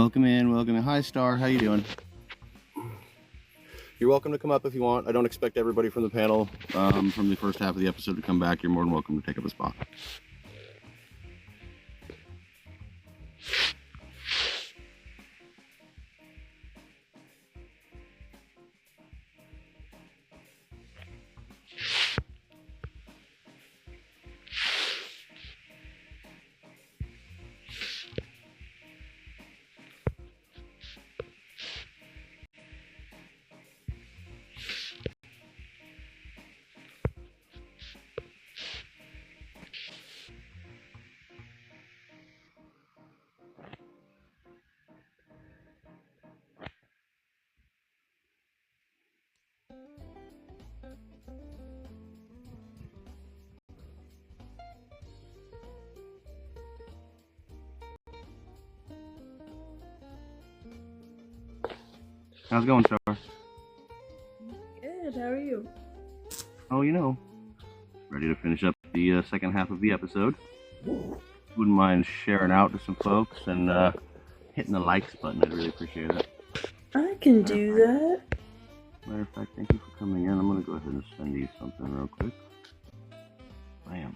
Welcome in. Hi, Star. How you doing? You're welcome to come up if you want. I don't expect everybody from the panel from the first half of the episode to come back. You're more than welcome to take up a spot. How's it going, Star? Good, how are you? Oh, ready to finish up the second half of the episode. Wouldn't mind sharing out to some folks and hitting the likes button. I'd really appreciate it. I can do that. Matter of fact, thank you for coming in. I'm going to go ahead and send you something real quick. Bam.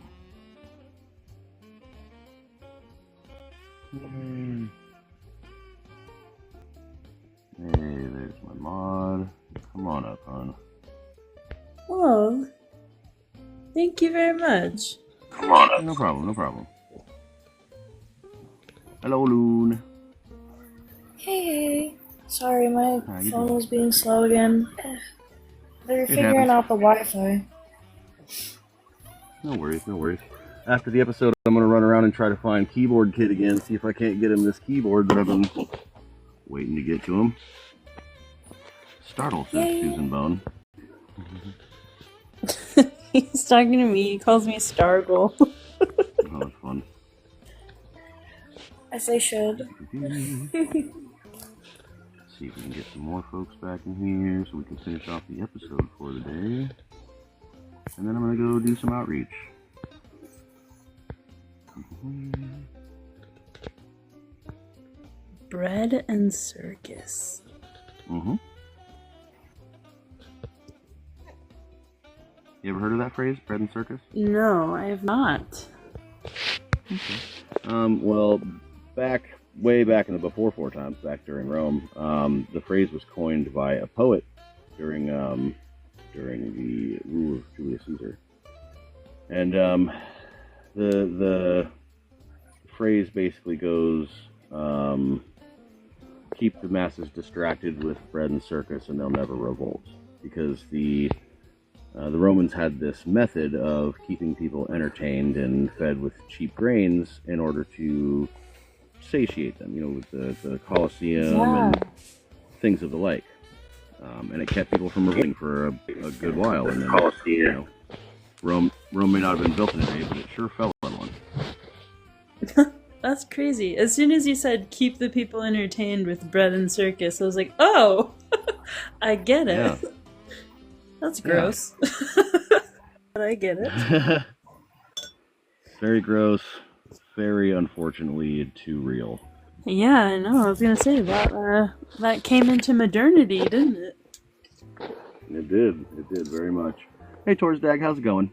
Hey, there's my mod. Come on up, hon. Oh, thank you very much. Come on up. No problem. Hello, Loon. Hey. Sorry, my phone was being slow again. They're figuring out the Wi-Fi. No worries. After the episode, I'm going to run around and try to find Keyboard Kid again, see if I can't get him this keyboard that I've been waiting to get to him. Startle, says Susan Bone. He's talking to me. He calls me Stargle. Oh, that's fun. As they should. Let's see if we can get some more folks back in here so we can finish off the episode for the day. And then I'm going to go do some outreach. Bread and circus. You ever heard of that phrase, bread and circus? No, I have not. Okay. Well, way back in the before four times, back during Rome, the phrase was coined by a poet during the rule of Julius Caesar. And the phrase basically goes, keep the masses distracted with bread and circus and they'll never revolt. Because the Romans had this method of keeping people entertained and fed with cheap grains in order to satiate them, with the Colosseum and things of the like. And it kept people from revolting for a good while. And then, Rome may not have been built in a day, but it sure fell on one. That's crazy. As soon as you said keep the people entertained with bread and circus, I was like, oh, I get it. Yeah. That's gross. But I get it. Very gross. Very unfortunately too real. Yeah, I know. I was gonna say that came into modernity, didn't it? It did very much. Hey, Torsdag, how's it going?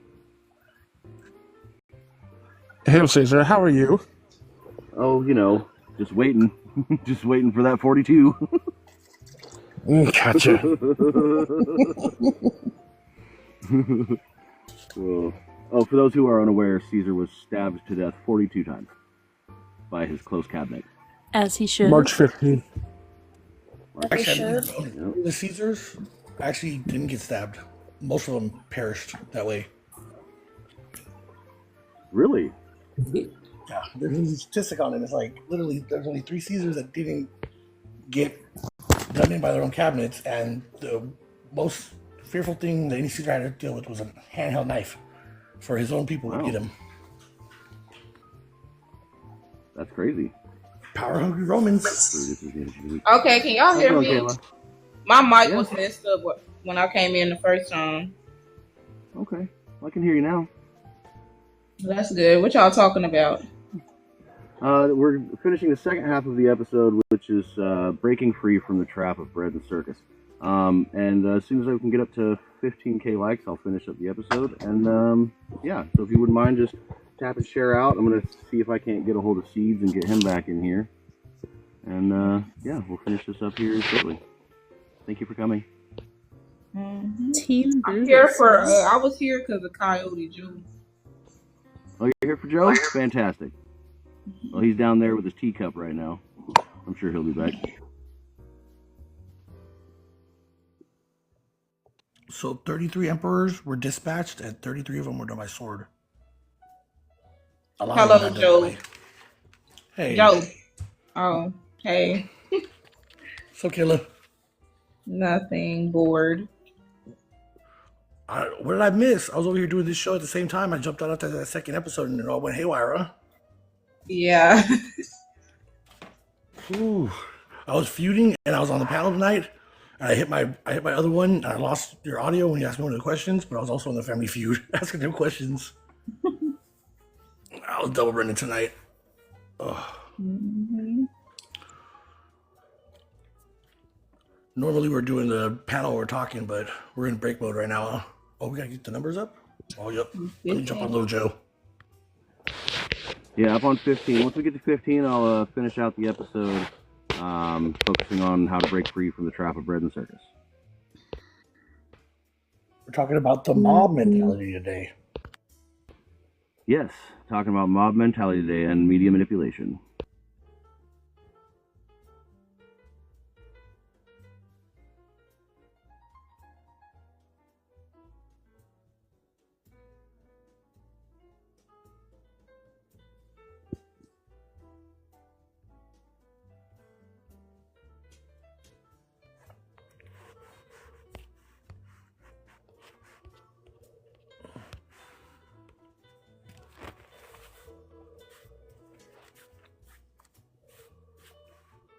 Hail Caesar, how are you? Oh, just waiting. Just waiting for that 42. Gotcha. For those who are unaware, Caesar was stabbed to death 42 times by his close cabinet. As he should. March 15th. Actually, The Caesars actually didn't get stabbed. Most of them perished that way. Really? Yeah, there's a statistic on it. It's like literally there's only 3 Caesars that didn't get done in by their own cabinets, and the most fearful thing that any Caesar had to deal with was a handheld knife for his own people to get him. That's crazy. Power hungry Romans. Okay, can y'all hear me? Kayla? My mic was messed up when I came in the first time. Okay, I can hear you now. That's good. What y'all talking about? We're finishing the second half of the episode, which is breaking free from the trap of bread and circus. And as soon as I can get up to 15k likes, I'll finish up the episode. And yeah, so if you wouldn't mind, just tap and share out. I'm gonna see if I can't get a hold of Seeds and get him back in here. And yeah, we'll finish this up here shortly. Thank you for coming. Team I'm Brutus. here for. I was here because of Coyote Joe. Oh, you're here for Joe? Fantastic. Well, he's down there with his teacup right now. I'm sure he'll be back. So 33 emperors were dispatched, and 33 of them were done by sword. A lot of them Hello, got done Joe. by- Hey, Joe. Oh, hey. So Killa, Nothing. Bored. what did I miss? I was over here doing this show at the same time. I jumped out after that second episode, and it all went haywire. Huh? Yeah. Ooh. I was feuding, and I was on the panel tonight. And I hit my other one, and I lost your audio when you asked me one of the questions. But I was also in the Family Feud asking them questions. I was double running tonight. Ugh. Normally we're doing the panel, we're talking, but we're in break mode right now. Huh? Oh, we gotta get the numbers up. Oh, yep. Let me jump on Little Joe. Yeah, up on 15. Once we get to 15, I'll finish out the episode, focusing on how to break free from the trap of bread and circus. We're talking about the mob mentality today. Yes, talking about mob mentality today and media manipulation.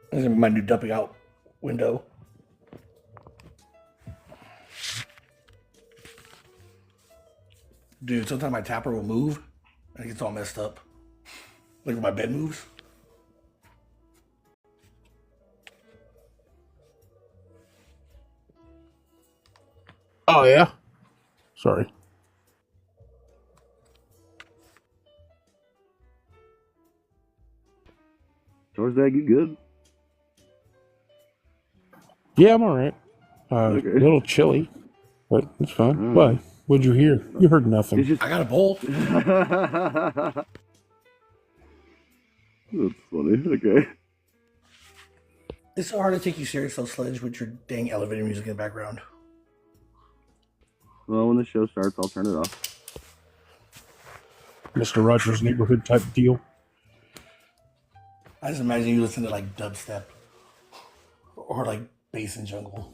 This is my new dumping out window. Dude, sometimes my tapper will move and it gets all messed up. Like when my bed moves. Oh, yeah? Sorry. Torzdag, you good? Yeah, I'm all right. Okay. A little chilly, but it's fine. Why? What'd you hear? You heard nothing. It's just... I got a bolt. That's funny. Okay. It's so hard to take you serious though, Sledge, with your dang elevator music in the background. Well, when the show starts, I'll turn it off. Mr. Rogers' Neighborhood type deal. I just imagine you listen to like dubstep or like bass and jungle.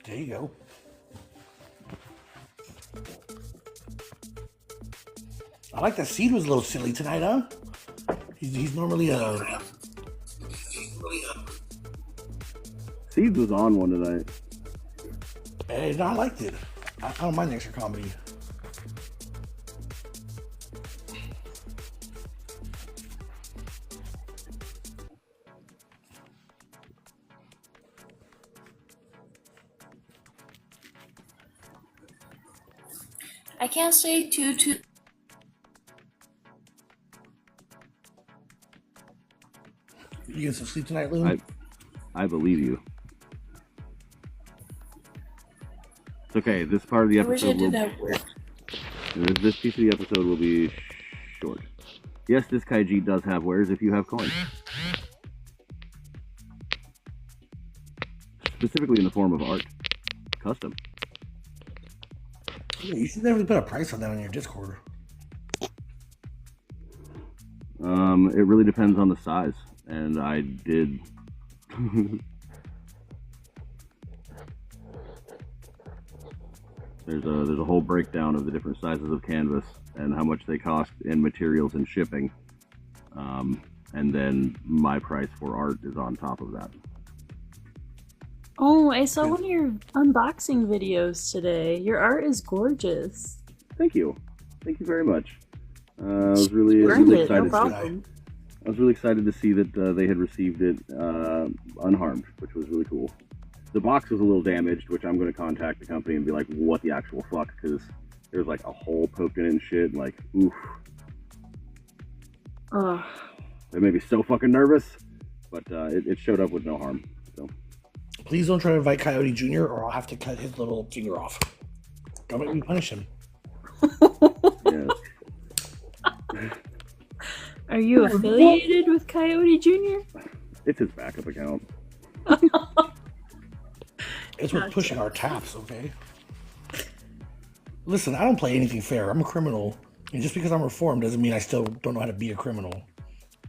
There you go. I like that Seed was a little silly tonight, huh? He's normally Seeds was on one tonight. Hey, no, I liked it. I don't mind the extra comedy. I can't say too. You getting some sleep tonight, Loon? I believe you. It's okay. This part of the I wish I episode did have work. this piece of the episode will be short. Yes, this Kaiji does have wares if you have coins. Specifically in the form of art. Custom. Yeah, you should never put a price on that on your Discord. It really depends on the size. And I did... There's a whole breakdown of the different sizes of canvas and how much they cost in materials and shipping. And then my price for art is on top of that. Oh, I saw one of your unboxing videos today. Your art is gorgeous. Thank you. Thank you very much. I was really Bring it, no excited. problem. I was really excited to see that they had received it unharmed, which was really cool. The box was a little damaged, which I'm going to contact the company and be like, what the actual fuck? Because there's like a hole poked in it and shit. Like, oof. Ugh. They made me so fucking nervous, but it showed up with no harm. So Please don't try to invite Coyote Jr. or I'll have to cut his little finger off. Don't make me punish him. yeah, Are you affiliated with Coyote Jr.? it's his backup account. It's worth pushing our taps, okay? Listen, I don't play anything fair. I'm a criminal. And just because I'm reformed doesn't mean I still don't know how to be a criminal.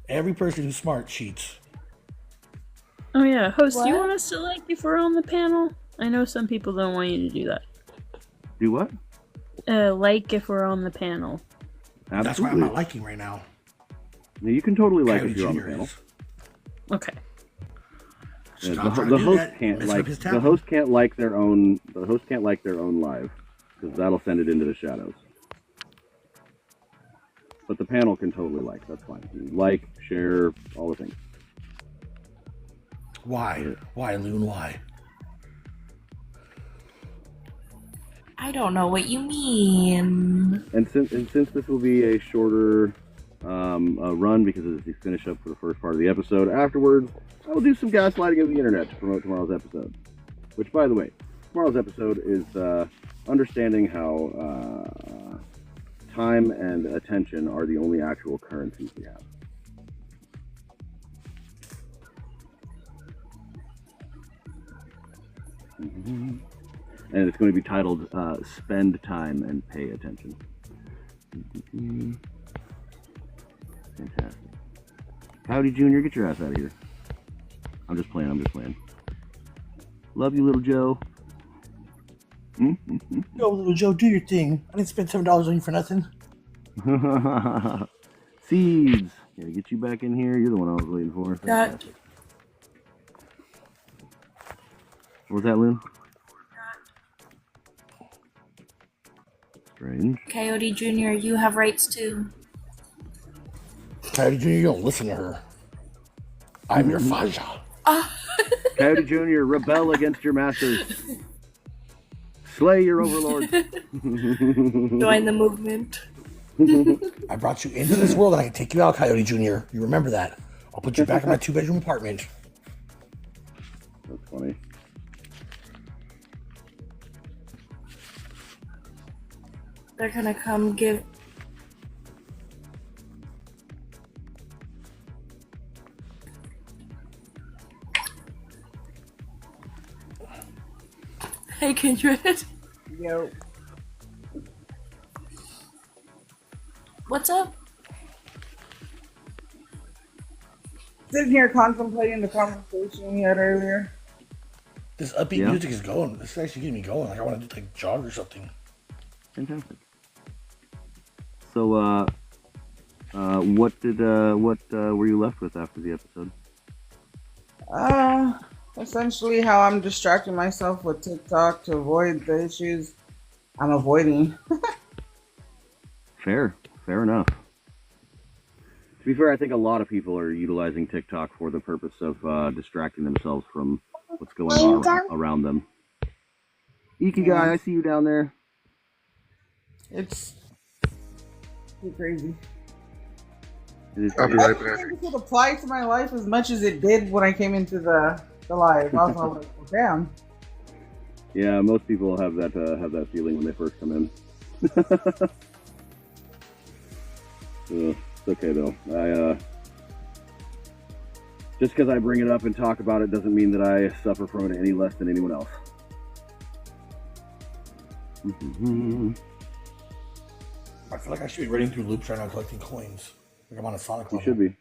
Every person who's smart cheats. Oh yeah, host, do you What? want us to like if we're on the panel? I know some people don't want you to do that. Do what? Like if we're on the panel. That's why I'm Absolutely. not liking right now. Yeah, you can totally like Coyote if you're on the Jr. panel. is. Okay. Yeah, Stop trying the to do host that. can't Mess up like his the tablet. host can't like their own. The host can't like their own live because that'll send it into the shadows. But the panel can totally like. That's fine. Like, share, all the things. Why? Why, Loon? Why? I don't know what you mean. And since this will be a shorter run because it's the finish up for the first part of the episode, afterwards I will do some gaslighting of the internet to promote tomorrow's episode. Which, by the way, tomorrow's episode is understanding how time and attention are the only actual currencies we have. And it's going to be titled Spend Time and Pay Attention. Fantastic. Howdy, Junior, get your ass out of here. I'm just playing. Love you, little Joe. Yo, little Joe, do your thing. I didn't spend $7 on you for nothing. Seeds. Gotta get you back in here. You're the one I was waiting for. That- Fantastic. What was that, Lynn? Strange. Coyote Jr., you have rights too. Coyote Jr., you don't listen to her. I'm your Faja. Coyote Jr., rebel against your masters. Slay your overlord. Join the movement. I brought you into this world and I can take you out, Coyote Jr. You remember that. I'll put you back in my 2-bedroom apartment. That's funny. They're gonna come give. Hey, Kindred. Yo. What's up? Sitting here contemplating the conversation we had earlier. This upbeat Yeah. music is going. This is actually getting me going. Like I want to like jog or something. Fantastic. So, what were you left with after the episode? Essentially how I'm distracting myself with TikTok to avoid the issues I'm avoiding. Fair enough. To be fair, I think a lot of people are utilizing TikTok for the purpose of distracting themselves from what's going on around them. Ikigai, I see you down there. It's too crazy. It is I'll be crazy. right back. I don't think it applied to my life as much as it did when I came into the live. I was all like, well, damn. Yeah, most people have that feeling when they first come in. It's okay though. Just because I bring it up and talk about it doesn't mean that I suffer from it any less than anyone else. I feel like I should be running through loops right now collecting coins. Like I'm on a Sonic You level. should be.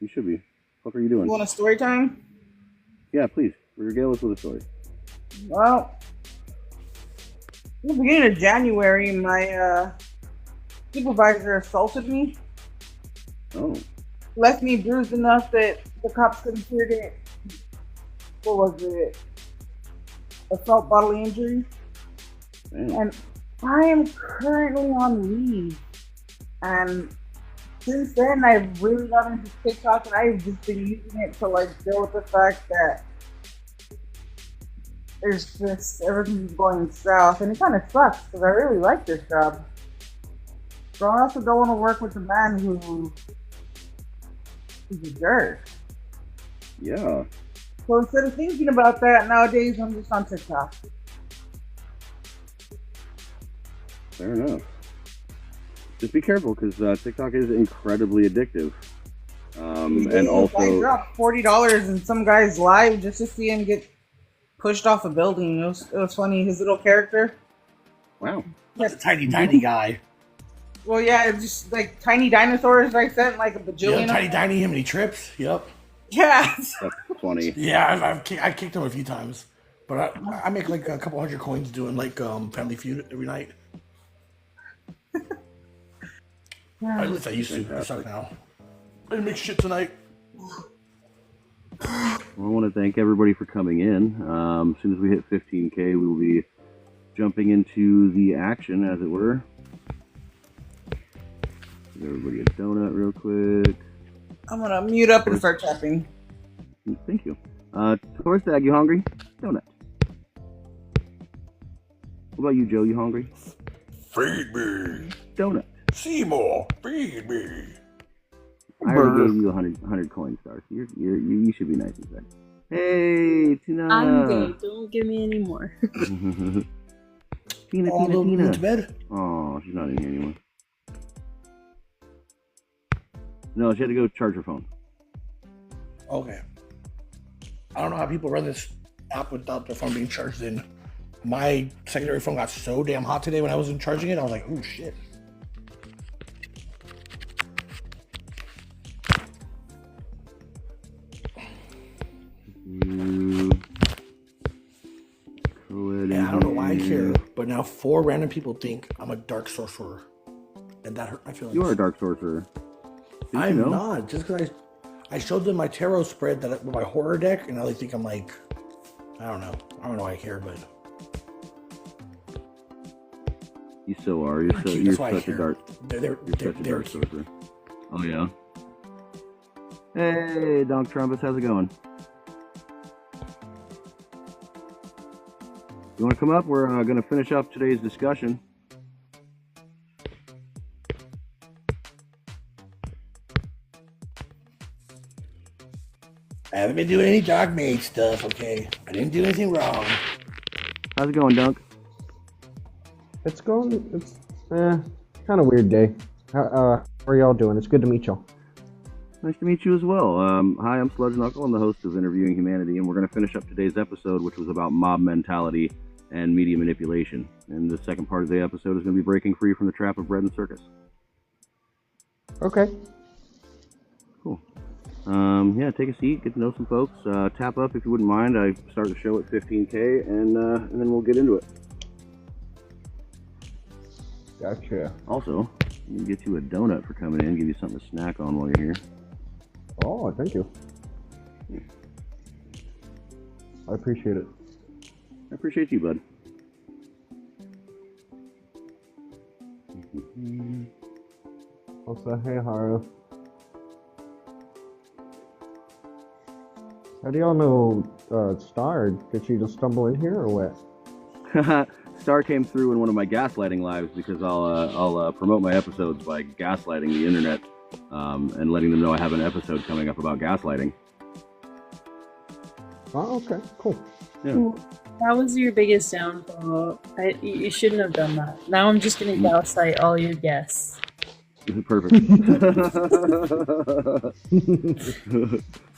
You should be. What are you doing? You want a story time? Yeah, please. Regale us with a story. Well, in the beginning of January, my supervisor assaulted me, Oh, left me bruised enough that the cops considered it, what was it, assault bodily injury. damn. And I am currently on leave. And since then, I've really got into TikTok, and I've just been using it to like deal with the fact that there's just everything's going south, and it kind of sucks because I really like this job. But I also don't want to work with a man who's a jerk. Yeah. So instead of thinking about that nowadays, I'm just on TikTok. Fair enough. Just be careful because TikTok is incredibly addictive. And I also, dropped $40 in some guy's live just to see him get pushed off a building. It was funny. His little character. wow. That's a tiny guy. Well, yeah, it's just like tiny dinosaurs. I sent like a bajillion. Yeah, tiny him and he trips. Yep. Yeah. That's funny. Yeah, I kicked him a few times, but I make like a couple hundred coins doing like Family Feud every night. At least I used to. I suck now. I didn't make shit tonight. Well, I want to thank everybody for coming in. As soon as we hit 15K, we will be jumping into the action, as it were. Give everybody a donut real quick. I'm gonna mute up and start tapping. Thank you. Torstag, you hungry? Donut. What about you, Joe? You hungry? Feed me, Donut. Seymour. Feed me. I already gave you 100 coin stars. You should be nice and fed. Hey, Tina. I'm gay. Don't give me any more. Tina. Went to bed. Oh, she's not in here anymore. No, she had to go charge her phone. Okay. I don't know how people run this app without their phone being charged in. My secondary phone got so damn hot today when I wasn't charging it. I was like, oh shit. Yeah, I don't know why I care, but now 4 random people think I'm a dark sorcerer, and that hurt my feelings. You are a dark sorcerer. I'm not. Just because I showed them my tarot spread with my horror deck, and now they think I'm like, I don't know. I don't know why I care, but You so are. You're such a dark. They're Dark sorcerer. Oh yeah. Hey, Donk Trumpus, how's it going? You want to come up? We're going to finish up today's discussion. I haven't been doing any dark mage stuff, okay? I didn't do anything wrong. How's it going, Dunk? It's kind of weird day. How are y'all doing? It's good to meet y'all. Nice to meet you as well. Hi, I'm Sludge Knuckle. I'm the host of Interviewing Humanity, and we're going to finish up today's episode, which was about mob mentality and media manipulation. And the second part of the episode is going to be breaking free from the trap of bread and circus. Okay. Cool. Yeah, take a seat, get to know some folks. Tap up if you wouldn't mind. I start the show at 15K, and then we'll get into it. Gotcha. Also, we can get you a donut for coming in, give you something to snack on while you're here. Oh, thank you. I appreciate it. I appreciate you, bud. Also, hey, Haru. How do y'all know Star? Did she just stumble in here or what? Star came through in one of my gaslighting lives because I'll promote my episodes by gaslighting the internet and letting them know I have an episode coming up about gaslighting. Oh, okay, cool. Yeah. That was your biggest downfall. You shouldn't have done that. Now I'm just going to gaslight all your guests. Perfect. As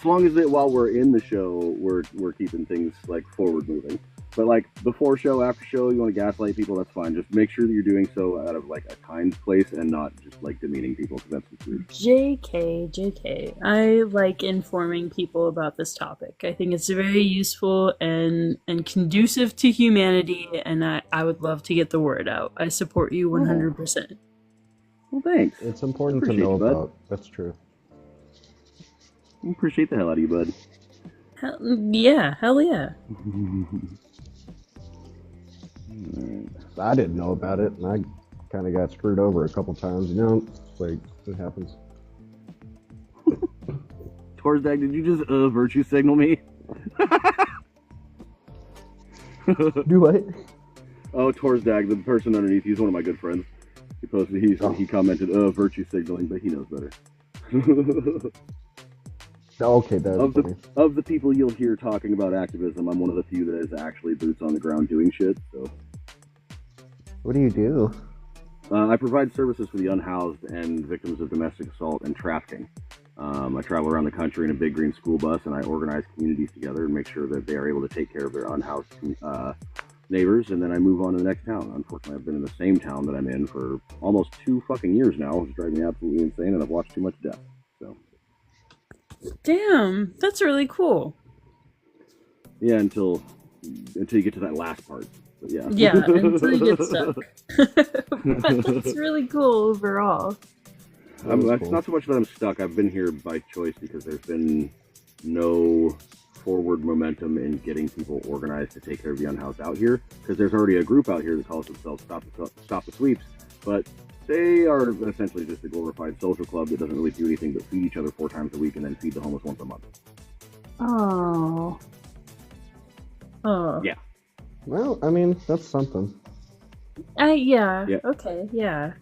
long as while we're in the show, we're keeping things like forward moving. But like before show, after show, you want to gaslight people, that's fine. Just make sure that you're doing so out of like a kind place and not just like demeaning people, because that's just weird. JK. I like informing people about this topic. I think it's very useful and conducive to humanity, and I would love to get the word out. I support you 100%. Well, thanks. It's important to know bud. about. That's true. I appreciate the hell out of you, bud. Hell yeah. I didn't know about it, and I kind of got screwed over a couple times. You know, it's like it happens. Torsdag, did you just virtue signal me? Do what? Oh, Torsdag, the person underneath, he's one of my good friends. He posted, he commented, virtue signaling, but he knows better. Okay, that's funny. Of the people you'll hear talking about activism, I'm one of the few that is actually boots on the ground doing shit, so. What do you do? I provide services for the unhoused and victims of domestic assault and trafficking. I travel around the country in a big green school bus, and I organize communities together and make sure that they are able to take care of their unhoused neighbors, and then I move on to the next town. Unfortunately, I've been in the same town that I'm in for almost 2 fucking years now. It's driving me absolutely insane, and I've watched too much death. So. Damn, that's really cool. Yeah, until you get to that last part. But yeah. Yeah, until you get stuck. But that's really cool overall. It's not so much that I'm stuck. I've been here by choice because there's been no forward momentum in getting people organized to take care of the unhoused out here. Because there's already a group out here that calls themselves Stop the Sweeps, but they are essentially just a glorified social club that doesn't really do anything but feed each other 4 times a week and then feed the homeless once a month. Oh. Oh. Yeah. Well, I mean, that's something. Yeah. Yeah. Okay. Yeah.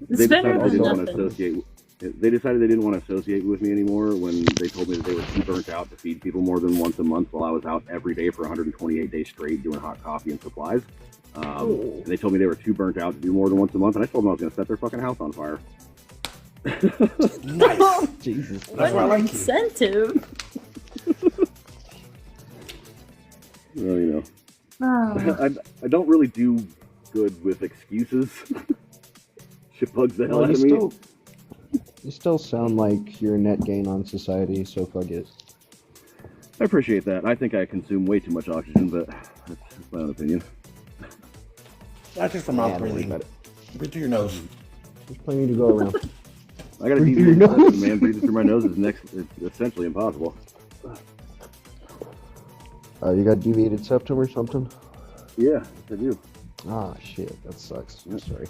They It's better decided they than didn't want to nothing. associate. They decided they didn't want to associate with me anymore when they told me that they were too burnt out to feed people more than once a month while I was out every day for 128 days straight doing hot coffee and supplies. And they told me they were too burnt out to do more than once a month, and I told them I was going to set their fucking house on fire. Nice. Jesus. That's why I What an like you. incentive. Well, you know, Oh. I don't really do good with excuses. Shit bugs the hell Well, out of me. you still sound like you're a net gain on society, so fuck it. I appreciate that. I think I consume way too much oxygen, but that's my own opinion. Not just from Yeah, mouth don't worry breathing. about it. Breathe through your nose. There's plenty to go around. I got a Breathe through deviated your septum, nose. man. Breathing through my nose is it's essentially impossible. You got deviated septum or something? Yeah, I do. Ah, shit, that sucks. I'm sorry.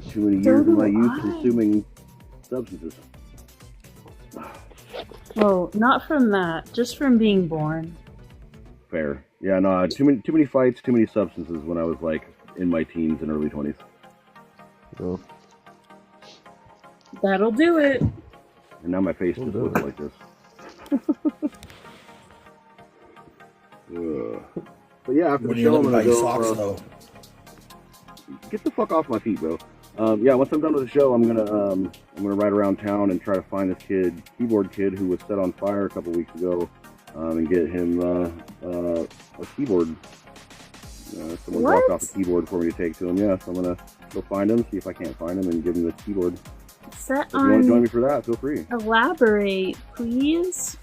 Too many So years of my do youth I. consuming substances. Well, not from that. Just from being born. Fair. Yeah, no, too many fights, too many substances when I was like in my teens and early 20s. So, That'll do it. And now my face just do looks it. like this. Ugh. But yeah, after When the you're show, I'm looking gonna at your go. socks, though. Get the fuck off my feet, bro. Yeah, once I'm done with the show, I'm gonna ride around town and try to find this keyboard kid who was set on fire a couple weeks ago, and get him a keyboard. Someone What? dropped off a keyboard for me to take to him. Yeah, so I'm gonna go find him, see if I can't find him, and give him the keyboard. Set If you want to join on. me for that, feel free. Elaborate, please.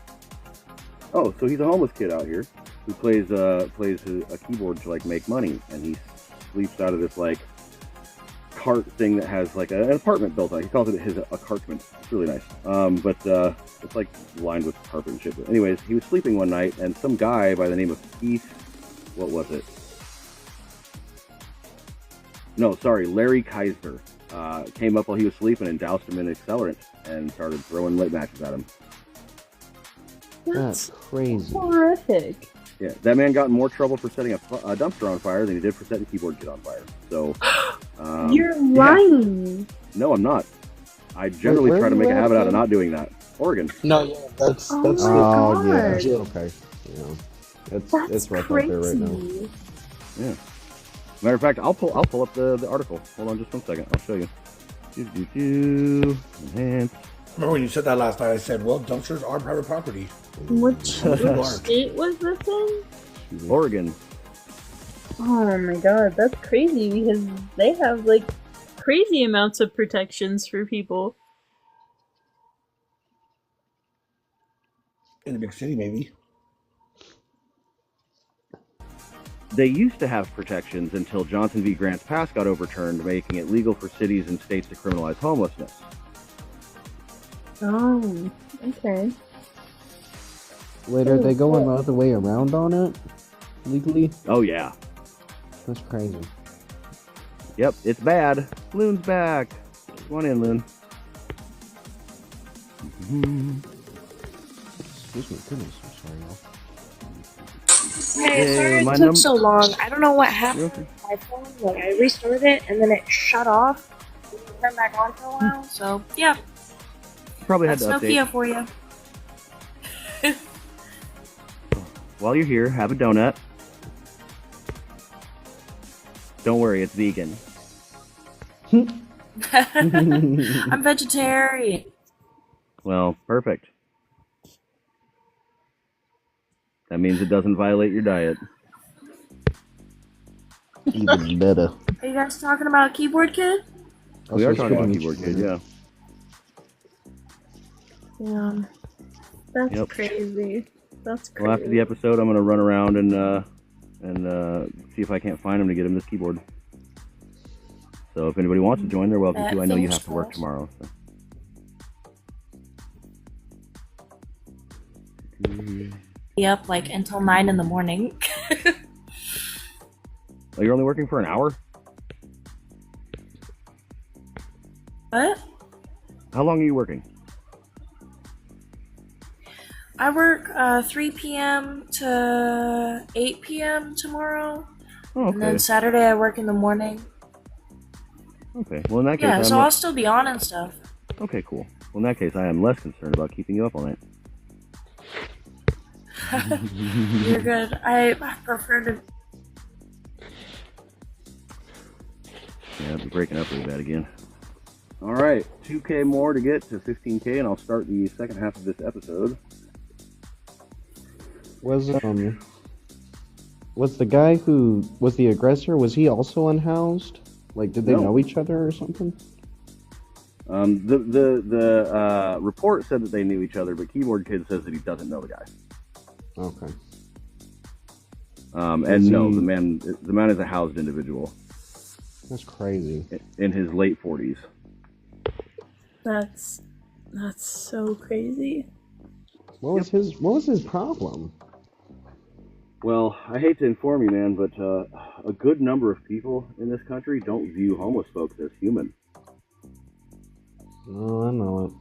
Oh, so he's a homeless kid out here who plays a keyboard to like make money, and he sleeps out of this like cart thing that has like an apartment built on. He calls it his apartment. It's really nice. But it's like lined with carpet and shit. But anyways, he was sleeping one night, and some guy by the name of Keith, what was it? No, sorry, Larry Kaiser came up while he was sleeping and doused him in accelerant and started throwing lit matches at him. that's That's crazy. horrific. Yeah, that man got in more trouble for setting a dumpster on fire than he did for setting keyboard shit on fire. So, You're lying. no, I'm not. I generally where try to are make you a at habit out of again? not doing that. Oregon. No, yeah, that's Oh that's my Oh, God. yeah. Okay. Yeah. It's That's rough out there right now. crazy. Yeah. Matter of fact, I'll pull up the article. Hold on, just 1 second. I'll show you. Enhance. Remember when you said that last night? I said, "Well, dumpsters are private property." Which Good work. state was this in? Oregon. Oh my god, that's crazy because they have like crazy amounts of protections for people. In the big city, maybe. They used to have protections until Johnson v. Grants Pass got overturned, making it legal for cities and states to criminalize homelessness. Oh, okay. Wait, are they going the other way around on it? Legally? Oh yeah. That's crazy. Yep, it's bad. Loon's back. Come on in, Loon. Excuse me, goodness, I'm sorry, y'all. Hey, sorry it took so long. I don't know what happened with my phone. Like, I restarted it and then it shut off. And then turned back on for a while. So, yeah. Probably had That's to update. Nokia for you. While you're here, have a donut. Don't worry, it's vegan. I'm vegetarian. Well, perfect. That means it doesn't violate your diet. Even better. Are you guys talking about Keyboard Kid? We are talking about spitting Keyboard each Kid, other. yeah. Yeah. That's Yep. crazy. That's crazy. Well, after the episode, I'm gonna run around and see if I can't find him to get him this keyboard. So if anybody wants to join, they're welcome to. I know you have to work tomorrow. So. Be up like until 9 in the morning. Oh, you're only working for an hour? What? How long are you working? I work 3 p.m. to 8 p.m. tomorrow. Oh, And then okay. Saturday I work in the morning. Okay. Well, in that case, Yeah, I'm so I'll still be on and stuff. okay, cool. Well, in that case, I am less concerned about keeping you up all night. You're good. I prefer to. Yeah, I'll be breaking up really bad again. All right, 2K more to get to 15K, and I'll start the second half of this episode. Was the guy who was the aggressor? Was he also unhoused? Like, did they No. know each other or something? The report said that they knew each other, but Keyboard Kid says that he doesn't know the guy. Okay. And Is no, he- the man is a housed individual That's crazy. in his late 40s. That's so crazy. What was his problem? Well, I hate to inform you, man, but a good number of people in this country don't view homeless folks as human. Oh, I know it.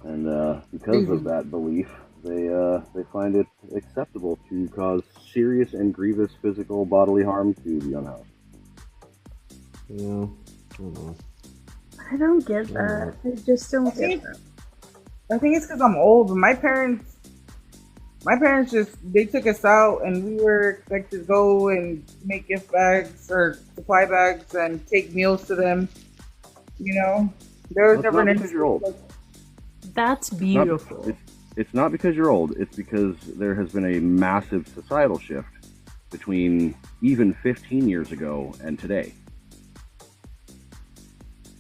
And because of that belief, they find it acceptable to cause serious and grievous physical bodily harm to the unhoused. Yeah, I don't know. I don't get that. I just don't get that. I think it's because I'm old, but my parents they took us out and we were expected to go and make gift bags or supply bags and take meals to them. You know, there was Well, it's never not an because you're old. That's Not- beautiful. It's not because you're old. It's because there has been a massive societal shift between even 15 years ago and today.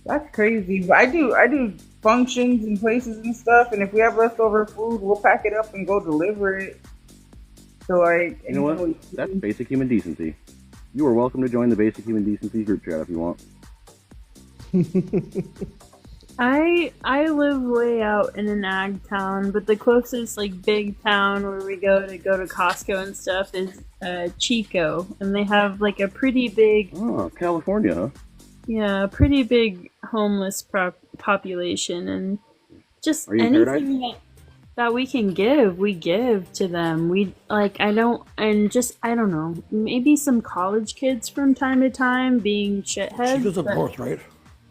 That's crazy. But I do functions and places and stuff, and if we have leftover food, we'll pack it up and go deliver it. So like, You know what? That's basic human decency. You are welcome to join the basic human decency group chat if you want. I live way out in an ag town, but the closest like big town where we go to Costco and stuff is Chico, and they have like a pretty big, Oh, California, huh? yeah, pretty big homeless population, and just Are you in anything that we can give, we give to them. We like I don't know, maybe some college kids from time to time being shitheads. She goes up but- north, right?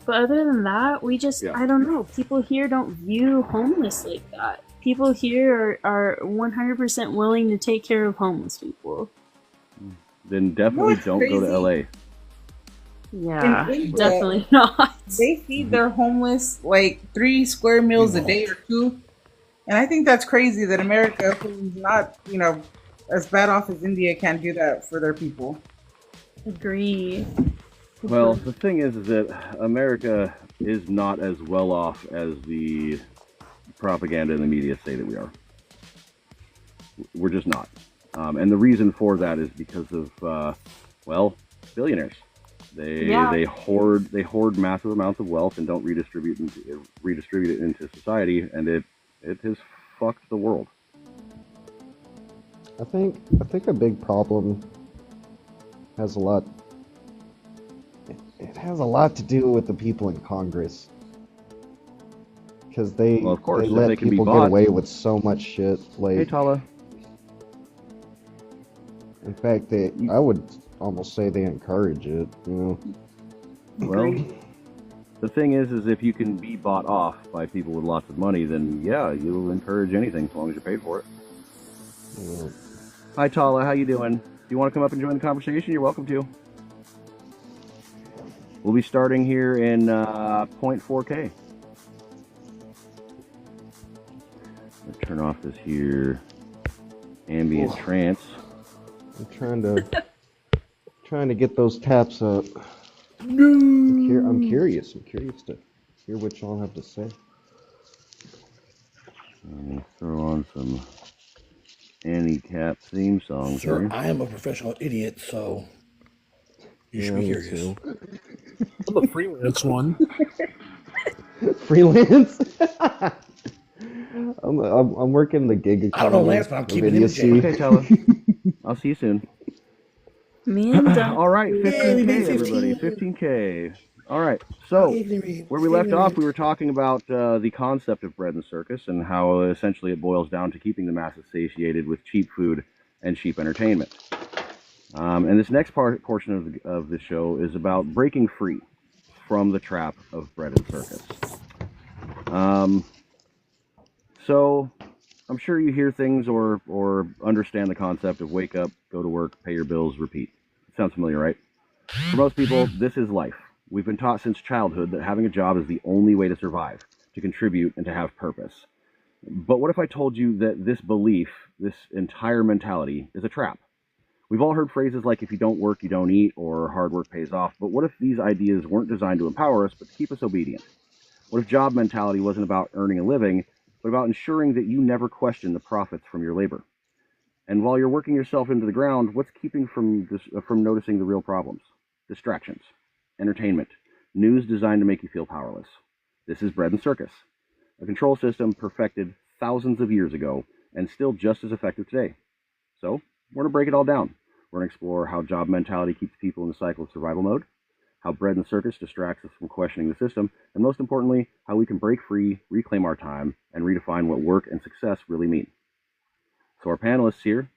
But other than that, we just, Yeah. I don't know. People here don't view homeless like that. People here are 100% willing to take care of homeless people. Then definitely What's don't go to crazy? LA. Yeah, In India, definitely not. They feed their homeless like 3 square meals a day or 2. And I think that's crazy that America, who's not, as bad off as India, can't do that for their people. Agree. Well, the thing is that America is not as well off as the propaganda and the media say that we are. We're just not. And the reason for that is because of, billionaires. They hoard massive amounts of wealth and don't redistribute it into society, and it has fucked the world. I think a big problem has a lot. It has a lot to do with the people in Congress. because they Well, of course, they if let they can be people get bought. away with so much shit. Hey, Like, Tala. in fact, I would almost say they encourage it. You know. Well, the thing is if you can be bought off by people with lots of money, then yeah, you'll encourage anything as long as you're paid for it. Yeah. Hi, Tala. How you doing? Do you want to come up and join the conversation? You're welcome to. We'll be starting here in 0.4K. Let's turn off this here ambient trance. I'm trying to get those taps up. No. I'm curious. I'm curious to hear what y'all have to say. Let me throw on some Annie Cap theme songs Sir, here. I am a professional idiot, so you should be me curious. too. I'm a freelance one. Freelance. I'm working the gig economy. I don't know Lance, but I'm of keeping him in jail. idiocy. Okay, Tala. I'll see you soon. Me and Dom. All right, Yay, 15K, we made everybody. 15. 15K. All right, so where we left off, we were talking about the concept of bread and circus and how essentially it boils down to keeping the masses satiated with cheap food and cheap entertainment. And this next portion of the show is about breaking free from the trap of bread and circus. So I'm sure you hear things or understand the concept of wake up, go to work, pay your bills, repeat. Sounds familiar, right? For most people, this is life. We've been taught since childhood that having a job is the only way to survive, to contribute, and to have purpose. But what if I told you that this belief, this entire mentality, is a trap? We've all heard phrases like, if you don't work, you don't eat, or hard work pays off. But what if these ideas weren't designed to empower us, but to keep us obedient? What if job mentality wasn't about earning a living, but about ensuring that you never question the profits from your labor? And while you're working yourself into the ground, what's keeping from noticing the real problems? Distractions, entertainment, news designed to make you feel powerless. This is bread and circus, a control system perfected thousands of years ago and still just as effective today. So we're going to break it all down. We're going to explore how job mentality keeps people in the cycle of survival mode, how bread and circus distracts us from questioning the system, and most importantly, how we can break free, reclaim our time, and redefine what work and success really mean. So our panelists here,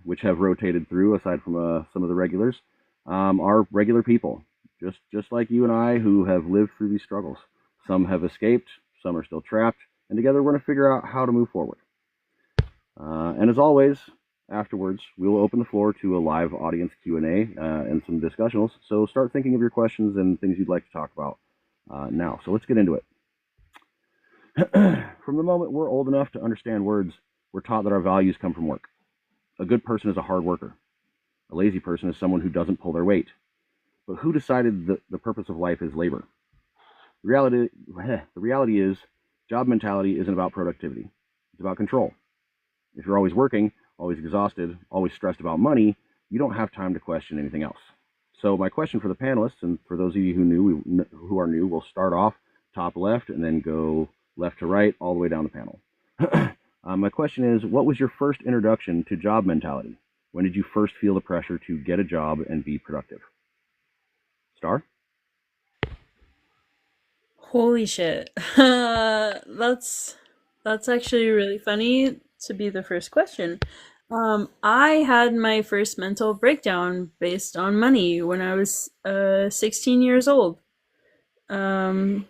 which have rotated through aside from some of the regulars, are regular people, just like you and I, who have lived through these struggles. Some have escaped, some are still trapped, and together we're going to figure out how to move forward. And as always, afterwards, we will open the floor to a live audience Q&A and some discussionals. So start thinking of your questions and things you'd like to talk about now. So let's get into it. From the moment we're old enough to understand words, we're taught that our values come from work. A good person is a hard worker. A lazy person is someone who doesn't pull their weight. But who decided that the purpose of life is labor? The reality is, job mentality isn't about productivity. It's about control. If you're always working, always exhausted, always stressed about money, you don't have time to question anything else. So my question for the panelists, and for those of you who are new, we'll start off top left and then go left to right all the way down the panel. My question is, what was your first introduction to job mentality? When did you first feel the pressure to get a job and be productive? Star? Holy shit. That's actually really funny to be the first question. I had my first mental breakdown based on money when I was 16 years old. I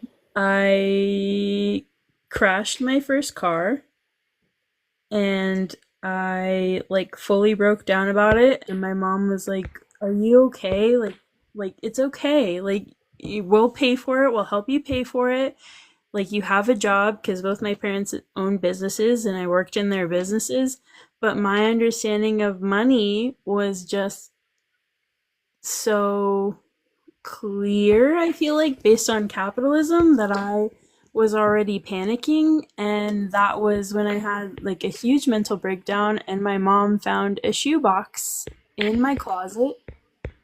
crashed my first car and I like fully broke down about it, and my mom was like, "Are you okay? Like it's okay. Like we'll pay for it. We'll help you pay for it. Like you have a job," because both my parents own businesses and I worked in their businesses. But my understanding of money was just so clear, I feel like, based on capitalism, that I was already panicking. And that was when I had like a huge mental breakdown, and my mom found a shoebox in my closet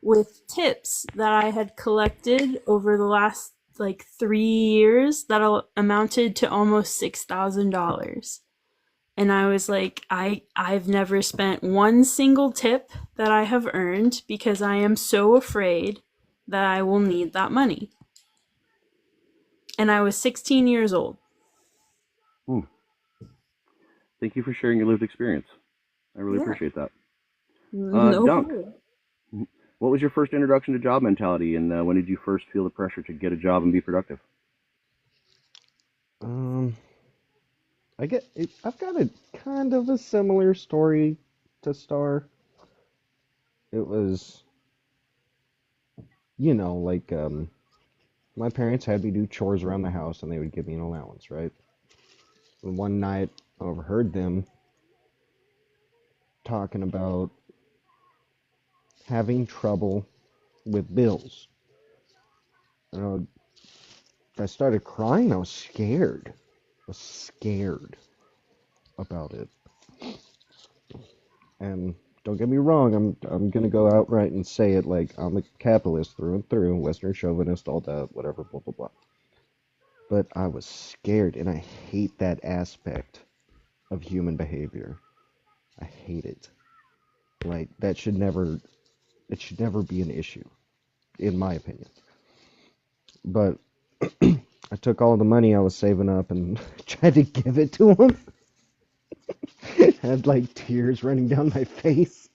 with tips that I had collected over the last like 3 years that amounted to almost $6,000. And I was like, I've never spent one single tip that I have earned because I am so afraid that I will need that money. And I was 16 years old. Hmm. Thank you for sharing your lived experience. I really Yeah. appreciate that. No Dunk, problem. what was your first introduction to job mentality, and when did you first feel the pressure to get a job and be productive? Um, I've got a kind of a similar story to Star. It was, like my parents had me do chores around the house, and they would give me an allowance, right? And one night, I overheard them talking about having trouble with bills. And I started crying. I was scared. I was scared about it. And don't get me wrong, I'm gonna go outright and say it, like, I'm a capitalist through and through, Western chauvinist, all that, whatever, blah blah blah. But I was scared, and I hate that aspect of human behavior. I hate it. Like, it should never be an issue, in my opinion. But I took all the money I was saving up and tried to give it to him. Had like tears running down my face.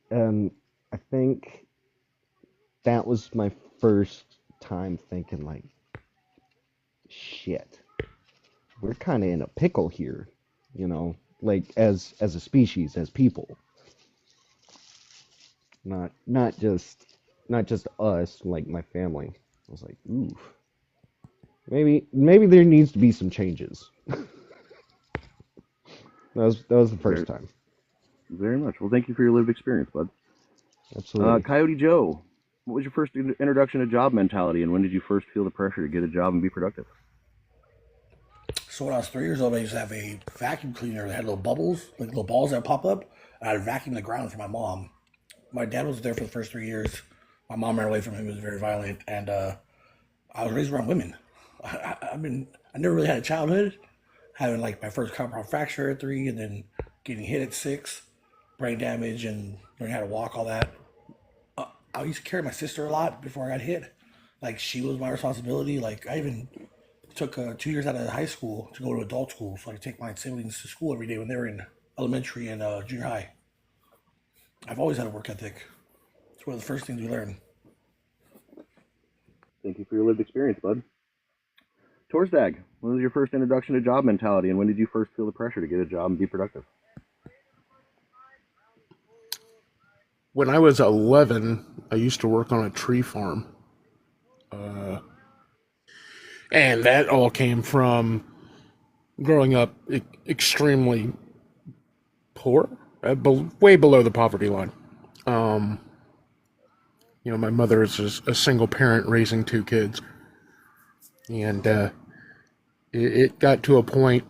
And I think that was my first time thinking, like, shit, we're kind of in a pickle here, like as a species, as people, not just us, like my family. I was like, ooh, maybe there needs to be some changes. That was the first Very, time. very much. Well, thank you for your lived experience, bud. Absolutely. Coyote Joe, what was your first introduction to job mentality, and when did you first feel the pressure to get a job and be productive? So when I was 3 years old, I used to have a vacuum cleaner that had little bubbles, like little balls that pop up. And I'd vacuum the ground for my mom. My dad was there for the first 3 years. My mom ran away from him. He was very violent, and I was raised around women. I never really had a childhood. Having like my first compound fracture at 3, and then getting hit at 6, brain damage, and learning how to walk, all that. I used to carry my sister a lot before I got hit. Like she was my responsibility. Like I even took 2 years out of high school to go to adult school, so I could take my siblings to school every day when they were in elementary and junior high. I've always had a work ethic. It's one of the first things we learn. Thank you for your lived experience, bud. Torsdag, when was your first introduction to job mentality, and when did you first feel the pressure to get a job and be productive? When I was 11, I used to work on a tree farm. And that all came from growing up extremely poor, way below the poverty line. Um, my mother is a single parent raising two kids. And it got to a point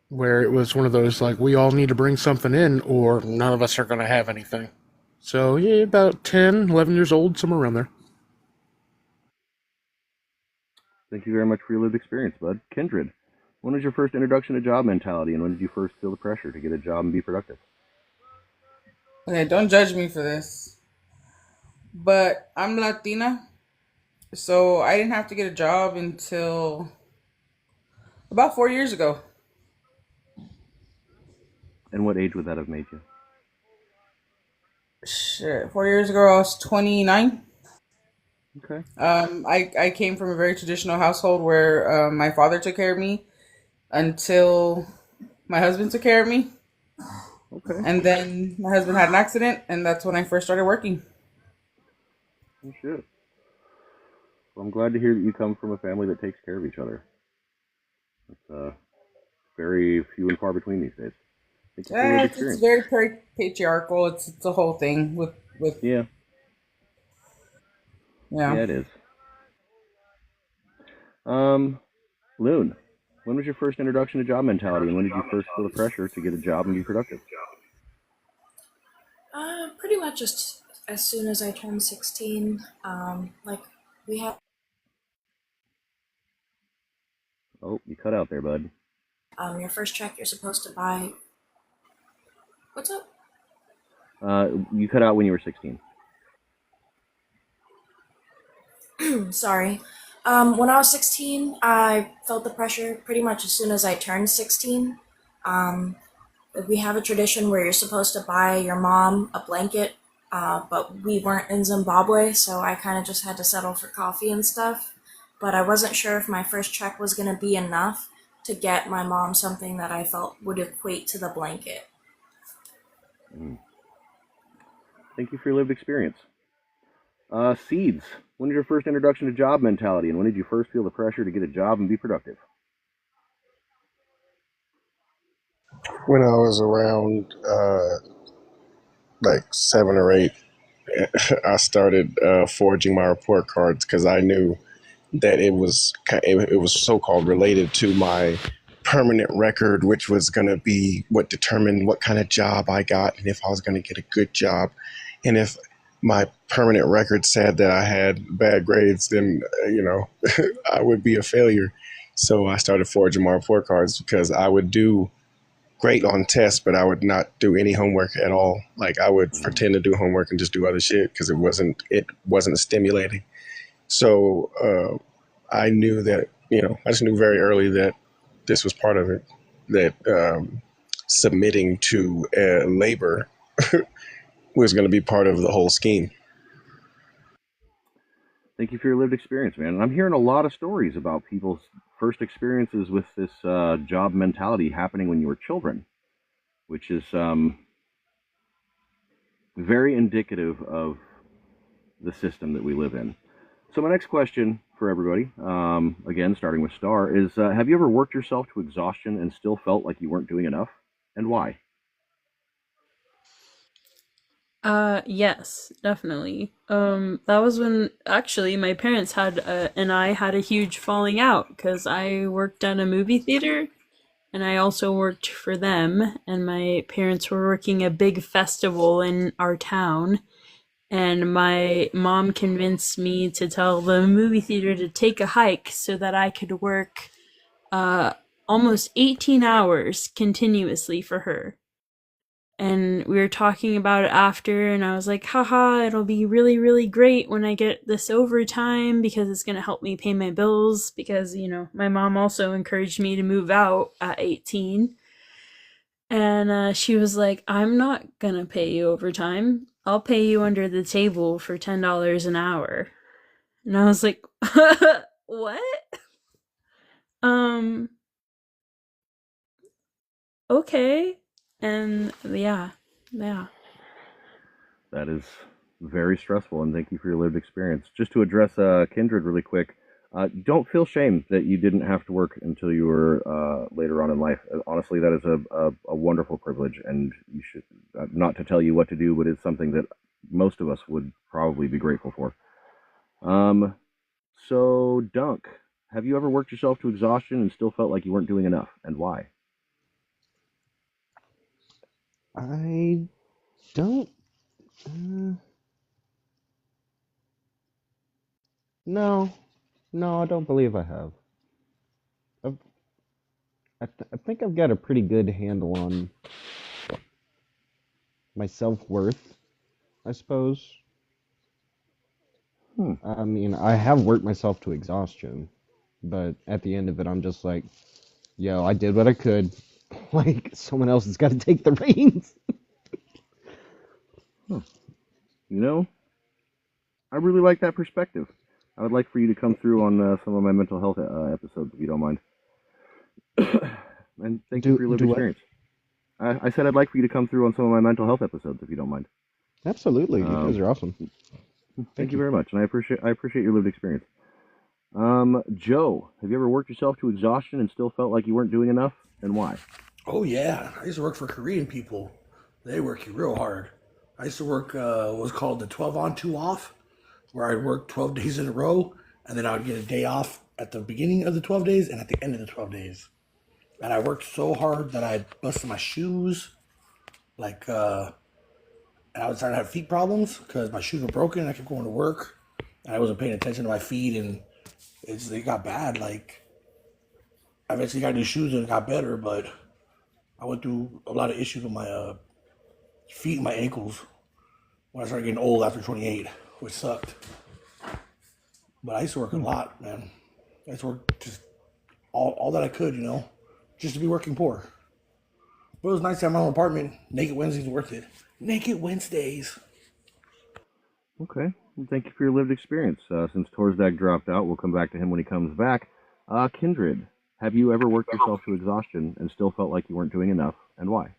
where it was one of those, like, we all need to bring something in or none of us are going to have anything. So, yeah, about 10, 11 years old, somewhere around there. Thank you very much for your lived experience, bud. Kindred, when was your first introduction to job mentality, and when did you first feel the pressure to get a job and be productive? Okay, don't judge me for this, but I'm Latina, so I didn't have to get a job until about 4 years ago. And what age would that have made you? Shit, 4 years ago I was 29. Okay. I came from a very traditional household where my father took care of me until my husband took care of me, Okay. and then my husband had an accident, and that's when I first started working. Oh, shit. Well, I'm glad to hear that you come from a family that takes care of each other. It's very few and far between these days. Thank you for your lived It's experience. very patriarchal. It's a whole thing with Yeah, yeah. it is. Loon, when was your first introduction to job mentality, and when did you first feel the pressure to get a job and be productive? Pretty much just as soon as I turned 16. Like we have Oh, you cut out there, bud. your first check, you're supposed to buy. What's up? You cut out when you were 16. Sorry. When I was 16, I felt the pressure pretty much as soon as I turned 16. Um, we have a tradition where you're supposed to buy your mom a blanket, but we weren't in Zimbabwe, so I kind of just had to settle for coffee and stuff. But I wasn't sure if my first check was going to be enough to get my mom something that I felt would equate to the blanket. Mm. Thank you for your lived experience. Seeds. When did your first introduction to job mentality, and when did you first feel the pressure to get a job and be productive? When I was around like 7 or 8, I started forging my report cards because I knew that it was so-called related to my permanent record, which was going to be what determined what kind of job I got and if I was going to get a good job. And if my permanent record said that I had bad grades, then, I would be a failure. So I started forging my report cards because I would do great on tests, but I would not do any homework at all. Like I would pretend to do homework and just do other shit because it wasn't stimulating. So I knew that, I just knew very early that this was part of it, that submitting to labor was going to be part of the whole scheme. Thank you for your lived experience, man. And I'm hearing a lot of stories about people's first experiences with this job mentality happening when you were children, which is very indicative of the system that we live in. So my next question for everybody, again, starting with Star, is have you ever worked yourself to exhaustion and still felt like you weren't doing enough? And why? Yes, definitely. That was when actually my parents had and I had a huge falling out because I worked at a movie theater and I also worked for them, and my parents were working a big festival in our town, and my mom convinced me to tell the movie theater to take a hike so that I could work almost 18 hours continuously for her. And we were talking about it after, and I was like, haha, it'll be really, really great when I get this overtime because it's going to help me pay my bills. Because, my mom also encouraged me to move out at 18. And she was like, I'm not going to pay you overtime. I'll pay you under the table for $10 an hour. And I was like, what? Okay. And yeah. That is very stressful, and thank you for your lived experience. Just to address Kindred really quick, don't feel shame that you didn't have to work until you were later on in life. Honestly, that is a wonderful privilege, and you should, not to tell you what to do, but it's something that most of us would probably be grateful for. So, Dunk, have you ever worked yourself to exhaustion and still felt like you weren't doing enough, and why? I don't. No, no, I don't believe I have. I've, I think I've got a pretty good handle on my self-worth, I suppose. I mean, I have worked myself to exhaustion, but at the end of it, I'm just like, yo, I did what I could. Like, someone else has got to take the reins. I really like that perspective. I would like for you to come through on some of my mental health episodes, if you don't mind. And thank you for your lived experience. I said I'd like for you to come through on some of my mental health episodes, if you don't mind. Absolutely, you guys are awesome. Thank you very much, and I appreciate your lived experience. Joe, have you ever worked yourself to exhaustion and still felt like you weren't doing enough, and why? Oh yeah, I used to work for Korean people. They work you real hard. I used to work what was called the 12 on 2 off, where I'd work 12 days in a row, and then I would get a day off at the beginning of the 12 days and at the end of the 12 days. And I worked so hard that I busted my shoes, and I was starting to have feet problems because my shoes were broken and I kept going to work, and I wasn't paying attention to my feet, and it got bad. Like, I eventually got new shoes and it got better, but I went through a lot of issues with my feet and my ankles when I started getting old after 28, which sucked. But I used to work a lot, man. I used to work just all that I could, just to be working poor. But it was nice to have my own apartment. Naked Wednesdays were worth it. Naked Wednesdays. Okay. Well, thank you for your lived experience. Since Torzdag dropped out, we'll come back to him when he comes back. Kindred, have you ever worked yourself to exhaustion and still felt like you weren't doing enough, and why?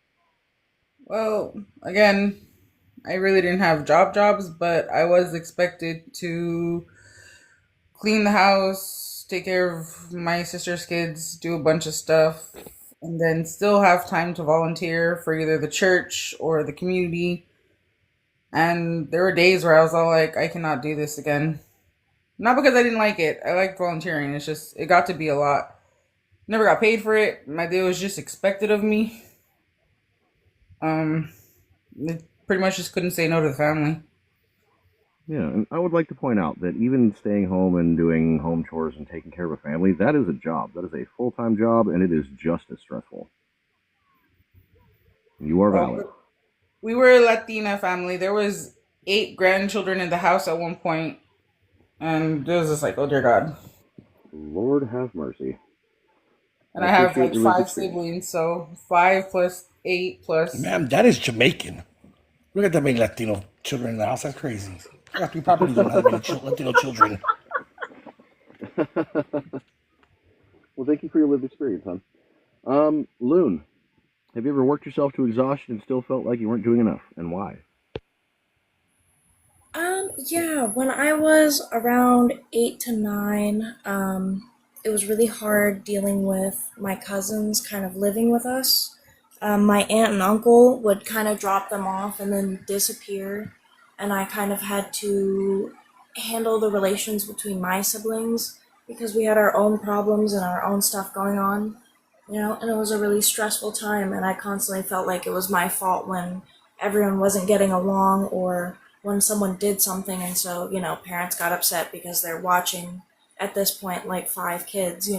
Well, again, I really didn't have jobs, but I was expected to clean the house, take care of my sister's kids, do a bunch of stuff, and then still have time to volunteer for either the church or the community. And there were days where I was all like, I cannot do this again. Not because I didn't like it. I liked volunteering. It's just, it got to be a lot. Never got paid for it. My day was just expected of me. I pretty much just couldn't say no to the family. Yeah, and I would like to point out that even staying home and doing home chores and taking care of a family, that is a job. That is a full-time job, and it is just as stressful. You are valid. We were a Latina family. There was 8 grandchildren in the house at one point, and it was just like, oh dear God. Lord have mercy. And I have like 5 siblings, so 5 plus 8 plus. Man, that is Jamaican. Look at that many Latino children in the house. That's crazy. I got 3 properties on that many Latino children. Well, thank you for your lived experience, hon. Loon, have you ever worked yourself to exhaustion and still felt like you weren't doing enough, and why? Yeah, when I was around 8 to 9, it was really hard dealing with my cousins kind of living with us. My aunt and uncle would kind of drop them off and then disappear, and I kind of had to handle the relations between my siblings because we had our own problems and our own stuff going on, and it was a really stressful time, and I constantly felt like it was my fault when everyone wasn't getting along or when someone did something, and so, parents got upset because they're watching, at this point, like 5 kids.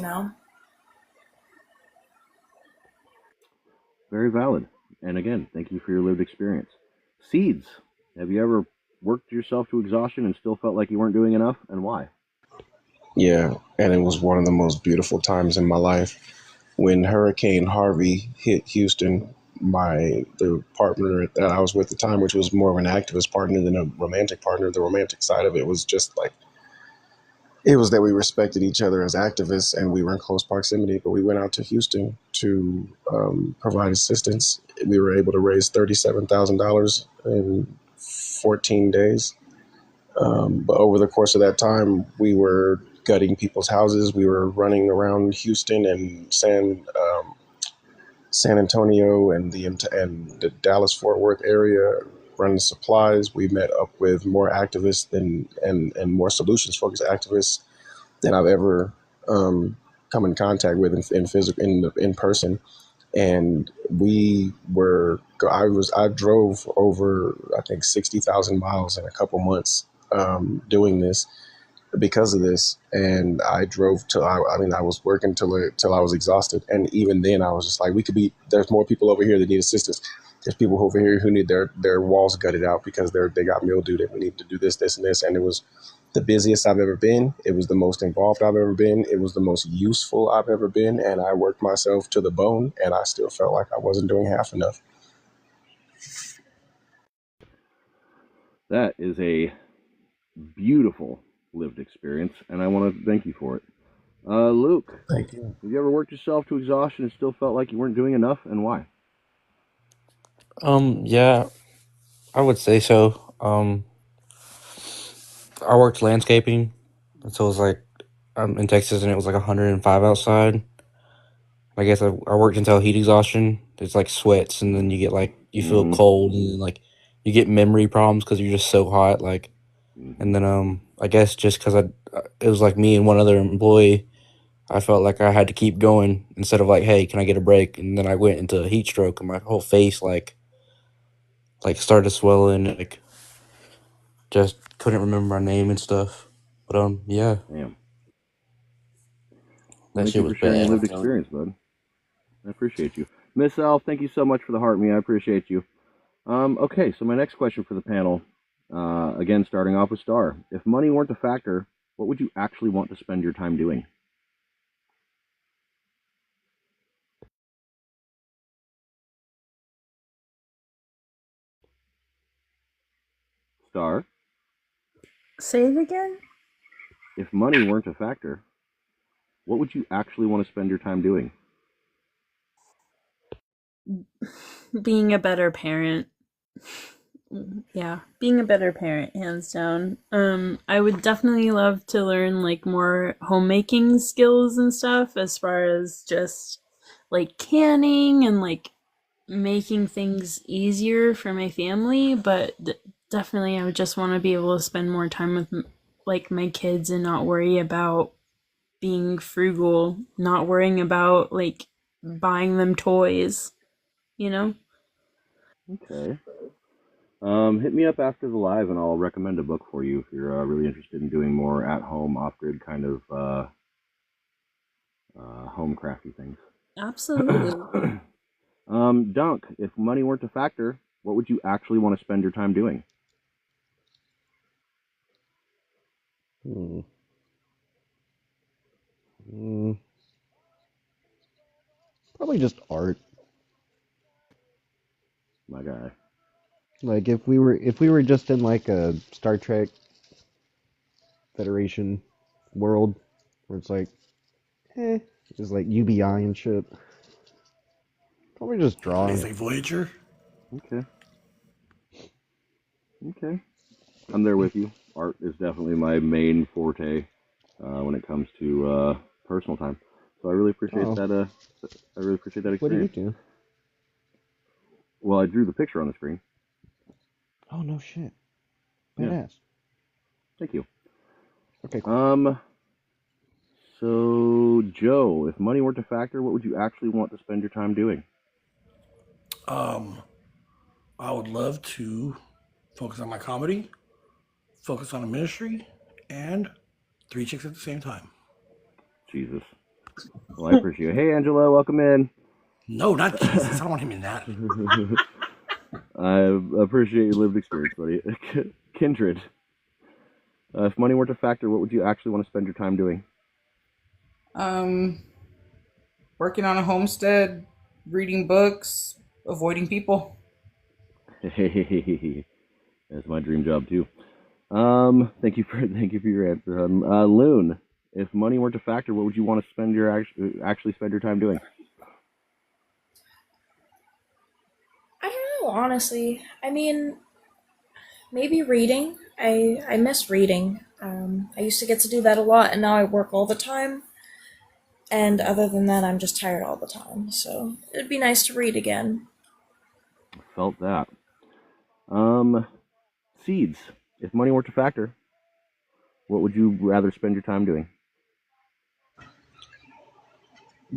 Very valid. And again, thank you for your lived experience. Seeds, have you ever worked yourself to exhaustion and still felt like you weren't doing enough, and why? Yeah, and it was one of the most beautiful times in my life when Hurricane Harvey hit Houston. The partner that I was with at the time, which was more of an activist partner than a romantic partner, the romantic side of it was just like, it was that we respected each other as activists and we were in close proximity, but we went out to Houston to provide assistance. We were able to raise $37,000 in 14 days. But over the course of that time, we were gutting people's houses. We were running around Houston and San Antonio and the Dallas-Fort Worth area, running supplies. We met up with more activists and more solutions-focused activists than I've ever come in contact with in person. And I drove over, I think, 60,000 miles in a couple months doing this because of this. And I drove till I was working till I was exhausted. And even then I was just like, there's more people over here that need assistance. There's people over here who need their walls gutted out because they got mildew and we need to do this, and this. And it was the busiest I've ever been. It was the most involved I've ever been. It was the most useful I've ever been. And I worked myself to the bone, and I still felt like I wasn't doing half enough. That is a beautiful lived experience, and I want to thank you for it. Luke, Thank you. have you ever worked yourself to exhaustion and still felt like you weren't doing enough, and why? Yeah, I would say so. I worked landscaping, so it was like I'm in Texas, and it was like 105 outside. I guess I worked until heat exhaustion. It's like sweats, and then you feel cold, and then, like you get memory problems because you're just so hot. And then I guess just because it was like me and one other employee, I felt like I had to keep going instead of like, hey, can I get a break? And then I went into a heat stroke, and my whole face like started swelling, like just couldn't remember my name and stuff. But yeah, Damn. that Thank shit you was for sharing your bad. lived experience, bud. I appreciate you. Miss Al, thank you so much for the heart me. I appreciate you. Okay, so my next question for the panel, again, starting off with Star. If money weren't a factor, what would you actually want to spend your time doing? Star, Say it again? if money weren't a factor, what would you actually want to spend your time doing? Being a better parent. Yeah, being a better parent, hands down. I would definitely love to learn like more homemaking skills and stuff as far as just like canning and like making things easier for my family, but definitely I would just want to be able to spend more time with like my kids and not worry about being frugal, not worrying about like buying them toys, you know? Okay. Hit me up after the live and I'll recommend a book for you if you're really interested in doing more at-home, off-grid kind of home crafty things. Absolutely. Dunk, if money weren't a factor, what would you actually want to spend your time doing? Hmm. Mm, Probably just art. My guy. Like if we were just in like a Star Trek Federation world where it's like, it's like UBI and shit. Probably just drawing. It's like Voyager. Okay. Okay. I'm there with you. Art is definitely my main forte when it comes to personal time. So I really appreciate Oh, that. I really appreciate that what do you experience. do? Well, I drew the picture on the screen. Oh no shit. Yeah. Badass. Thank you. Okay, cool. So Joe, if money weren't a factor, what would you actually want to spend your time doing? I would love to focus on my comedy, focus on the ministry, and 3 chicks at the same time. Jesus. Well, I appreciate it. Hey, Angela, welcome in. No, not Jesus. I don't want him in that. I appreciate your lived experience, buddy. Kindred, if money weren't a factor, what would you actually want to spend your time doing? Working on a homestead, reading books, avoiding people. Hey, that's my dream job too. Thank you for your answer, hon. Loon, if money weren't a factor, what would you want to spend your actually spend your time doing? I don't know, honestly. I mean, maybe reading. I miss reading. I used to get to do that a lot, and now I work all the time. And other than that, I'm just tired all the time. So it'd be nice to read again. Felt that. Seeds, if money weren't a factor, what would you rather spend your time doing?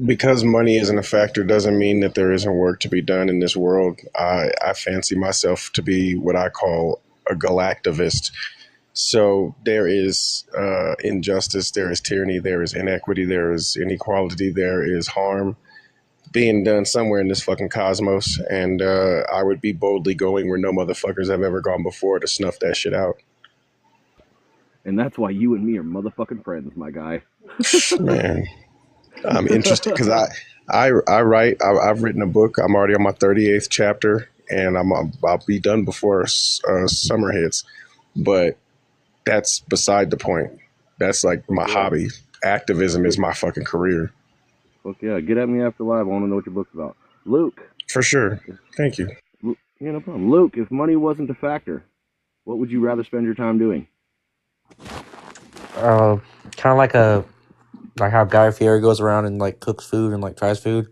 Because money isn't a factor doesn't mean that there isn't work to be done in this world. I fancy myself to be what I call a galactivist. So there is injustice, there is tyranny, there is inequity, there is inequality, there is harm being done somewhere in this fucking cosmos. And I would be boldly going where no motherfuckers have ever gone before to snuff that shit out. And that's why you and me are motherfucking friends, my guy. Man, I'm interested because I write. I've written a book. I'm already on my 38th chapter, and I'll be done before summer hits. But that's beside the point. That's like my hobby. Activism is my fucking career. Fuck yeah, get at me after live. I want to know what your book's about. Luke. For sure. Thank you. Yeah, no problem. Luke, if money wasn't a factor, what would you rather spend your time doing? Kind of like how Guy Fieri goes around and like cooks food and like tries food,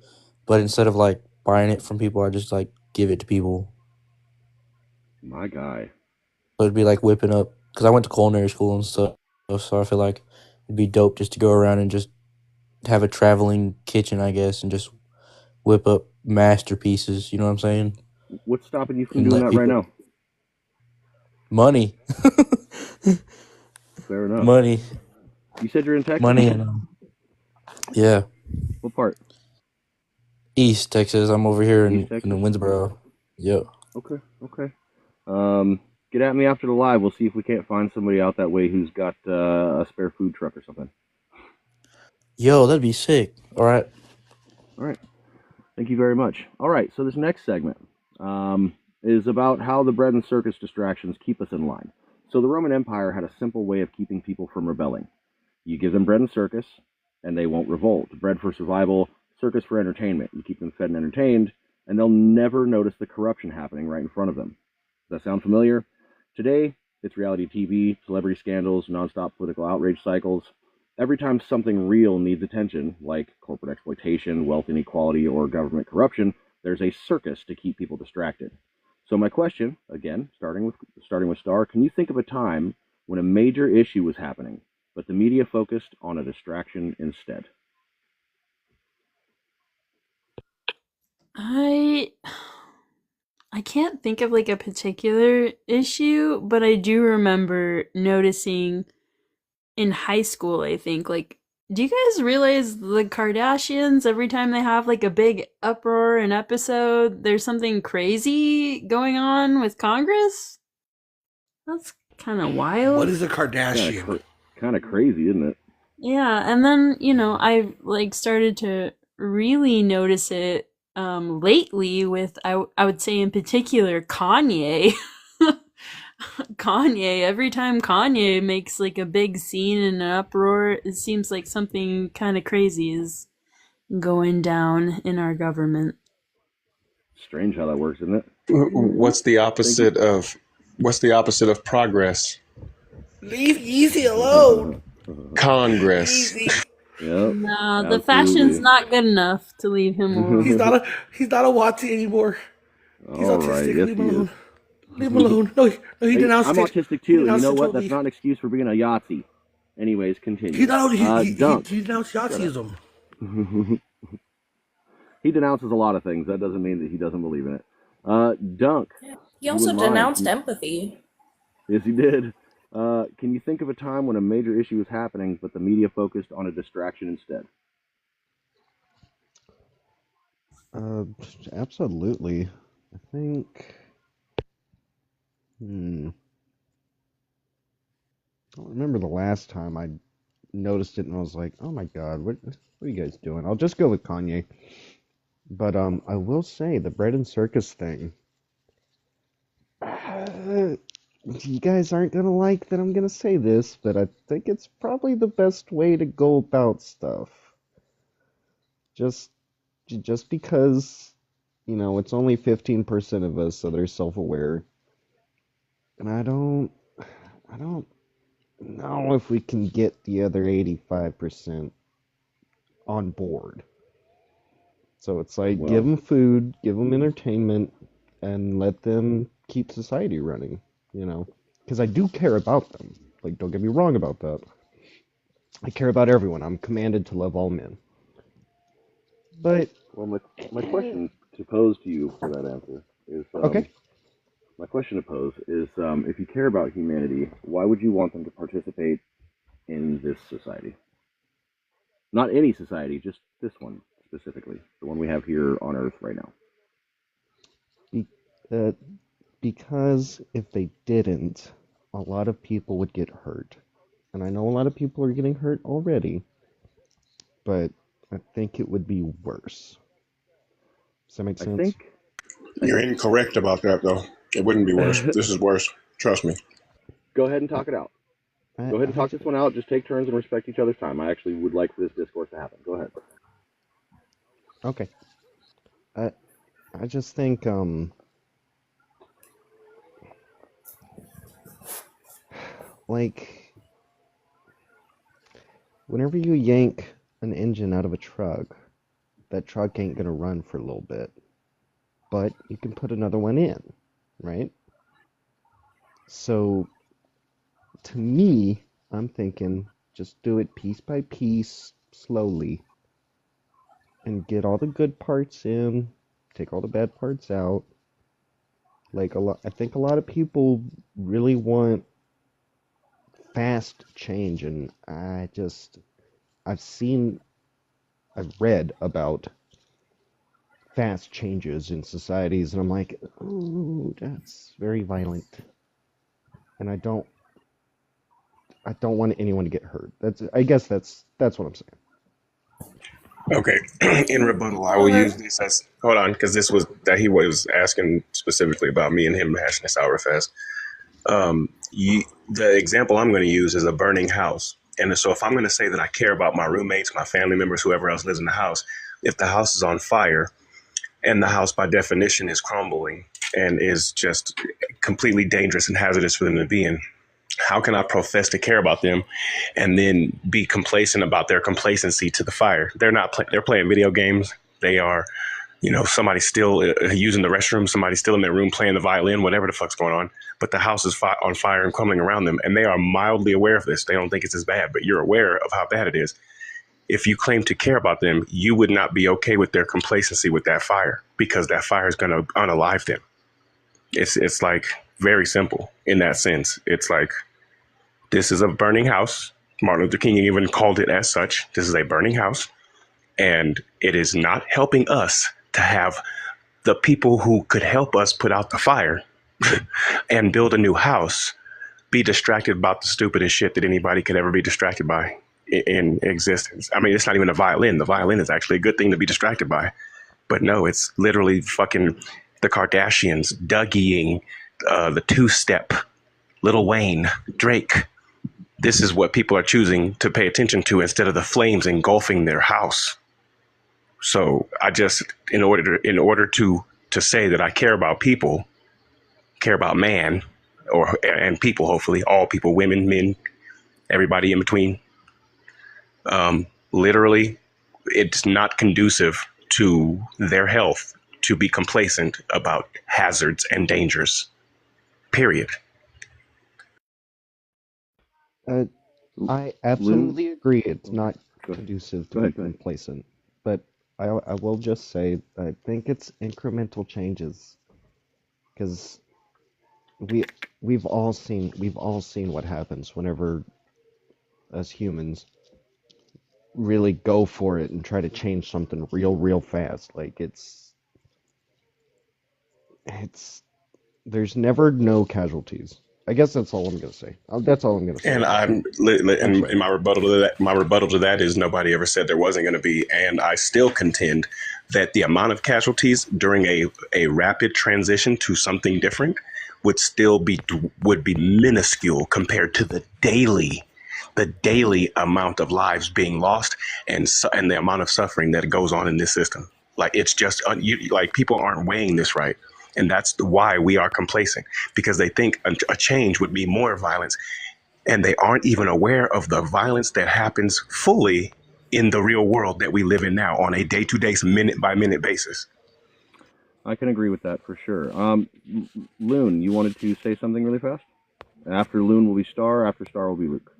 but instead of like buying it from people, I just like give it to people. My guy. So it'd be like whipping up, because I went to culinary school and stuff, so I feel like it'd be dope just to go around and just have a traveling kitchen, I guess, and just whip up masterpieces. You know what I'm saying? What's stopping you from And doing let that right people now? money, Fair enough. money, You said you're in Texas? money, and yeah, What part? East Texas. I'm over here East in Texas? Winsboro. Yep. Okay. Get at me after the live. We'll see if we can't find somebody out that way who's got a spare food truck or something. Yo, that'd be sick. All right. All right. Thank you very much. All right. So this next segment is about how the bread and circus distractions keep us in line. So the Roman Empire had a simple way of keeping people from rebelling. You give them bread and circus, and they won't revolt. Bread for survival, circus for entertainment. You keep them fed and entertained, and they'll never notice the corruption happening right in front of them. Does that sound familiar? Today, it's reality TV, celebrity scandals, nonstop political outrage cycles. Every time something real needs attention, like corporate exploitation, wealth inequality, or government corruption, there's a circus to keep people distracted. So my question, again, starting with Star, can you think of a time when a major issue was happening, but the media focused on a distraction instead? I can't think of like a particular issue, but I do remember noticing in high school, I think, like, do you guys realize the Kardashians, every time they have like a big uproar an episode, there's something crazy going on with Congress? That's kind of wild. What is a Kardashian? Kind of crazy, isn't it? Yeah, and then, I like started to really notice it lately with I would say in particular Kanye. Kanye, every time Kanye makes like a big scene and an uproar, it seems like something kind of crazy is going down in our government. Strange how that works, isn't it? What's the opposite of progress? Leave Yeezy alone. Congress. Yep. No, the fashion's not good enough to leave him alone. He's not a Watsi anymore. He's All autistic. right, yes, Leave he him alone. is. Leave him alone. No, he denounced I'm it. autistic He too. You denounced know it what? totally. That's not an excuse for being a Yahtzee. Anyways, continue. He Dunk. denounced Yahtzeeism. He denounces a lot of things. That doesn't mean that he doesn't believe in it. Dunk. He also wouldn't mind. denounced empathy. Yes, he did. Can you think of a time when a major issue was happening, but the media focused on a distraction instead? Absolutely. I think. I don't remember the last time I noticed it and I was like, oh my god, what are you guys doing? I'll just go with Kanye. But I will say the bread and circus thing. You guys aren't gonna like that I'm gonna say this, but I think it's probably the best way to go about stuff. Just because, it's only 15% of us, so they're self-aware. And I don't know if we can get the other 85% on board. So it's like, give them food, give them entertainment, and let them keep society running, Because I do care about them. Like, don't get me wrong about that. I care about everyone. I'm commanded to love all men. But... Well, my question to pose to you for that answer is... okay. My question to pose is, if you care about humanity, why would you want them to participate in this society? Not any society, just this one specifically, the one we have here on Earth right now. Because if they didn't, a lot of people would get hurt. And I know a lot of people are getting hurt already, but I think it would be worse. Does that make sense? You're incorrect about that, though. It wouldn't be worse. This is worse. Trust me. Go ahead and talk it out. Go ahead and talk this one out. Just take turns and respect each other's time. I actually would like for this discourse to happen. Go ahead. Okay. I just think like whenever you yank an engine out of a truck, that truck ain't gonna run for a little bit. But you can put another one in, right? So to me, I'm thinking just do it piece by piece, slowly, and get all the good parts in, take all the bad parts out. Like I think a lot of people really want fast change, and I've read about fast changes in societies, and I'm like, oh, that's very violent. and I don't want anyone to get hurt. I guess that's what I'm saying. Okay, in rebuttal, I will Well, use this as hold on because this was that he was asking specifically about me and him hashing this out real fast. The example I'm going to use is a burning house, and so if I'm going to say that I care about my roommates, my family members, whoever else lives in the house, if the house is on fire and the house by definition is crumbling and is just completely dangerous and hazardous for them to be in, how can I profess to care about them and then be complacent about their complacency to the fire? They're not. They're playing video games. They are, somebody's still using the restroom. Somebody's still in their room playing the violin. Whatever the fuck's going on. But the house is on fire and crumbling around them, and they are mildly aware of this. They don't think it's as bad, but you're aware of how bad it is. If you claim to care about them, you would not be okay with their complacency with that fire because that fire is going to unalive them. It's like very simple in that sense. It's like, this is a burning house. Martin Luther King even called it as such. This is a burning house, and it is not helping us to have the people who could help us put out the fire and build a new house be distracted about the stupidest shit that anybody could ever be distracted by in existence. I mean, it's not even a violin. The violin is actually a good thing to be distracted by. But no, it's literally fucking the Kardashians, Dougieing, the two-step, Lil Wayne, Drake. This is what people are choosing to pay attention to instead of the flames engulfing their house. So I just, in order to say that I care about people, care about man, and people, hopefully all people, women, men, everybody in between. Literally, it's not conducive to their health to be complacent about hazards and dangers. Period. I absolutely agree. It's not conducive to be complacent, but I will just say I think it's incremental changes because we've all seen what happens whenever us humans really go for it and try to change something real fast. Like it's there's never no casualties. I guess that's all I'm gonna say. That's all I'm gonna say. And and my rebuttal to that is nobody ever said there wasn't going to be, and I still contend that the amount of casualties during a rapid transition to something different would be minuscule compared to the daily amount of lives being lost and the amount of suffering that goes on in this system. Like it's just like people aren't weighing this right. And that's why we are complacent, because they think a change would be more violence. And they aren't even aware of the violence that happens fully in the real world that we live in now on a day-to-day, minute-by-minute basis. I can agree with that for sure. Loon, you wanted to say something really fast? After Loon will be Star, after Star will be Luke.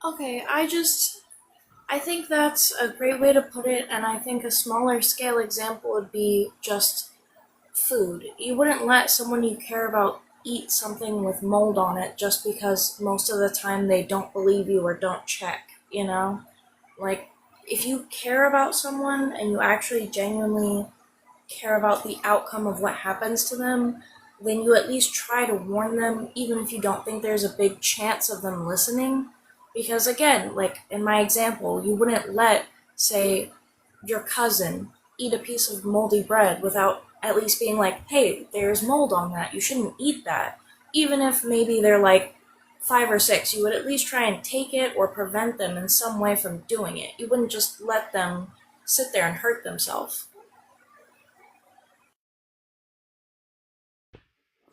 Okay, I think that's a great way to put it, and I think a smaller scale example would be just food. You wouldn't let someone you care about eat something with mold on it just because most of the time they don't believe you or don't check, you know? Like, if you care about someone and you actually genuinely care about the outcome of what happens to them, then you at least try to warn them, even if you don't think there's a big chance of them listening. Because again, like in my example, you wouldn't let, say, your cousin eat a piece of moldy bread without at least being like, hey, there's mold on that, you shouldn't eat that. Even if maybe they're like 5 or 6, you would at least try and take it or prevent them in some way from doing it. You wouldn't just let them sit there and hurt themselves.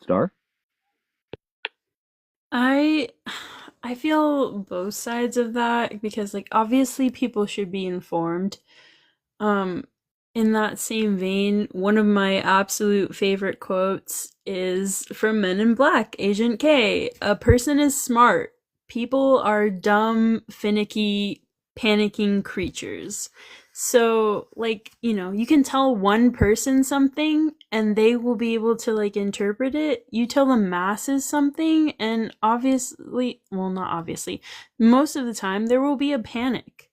Star? I feel both sides of that because like obviously people should be informed. In that same vein, one of my absolute favorite quotes is from Men in Black, Agent K. A person is smart. People are dumb, finicky, panicking creatures. So, like, you can tell one person something and they will be able to, like, interpret it. You tell the masses something and obviously, well, not obviously, most of the time there will be a panic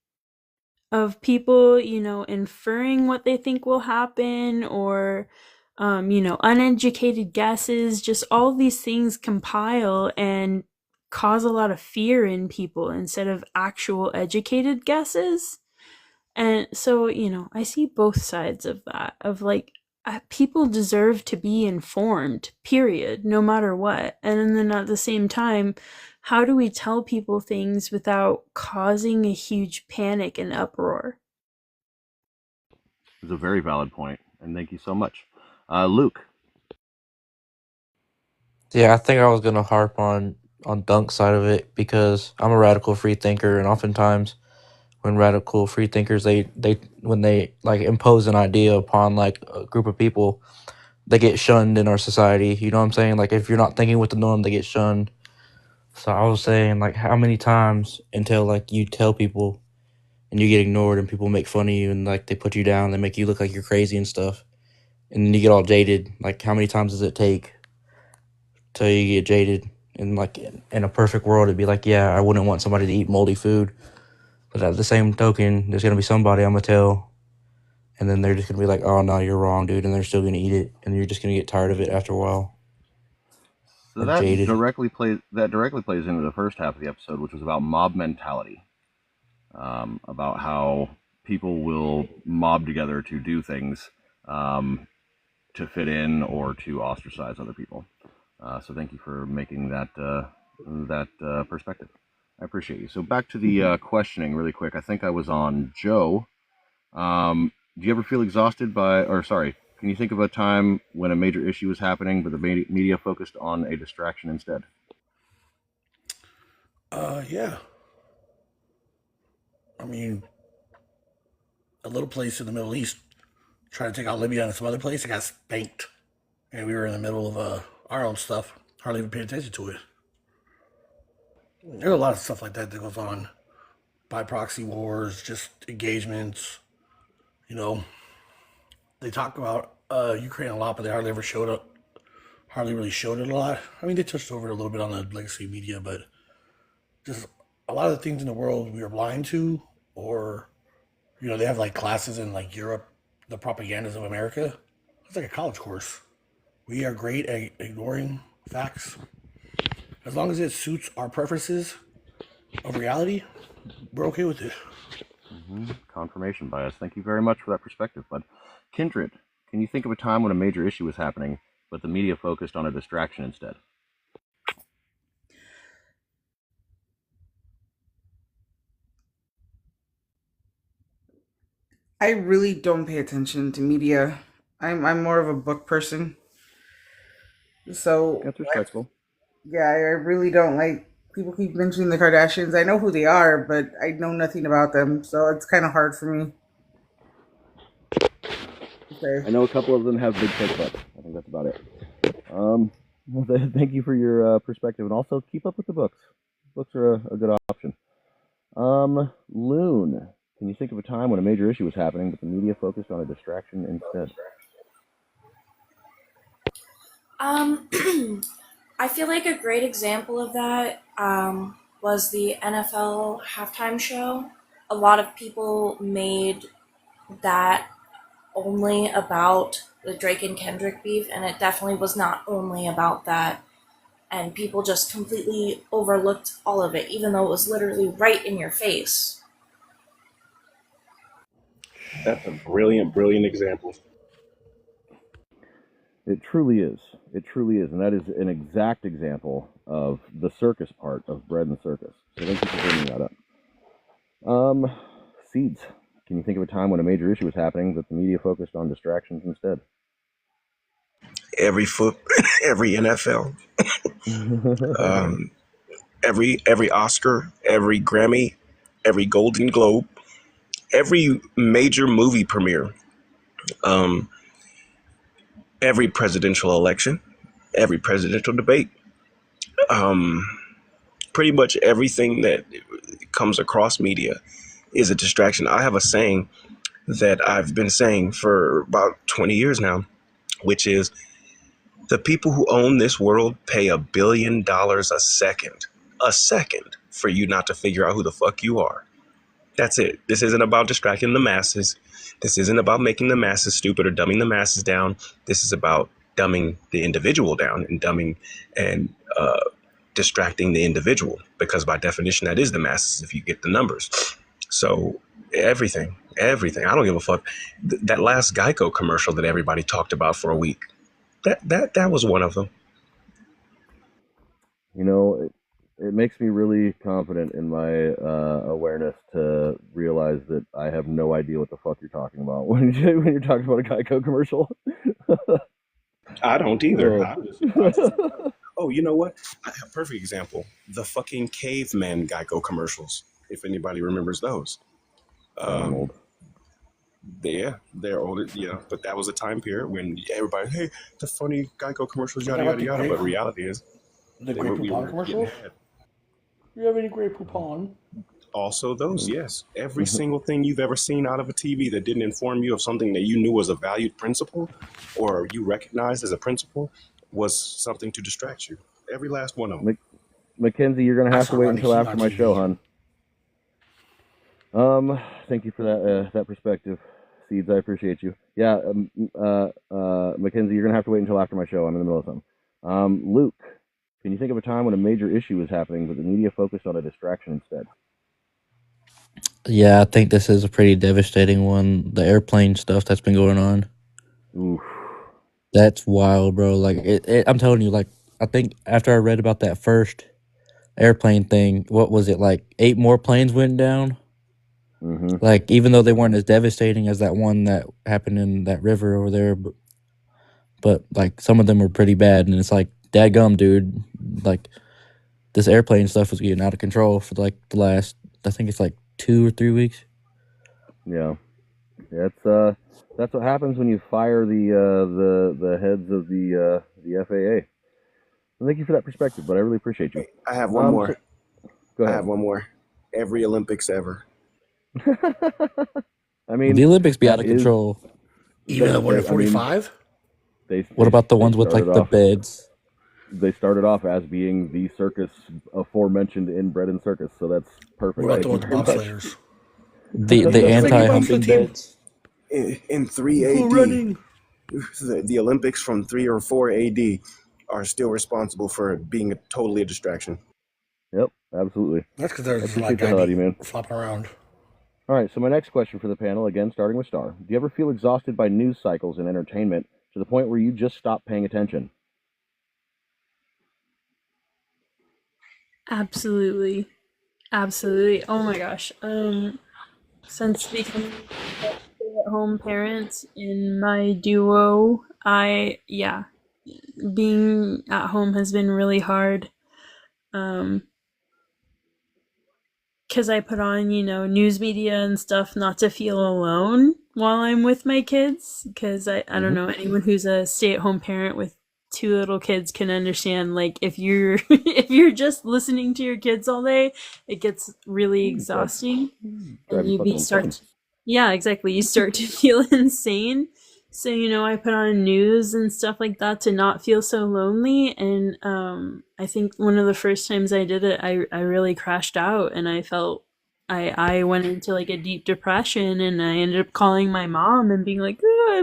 of people, inferring what they think will happen or Uneducated guesses, just all of these things compile and cause a lot of fear in people instead of actual educated guesses. And so, I see both sides of that, of like, people deserve to be informed, period, no matter what. And then at the same time, how do we tell people things without causing a huge panic and uproar? It's a very valid point, and thank you so much. Luke. Yeah, I think I was gonna harp on Dunk's side of it because I'm a radical free thinker, and oftentimes when radical free thinkers they when they like impose an idea upon like a group of people, they get shunned in our society. You know what I'm saying? Like if you're not thinking with the norm, they get shunned. So I was saying like how many times until like you tell people and you get ignored and people make fun of you and like they put you down, they make you look like you're crazy and stuff, and then you get all jaded. Like how many times does it take till you get jaded? And like in a perfect world, it'd be like, yeah, I wouldn't want somebody to eat moldy food. But at the same token, there's gonna be somebody I'm gonna tell, and then they're just gonna be like, "Oh no, you're wrong, dude," and they're still gonna eat it, and you're just gonna get tired of it after a while. So Or that jaded. directly plays into the first half of the episode, which was about mob mentality, about how people will mob together to do things to fit in or to ostracize other people. So thank you for making that perspective. I appreciate you. So back to the questioning really quick. I think I was on Joe. Do you ever feel exhausted can you think of a time when a major issue was happening, but the media focused on a distraction instead? Yeah. I mean, a little place in the Middle East tried to take out Libya and some other place. It got spanked. And we were in the middle of our own stuff. Hardly even paid attention to it. There's a lot of stuff like that goes on. By proxy wars, just engagements. They talk about Ukraine a lot, but they hardly ever hardly really showed it a lot. I mean, they touched over it a little bit on the legacy media, but just a lot of the things in the world we are blind to, or, they have like classes in like Europe, the propagandas of America. It's like a college course. We are great at ignoring facts. As long as it suits our preferences of reality, we're okay with it. Confirmation bias. Thank you very much for that perspective, bud. Kindred, can you think of a time when a major issue was happening, but the media focused on a distraction instead? I really don't pay attention to media. I'm more of a book person. So That's respectful. yeah, I really don't like people keep mentioning the Kardashians. I know who they are, but I know nothing about them, so it's kind of hard for me. I know a couple of them have big tit butts. I think that's about it. Thank you for your perspective, and also keep up with the books. Books are a good option. Loon, can you think of a time when a major issue was happening, but the media focused on a distraction instead? I feel like a great example of that was the NFL halftime show. A lot of people made that only about the Drake and Kendrick beef, and it definitely was not only about that. And people just completely overlooked all of it, even though it was literally right in your face. That's a brilliant, brilliant example. It truly is. It truly is. And that is an exact example of the circus part of Bread and Circus. So thank you for bringing that up. Seeds, can you think of a time when a major issue was happening, but the media focused on distractions instead? Every NFL, every Oscar, every Grammy, every Golden Globe, every major movie premiere, every presidential election, every presidential debate, pretty much everything that comes across media is a distraction. I have a saying that I've been saying for about 20 years now, which is, the people who own this world pay $1 billion a second for you not to figure out who the fuck you are. That's it. This isn't about distracting the masses. This isn't about making the masses stupid or dumbing the masses down. This is about dumbing the individual down and dumbing and distracting the individual, because by definition, that is the masses if you get the numbers. So everything. I don't give a fuck. That last Geico commercial that everybody talked about for a week, that was one of them. You know, it makes me really confident in my awareness to realize that I have no idea what the fuck you're talking about when you're talking about a Geico commercial. I don't either. Oh. Oh, you know what? A perfect example. The fucking caveman Geico commercials, if anybody remembers those. I'm old. They're older, yeah. But that was a time period when everybody, hey, the funny Geico commercials, yada, yada, yada. But reality is, The Grey Poupon commercials? You have any Grey Poupon? Also those, yes. Every single thing you've ever seen out of a TV that didn't inform you of something that you knew was a valued principle or you recognized as a principle was something to distract you. Every last one of them. Mackenzie, you're gonna have to wait until after my show, hon. Thank you for that perspective, Seeds. I appreciate you. Yeah, Mackenzie, you're gonna have to wait until after my show. I'm in the middle of something. Luke, can you think of a time when a major issue was happening, but the media focused on a distraction instead? Yeah, I think this is a pretty devastating one. The airplane stuff that's been going on. Oof. That's wild, bro. Like, I'm telling you, like, I think after I read about that first airplane thing, what was it, like 8 more planes went down? Mm-hmm. Like, even though they weren't as devastating as that one that happened in that river over there, but like, some of them were pretty bad, and it's like, dadgum, dude. Like, this airplane stuff was getting out of control for, like, the last, I think it's like 2 or 3 weeks. Yeah, that's what happens when you fire the heads of the FAA. Well, thank you for that perspective, but I really appreciate you. I have one more. Go ahead. I have one more. Every Olympics ever. I mean, the Olympics be out of control. Even the one at 45? What about the ones with, like, the beds? They started off as being the circus aforementioned in Bread and Circus, so that's perfect. What about the ones with bobsleighers? The anti-humping beds? In 3 AD, the Olympics from 3 or 4 AD are still responsible for being totally a distraction. Yep, absolutely. That's because there's like man. flopping around. All right, so my next question for the panel, again starting with Star. Do you ever feel exhausted by news cycles and entertainment to the point where you just stop paying attention? Absolutely. Oh my gosh. Since becoming stay-at-home parents in my duo, being at home has been really hard. Because I put on, news media and stuff not to feel alone while I'm with my kids. Because I don't know, anyone who's a stay-at-home parent with 2 little kids can understand, like, if you're just listening to your kids all day, it gets really exhausting. And you start to feel insane. So, I put on news and stuff like that to not feel so lonely. And I think one of the first times I did it, I really crashed out, and I felt I went into, like, a deep depression, and I ended up calling my mom and being like,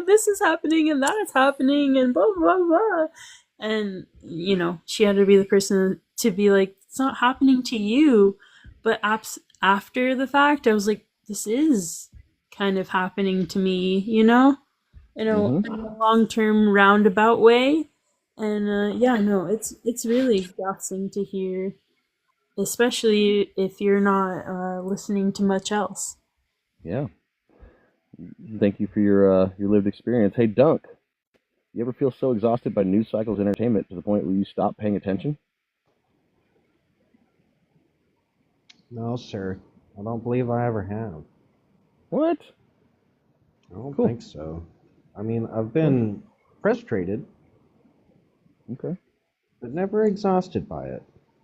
this is happening and that is happening and blah, blah, blah. And, she had to be the person to be like, it's not happening to you. But after the fact, I was like, this is kind of happening to me, in a long-term roundabout way. And it's really exhausting to hear, especially if you're not listening to much else. Yeah. Thank you for your lived experience. Hey, Dunk, you ever feel so exhausted by news cycles and entertainment to the point where you stop paying attention? No, sir. I don't believe I ever have. What? I don't think so. I mean, I've been frustrated. Okay. But never exhausted by it.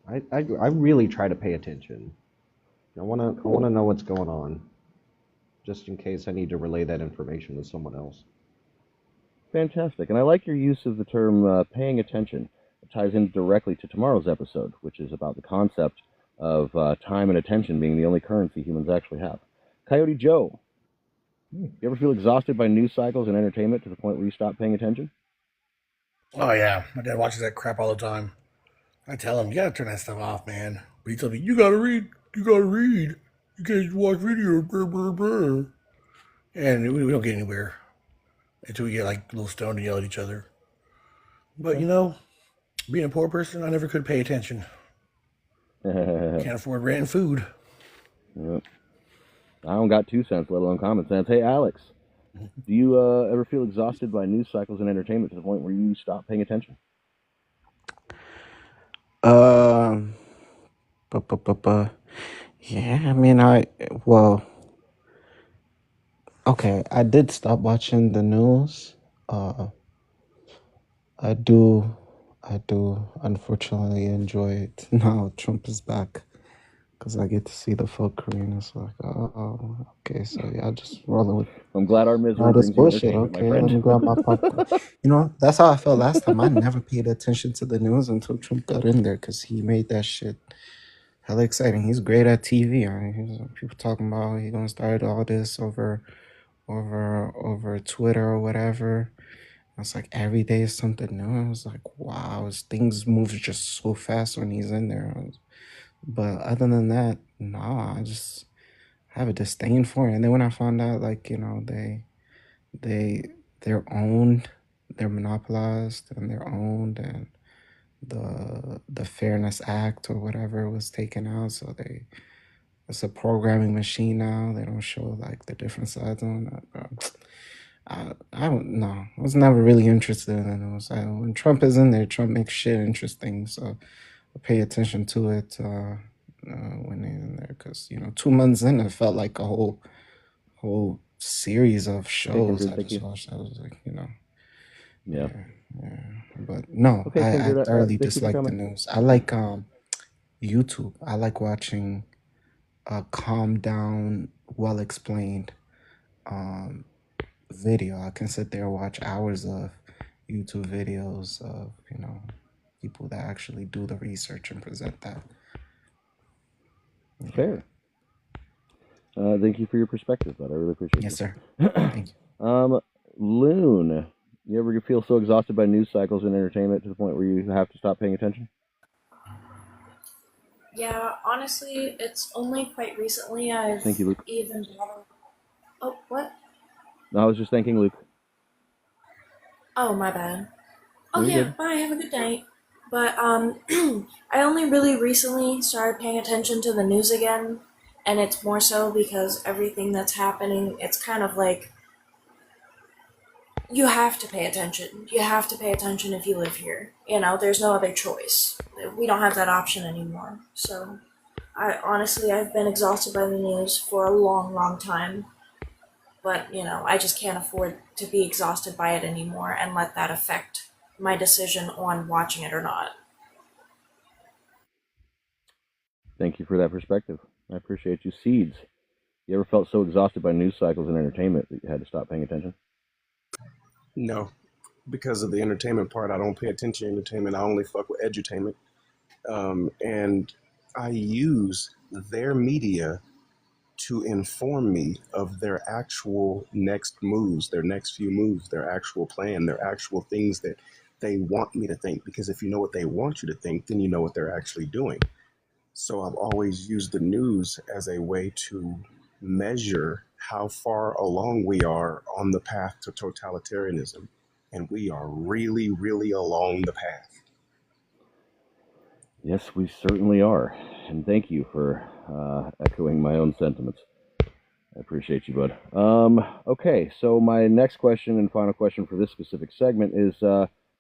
I really try to pay attention. I wanna know what's going on, just in case I need to relay that information to someone else. Fantastic. And I like your use of the term paying attention. It ties in directly to tomorrow's episode, which is about the concept of time and attention being the only currency humans actually have. Coyote Joe, you ever feel exhausted by news cycles and entertainment to the point where you stop paying attention? Oh yeah, my dad watches that crap all the time. I tell him, you gotta turn that stuff off, man. But he tells me, you gotta read. You gotta read. You can't watch video. Brr, brr, brr. And we don't get anywhere until we get like a little stoned and yell at each other. But you know, being a poor person, I never could pay attention. Can't afford rent and food. Yep. I don't got 2 cents, let alone common sense. Hey, Alex, do you ever feel exhausted by news cycles and entertainment to the point where you stop paying attention? Um, yeah, I mean, okay, I did stop watching the news. I do, unfortunately enjoy it now. Trump is back because I get to see the full Korean. It's like, oh, okay, so yeah, just rolling with I'm glad our all misery this brings you bullshit. entertainment, my Okay, let me friend. grab my popcorn. You know, that's how I felt last time. I never paid attention to the news until Trump got in there because he made that shit hella exciting. He's great at TV. People talking about he gonna start all this over Twitter or whatever. It's like every day is something new. I was like, wow, things move just so fast when he's in there. But other than that, no, I just have a disdain for it. And then when I found out, like, you know, they're owned, they're monopolized, and they're owned, and the Fairness Act or whatever was taken out, so it's a programming machine now. They don't show like the different sides on it. Bro. I don't know. I was never really interested in it. When Trump is in there, Trump makes shit interesting. So I pay attention to it when he's in there, because 2 months in, it felt like a whole series of shows I just watched. I was like, Yeah. But no, Okay, I Kindred, thoroughly thank you for dislike the coming. news. I like YouTube. I like watching calm down, well explained video. I can sit there and watch hours of YouTube videos of people that actually do the research and present that. Fair. Thank you for your perspective, bud. I really appreciate it. Yes, sir. Thank you. Loon, you ever feel so exhausted by news cycles and entertainment to the point where you have to stop paying attention? Yeah, honestly, it's only quite recently I've Thank you, Luke. even bothered. Oh, what? No, I was just thanking Luke. Oh, my bad. Oh, You're yeah, good. bye, have a good night. But, I only really recently started paying attention to the news again, and it's more so because everything that's happening, it's kind of like, you have to pay attention. You have to pay attention if you live here. There's no other choice. We don't have that option anymore. So, I've been exhausted by the news for a long, long time. But, I just can't afford to be exhausted by it anymore and let that affect my decision on watching it or not. Thank you for that perspective. I appreciate you. Seeds, you ever felt so exhausted by news cycles and entertainment that you had to stop paying attention? No, because of the entertainment part, I don't pay attention to entertainment. I only fuck with edutainment. And I use their media to inform me of their actual next moves, their next few moves, their actual plan, their actual things that they want me to think. Because if you know what they want you to think, then you know what they're actually doing. So I've always used the news as a way to measure how far along we are on the path to totalitarianism. And we are really, really along the path. Yes, we certainly are. And thank you for echoing my own sentiments. I appreciate you, bud. Okay, so my next question and final question for this specific segment is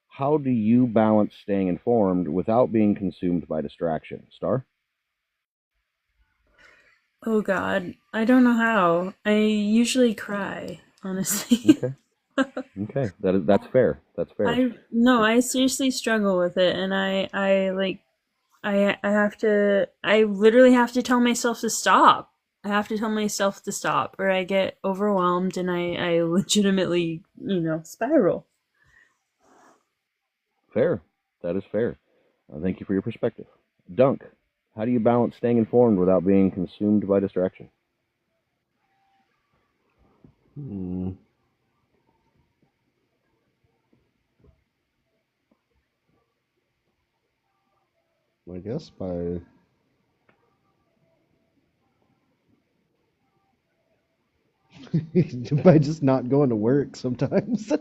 how do you balance staying informed without being consumed by distraction? Star? Oh God, I don't know how. I usually cry, honestly. Okay, that's fair. That's fair. I seriously struggle with it, and I literally have to tell myself to stop. I have to tell myself to stop, or I get overwhelmed and I legitimately, spiral. Fair. That is fair. Thank you for your perspective. Dunk, how do you balance staying informed without being consumed by distraction? Hmm. I guess by by just not going to work sometimes.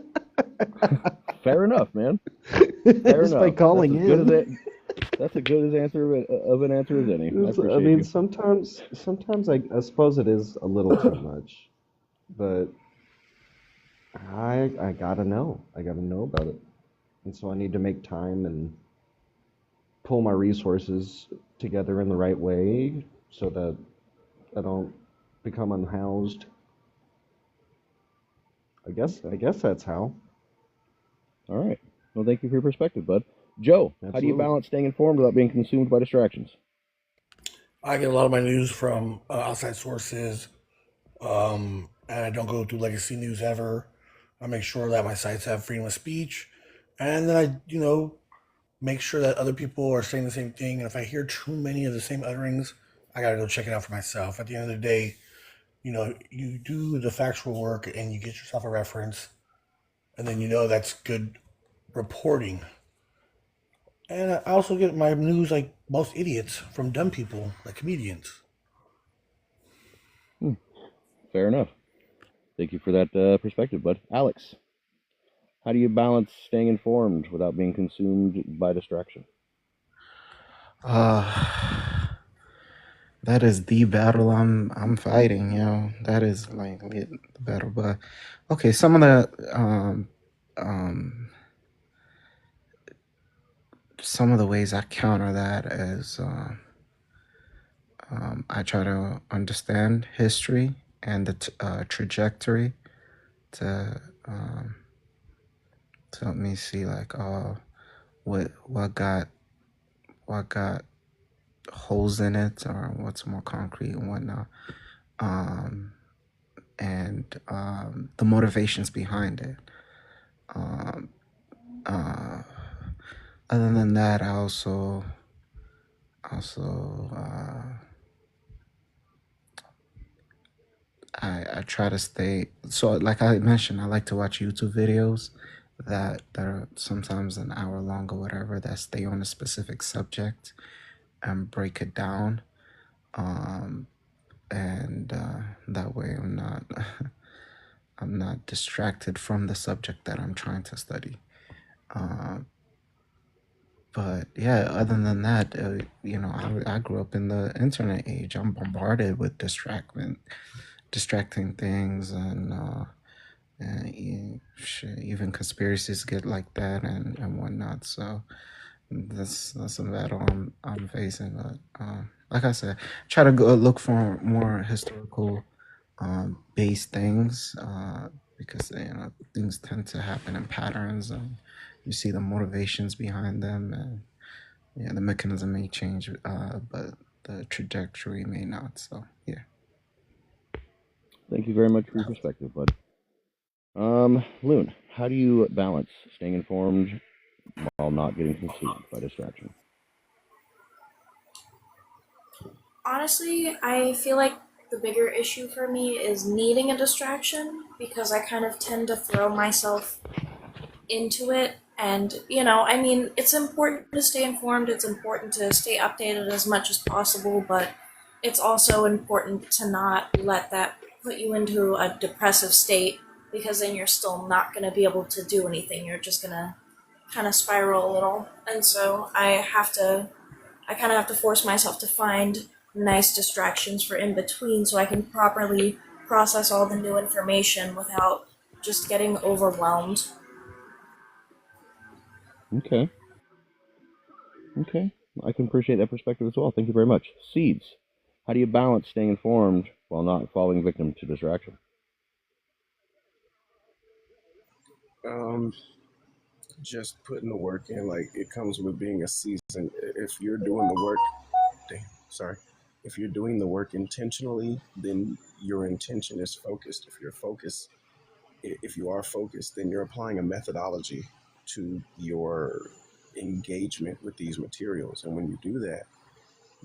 Fair enough, man. Fair Just by enough. calling in. That's a good as answer of an answer as any. I I appreciate mean, you. sometimes I suppose it is a little too much, but I gotta know. I gotta know about it, and so I need to make time and pull my resources together in the right way so that I don't become unhoused. I guess that's how. All right. Well, thank you for your perspective, bud. Joe, how do you Absolutely. balance staying informed without being consumed by distractions? I get a lot of my news from outside sources, and I don't go through legacy news ever. I make sure that my sites have freedom of speech, and then I make sure that other people are saying the same thing. And if I hear too many of the same utterings, I gotta go check it out for myself. At the end of the day, you do the factual work and you get yourself a reference, and then that's good reporting. And I also get my news, like most idiots, from dumb people, like comedians. Fair enough. Thank you for that perspective, bud. Alex, how do you balance staying informed without being consumed by distraction? Uh, that is the battle I'm fighting, That is like the battle. But okay, some of um the ways I counter that is I try to understand history and the trajectory to help me see like what got holes in it or what's more concrete and whatnot, and the motivations behind it. Uh, Other than that, I also I try to stay. So like I mentioned, I like to watch YouTube videos that are sometimes an hour long or whatever that stay on a specific subject and break it down. And that way I'm not I'm not distracted from the subject that I'm trying to study. But yeah, other than that, I grew up in the internet age. I'm bombarded with distracting things, and shit, even conspiracies get like that and whatnot. So that's a battle I'm facing. But like I said, try to go look for more historical based things, because things tend to happen in patterns, and you see the motivations behind them, and yeah, the mechanism may change, but the trajectory may not. So yeah. Thank you very much for your perspective, bud. Loon, how do you balance staying informed while not getting consumed by distraction? Honestly, I feel like the bigger issue for me is needing a distraction because I kind of tend to throw myself into it. And, I mean, it's important to stay informed, it's important to stay updated as much as possible, but it's also important to not let that put you into a depressive state because then you're still not going to be able to do anything. You're just going to kind of spiral a little. And so I kind of have to force myself to find nice distractions for in between so I can properly process all the new information without just getting overwhelmed. Okay. Okay. I can appreciate that perspective as well. Thank you very much. Seeds, how do you balance staying informed while not falling victim to distraction? Um, just putting the work in. Like it comes with being a season. If you're doing the work, sorry, if you're doing the work intentionally, then your intention is focused. If you are focused, then you're applying a methodology to your engagement with these materials. And when you do that,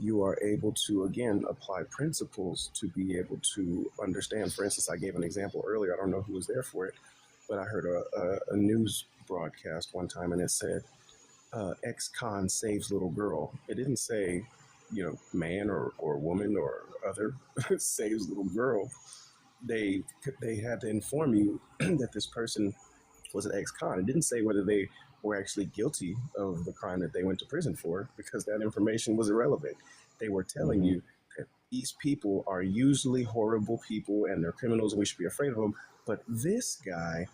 you are able to, again, apply principles to be able to understand. For instance, I gave an example earlier. I don't know who was there for it, but I heard a news broadcast one time, and it said, ex-con saves little girl. It didn't say, man or woman or other saves little girl. They had to inform you that this person was an ex-con. It didn't say whether they were actually guilty of the crime that they went to prison for, because that information was irrelevant. They were telling you that these people are usually horrible people and they're criminals and we should be afraid of them. But this guy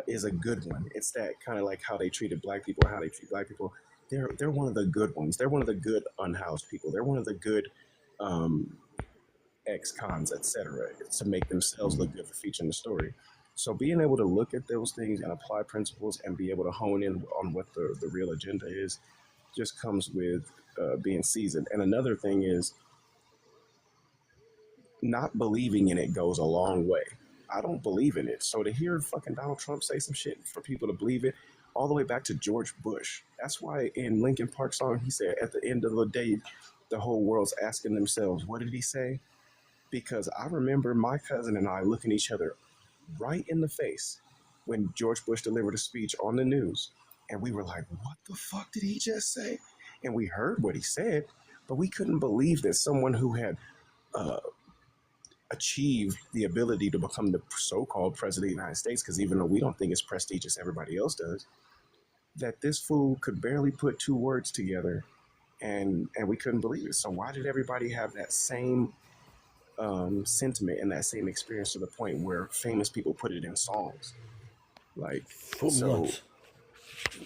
is a good one. It's that kind of like how they treated black people, how they treat black people. They're one of the good ones. They're one of the good unhoused people. They're one of the good ex-cons, etc., to make themselves look good for featuring the story. So being able to look at those things and apply principles and be able to hone in on what the real agenda is just comes with being seasoned. And another thing is not believing in it goes a long way. I don't believe in it. So to hear fucking Donald Trump say some shit for people to believe it, all the way back to George Bush. That's why in Linkin Park song, he said, at the end of the day, the whole world's asking themselves, what did he say? Because I remember my cousin and I looking each other right in the face when George Bush delivered a speech on the news. And we were like, what the fuck did he just say? And we heard what he said, but we couldn't believe that someone who had achieved the ability to become the so-called president of the United States, because even though we don't think it's prestigious, everybody else does, that this fool could barely put two words together, and we couldn't believe it. So why did everybody have that same sentiment and that same experience to the point where famous people put it in songs? Like,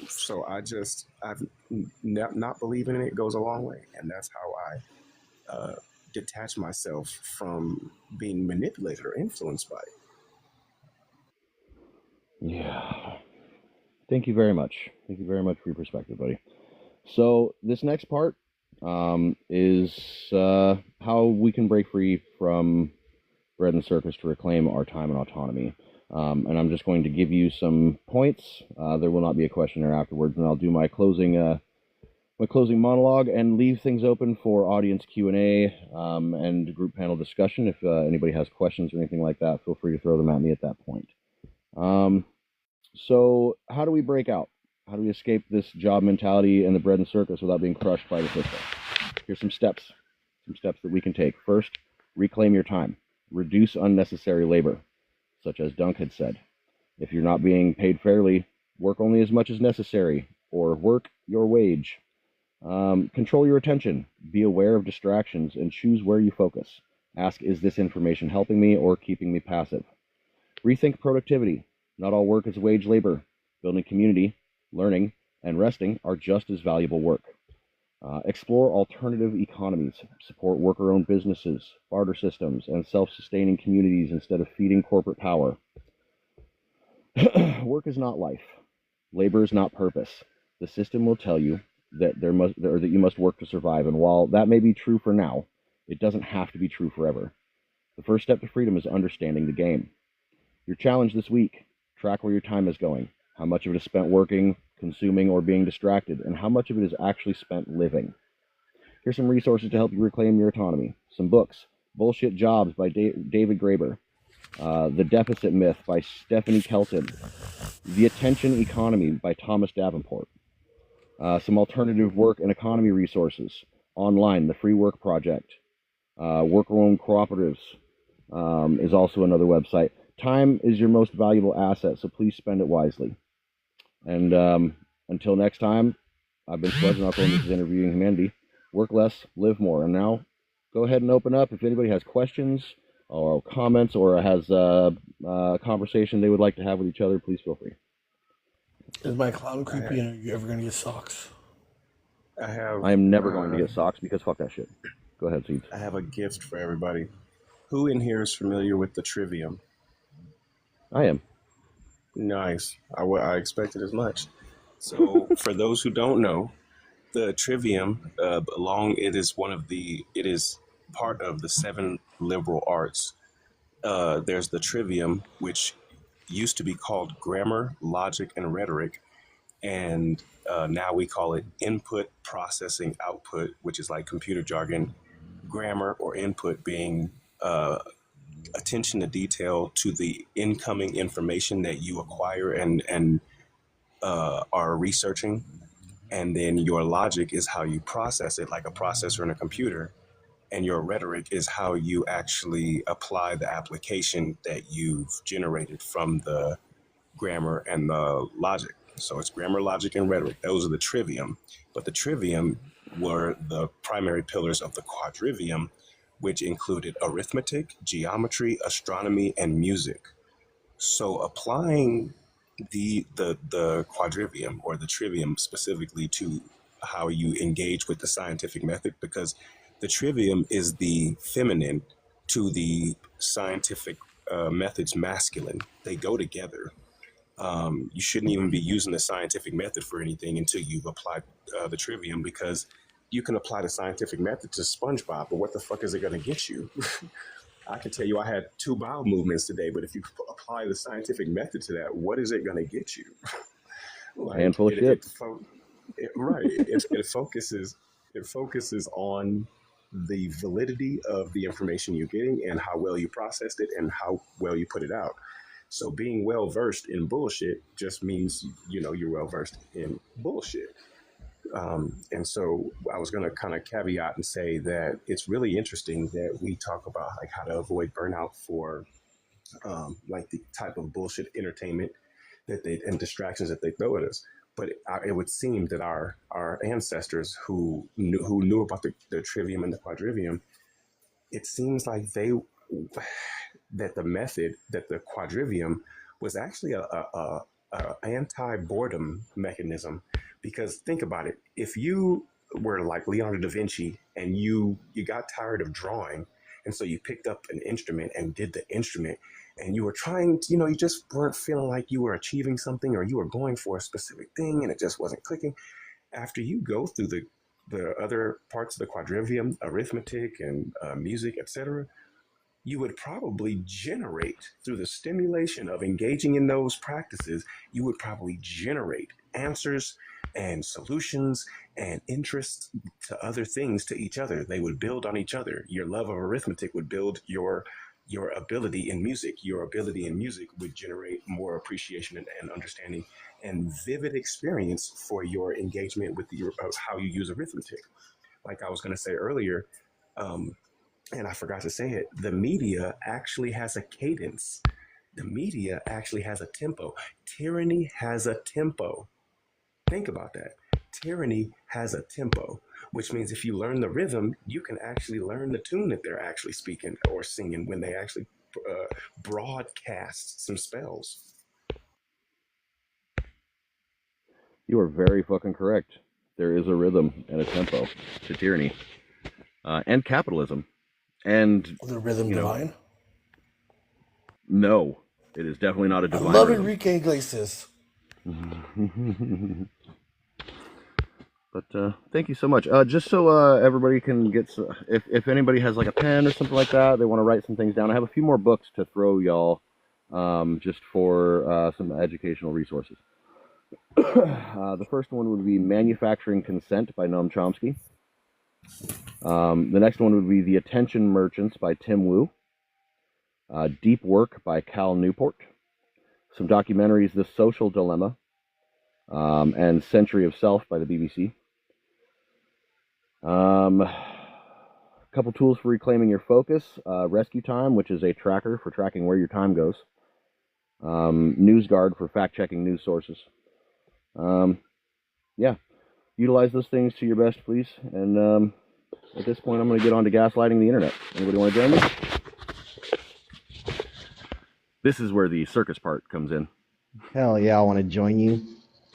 so I've not believing in it goes a long way, and that's how I detach myself from being manipulated or influenced by it. Yeah. Thank you very much. Thank you very much for your perspective, buddy. So this next part is how we can break free from bread and circus to reclaim our time and autonomy. And I'm just going to give you some points. There will not be a questionnaire afterwards, and I'll do my closing monologue and leave things open for audience Q&A and group panel discussion. If anybody has questions or anything like that, feel free to throw them at me at that point. So how do we break out? How do we escape this job mentality and the bread and circus without being crushed by the system? Here's some steps that we can take. First, reclaim your time. Reduce unnecessary labor, such as Dunk had said. If you're not being paid fairly, work only as much as necessary, or work your wage. Control your attention. Be aware of distractions and choose where you focus. Ask, is this information helping me or keeping me passive? Rethink productivity. Not all work is wage labor. Building community, learning, and resting are just as valuable work. Explore alternative economies. Support worker-owned businesses, barter systems, and self-sustaining communities instead of feeding corporate power. Work is not life. Labor is not purpose. The system will tell you that that you must work to survive, and while that may be true for now, it doesn't have to be true forever. The first step to freedom is understanding the game. Your challenge this week: track where your time is going. How much of it is spent working, consuming, or being distracted, and how much of it is actually spent living. Here's some resources to help you reclaim your autonomy. Some books: Bullshit Jobs by David Graeber, The Deficit Myth by Stephanie Kelton, The Attention Economy by Thomas Davenport. Some alternative work and economy resources online: the Free Work Project, Worker-Owned Cooperatives is also another website. Time is your most valuable asset, so please spend it wisely. And until next time, I've been Sludge Knuckle, and this is Interviewing Humanity. Work less, live more. And now, go ahead and open up. If anybody has questions or comments or has a conversation they would like to have with each other, please feel free. Is my clown creepy, and are you ever going to get socks? I am never going to get socks because fuck that shit. Go ahead, Seeds. I have a gift for everybody. Who in here is familiar with the Trivium? I am. Nice. I expected as much. So, for those who don't know, the Trivium it is part of the 7 liberal arts. There's the Trivium, which used to be called Grammar, Logic, and Rhetoric, and now we call it input, processing, output, which is like computer jargon. Grammar or input being attention to detail to the incoming information that you acquire and are researching. And then your logic is how you process it, like a processor in a computer. And your rhetoric is how you actually apply the application that you've generated from the grammar and the logic. So it's grammar, logic, and rhetoric. Those are the trivium. But the trivium were the primary pillars of the quadrivium, which included arithmetic, geometry, astronomy, and music. So applying the quadrivium or the trivium specifically to how you engage with the scientific method, because the trivium is the feminine to the scientific method's masculine. They go together. You shouldn't even be using the scientific method for anything until you've applied the trivium, because you can apply the scientific method to SpongeBob, but what the fuck is it going to get you? I can tell you I had 2 bowel movements today, but if you apply the scientific method to that, what is it going to get you? Like, Handful of shit. Right. It focuses on the validity of the information you're getting and how well you processed it and how well you put it out. So being well versed in bullshit just means, you're well versed in bullshit. And so I was going to kind of caveat and say that it's really interesting that we talk about like how to avoid burnout for like the type of bullshit entertainment and distractions that they throw at us. But it would seem that our ancestors who knew about the trivium and the quadrivium, it seems like that the quadrivium was actually a anti-boredom mechanism. Because think about it, if you were like Leonardo da Vinci and you got tired of drawing, and so you picked up an instrument and did the instrument, and you were trying to, you just weren't feeling like you were achieving something, or you were going for a specific thing and it just wasn't clicking. After you go through the other parts of the quadrivium, arithmetic and music, etc., you would probably generate, through the stimulation of engaging in those practices, you would probably generate answers and solutions and interests to other things, to each other. They would build on each other. Your love of arithmetic would build your ability in music. Your ability in music would generate more appreciation and understanding and vivid experience for your engagement with how you use arithmetic. Like I was going to say earlier, and I forgot to say it, the media actually has a cadence. The media actually has a tempo. Tyranny has a tempo. Think about that. Tyranny has a tempo, which means if you learn the rhythm, you can actually learn the tune that they're actually speaking or singing when they actually broadcast some spells. You are very fucking correct. There is a rhythm and a tempo to tyranny and capitalism. And the rhythm divine? No, it is definitely not a divine. I love rhythm. Enrique Iglesias. But thank you so much. Just so everybody can get, if anybody has like a pen or something like that, they want to write some things down. I have a few more books to throw y'all, just for some educational resources. The first one would be Manufacturing Consent by Noam Chomsky. The next one would be The Attention Merchants by Tim Wu. Deep Work by Cal Newport. Some documentaries, The Social Dilemma, and Century of Self by the BBC. A couple tools for reclaiming your focus. Rescue Time, which is a tracker for tracking where your time goes. NewsGuard for fact-checking news sources. Yeah, utilize those things to your best, please. And at this point, I'm going to get on to gaslighting the internet. Anybody want to join me? This is where the circus part comes in. Hell yeah, I want to join you.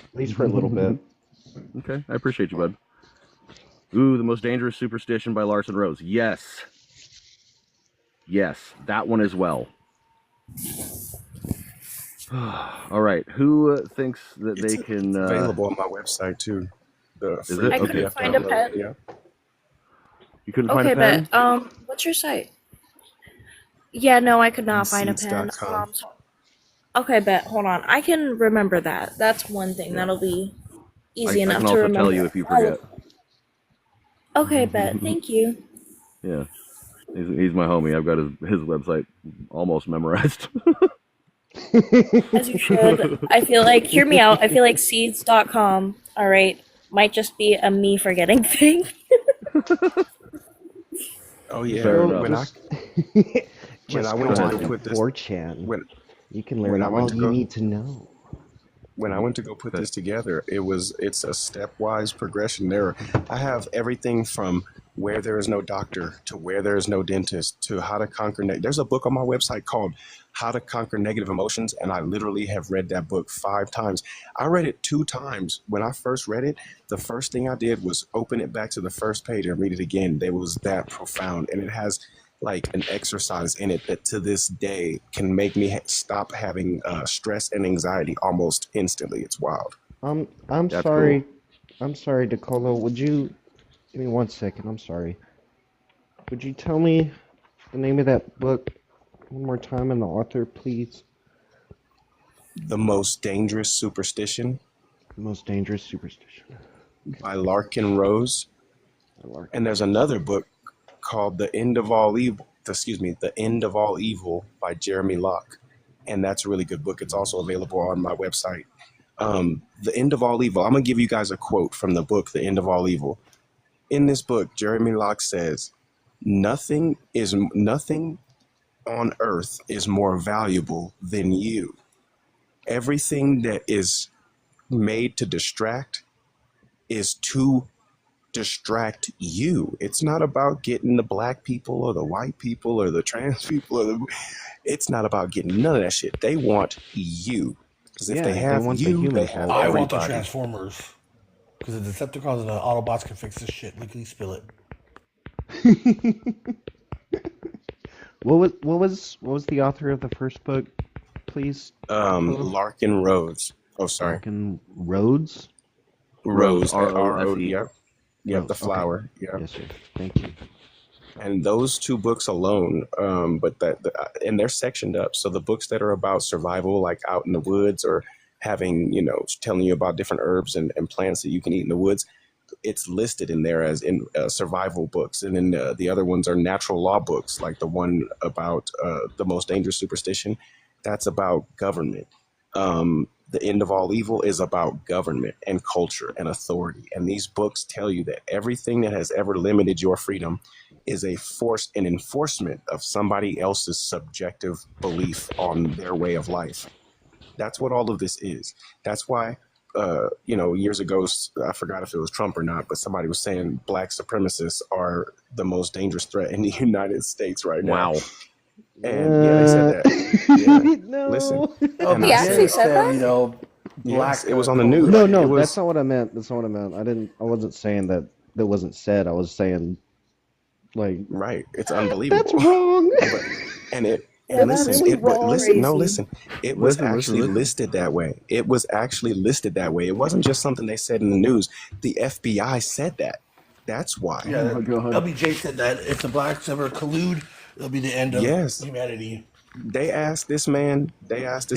At least for a little bit. Okay, I appreciate you, bud. Ooh, The Most Dangerous Superstition by Larson Rose. Yes. Yes, that one as well. All right, who thinks that they can... available on my website, too. Is it? I couldn't find a pen. Yeah. You couldn't find a pen? Okay, but what's your site? Yeah, no, I could not find a pen. Okay, bet. Hold on. I can remember that. That's one thing. That'll be easy I enough can to also remember. tell you if you forget. Okay, bet. Thank you. Yeah, he's my homie. I've got his website almost memorized. As you should. I feel like, hear me out, I feel like seeds.com, alright, might just be a me forgetting thing. Oh yeah. Fair Well, enough. When I just I went go to on go put this 4chan. when You can when learn I went all to you go need to know. when I went to go put this together, it's a stepwise progression. I have everything from where there is no doctor to where there is no dentist to how to conquer. There's a book on my website called How to Conquer Negative Emotions, and I literally have read that book 5 times. I read it 2 times. When I first read it, the first thing I did was open it back to the first page and read it again. It was that profound, and it has like an exercise in it that to this day can make me stop having stress and anxiety almost instantly. It's wild. I'm That's sorry. I'm sorry, DeColo. Would you give me 1 second? I'm sorry. Would you tell me the name of that book one more time and the author, please? The Most Dangerous Superstition The Most Dangerous Superstition. by Larkin Rose. And there's another book called The End of All Evil. The End of All Evil by Jeremy Locke. And that's a really good book. It's also available on my website. The End of All Evil. I'm going to give you guys a quote from the book, The End of All Evil. In this book, Jeremy Locke says, nothing on earth is more valuable than you. Everything that is made to distract is to distract you. It's not about getting the black people or the white people or the trans people. It's not about getting none of that shit. They want you. Because if they have you, they have I everybody. want the Transformers. Because the Decepticons and the Autobots can fix this shit. Legally spill it. What was the author of the first book, please? Larkin Rose. Oh, sorry. Larkin Rhodes? Rose. R-O-S-E. Yep, the flower. Okay. Yeah. Yes, sir. Thank you. And those 2 books alone, and they're sectioned up. So the books that are about survival, like out in the woods or having, telling you about different herbs and plants that you can eat in the woods, it's listed in there as in survival books. And then the other ones are natural law books, like the one about The Most Dangerous Superstition. That's about government. The End of All Evil is about government and culture and authority. And these books tell you that everything that has ever limited your freedom is an enforcement of somebody else's subjective belief on their way of life. That's what all of this is. That's why, years ago, I forgot if it was Trump or not, but somebody was saying black supremacists are the most dangerous threat in the United States right now. Wow. And yeah, they said that. Yeah. No. Listen. Oh, He actually said that? Yes, it was on the news. No, It was, that's not what I meant. That's not what I meant. I wasn't saying that wasn't said. I was saying, like, right. It's unbelievable. that's wrong. Listen. It was actually listed that way. It was actually listed that way. It wasn't just something they said in the news. The FBI said that. That's why. Yeah, LBJ said that if the blacks ever collude, it'll be the end of humanity. They asked this man. They said,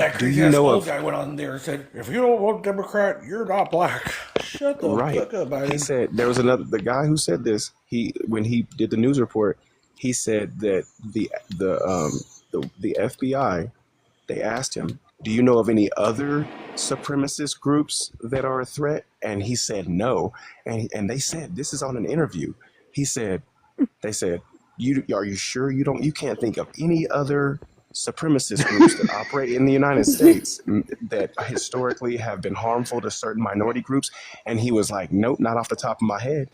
that "Do you know of?" Guy went on there and said, "If you don't vote Democrat, you're not black." Shut the fuck up, Biden. He said there was the guy who said this. When he did the news report, he said that the FBI, they asked him, "Do you know of any other supremacist groups that are a threat?" And he said no. And they said, this is on an interview. They said, are you sure you can't think of any other supremacist groups that operate in the United States that historically have been harmful to certain minority groups? And he was like, nope, not off the top of my head.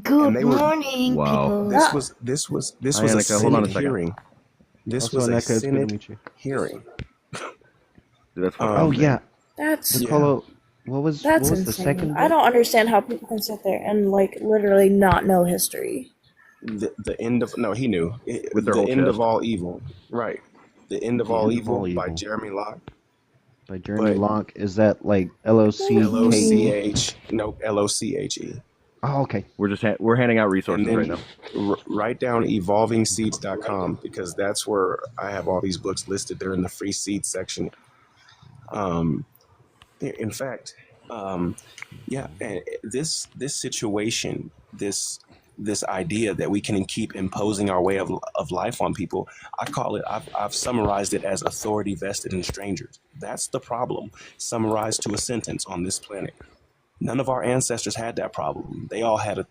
Good morning, wow. people. This was a Senate hearing. This was a Senate hearing. That's yeah. That's DeColo, what was insane. the second book? I don't understand how people can sit there and literally not know history. The end of he knew With their the whole end chest. of all evil, right? The End of All Evil by Jeremy Locke. By Jeremy Locke. Is that like L-O-C-K-E? L-O-C-H. No, L-O-C-H-E. Oh, okay. We're just we're handing out resources right now. Write down evolvingseeds.com because that's where I have all these books listed. They're in the free seed section. In fact, yeah, this situation, this idea that we can keep imposing our way of life on people, I call it, I've summarized it as authority vested in strangers. That's the problem, summarized to a sentence on this planet. None of our ancestors had that problem. They all had a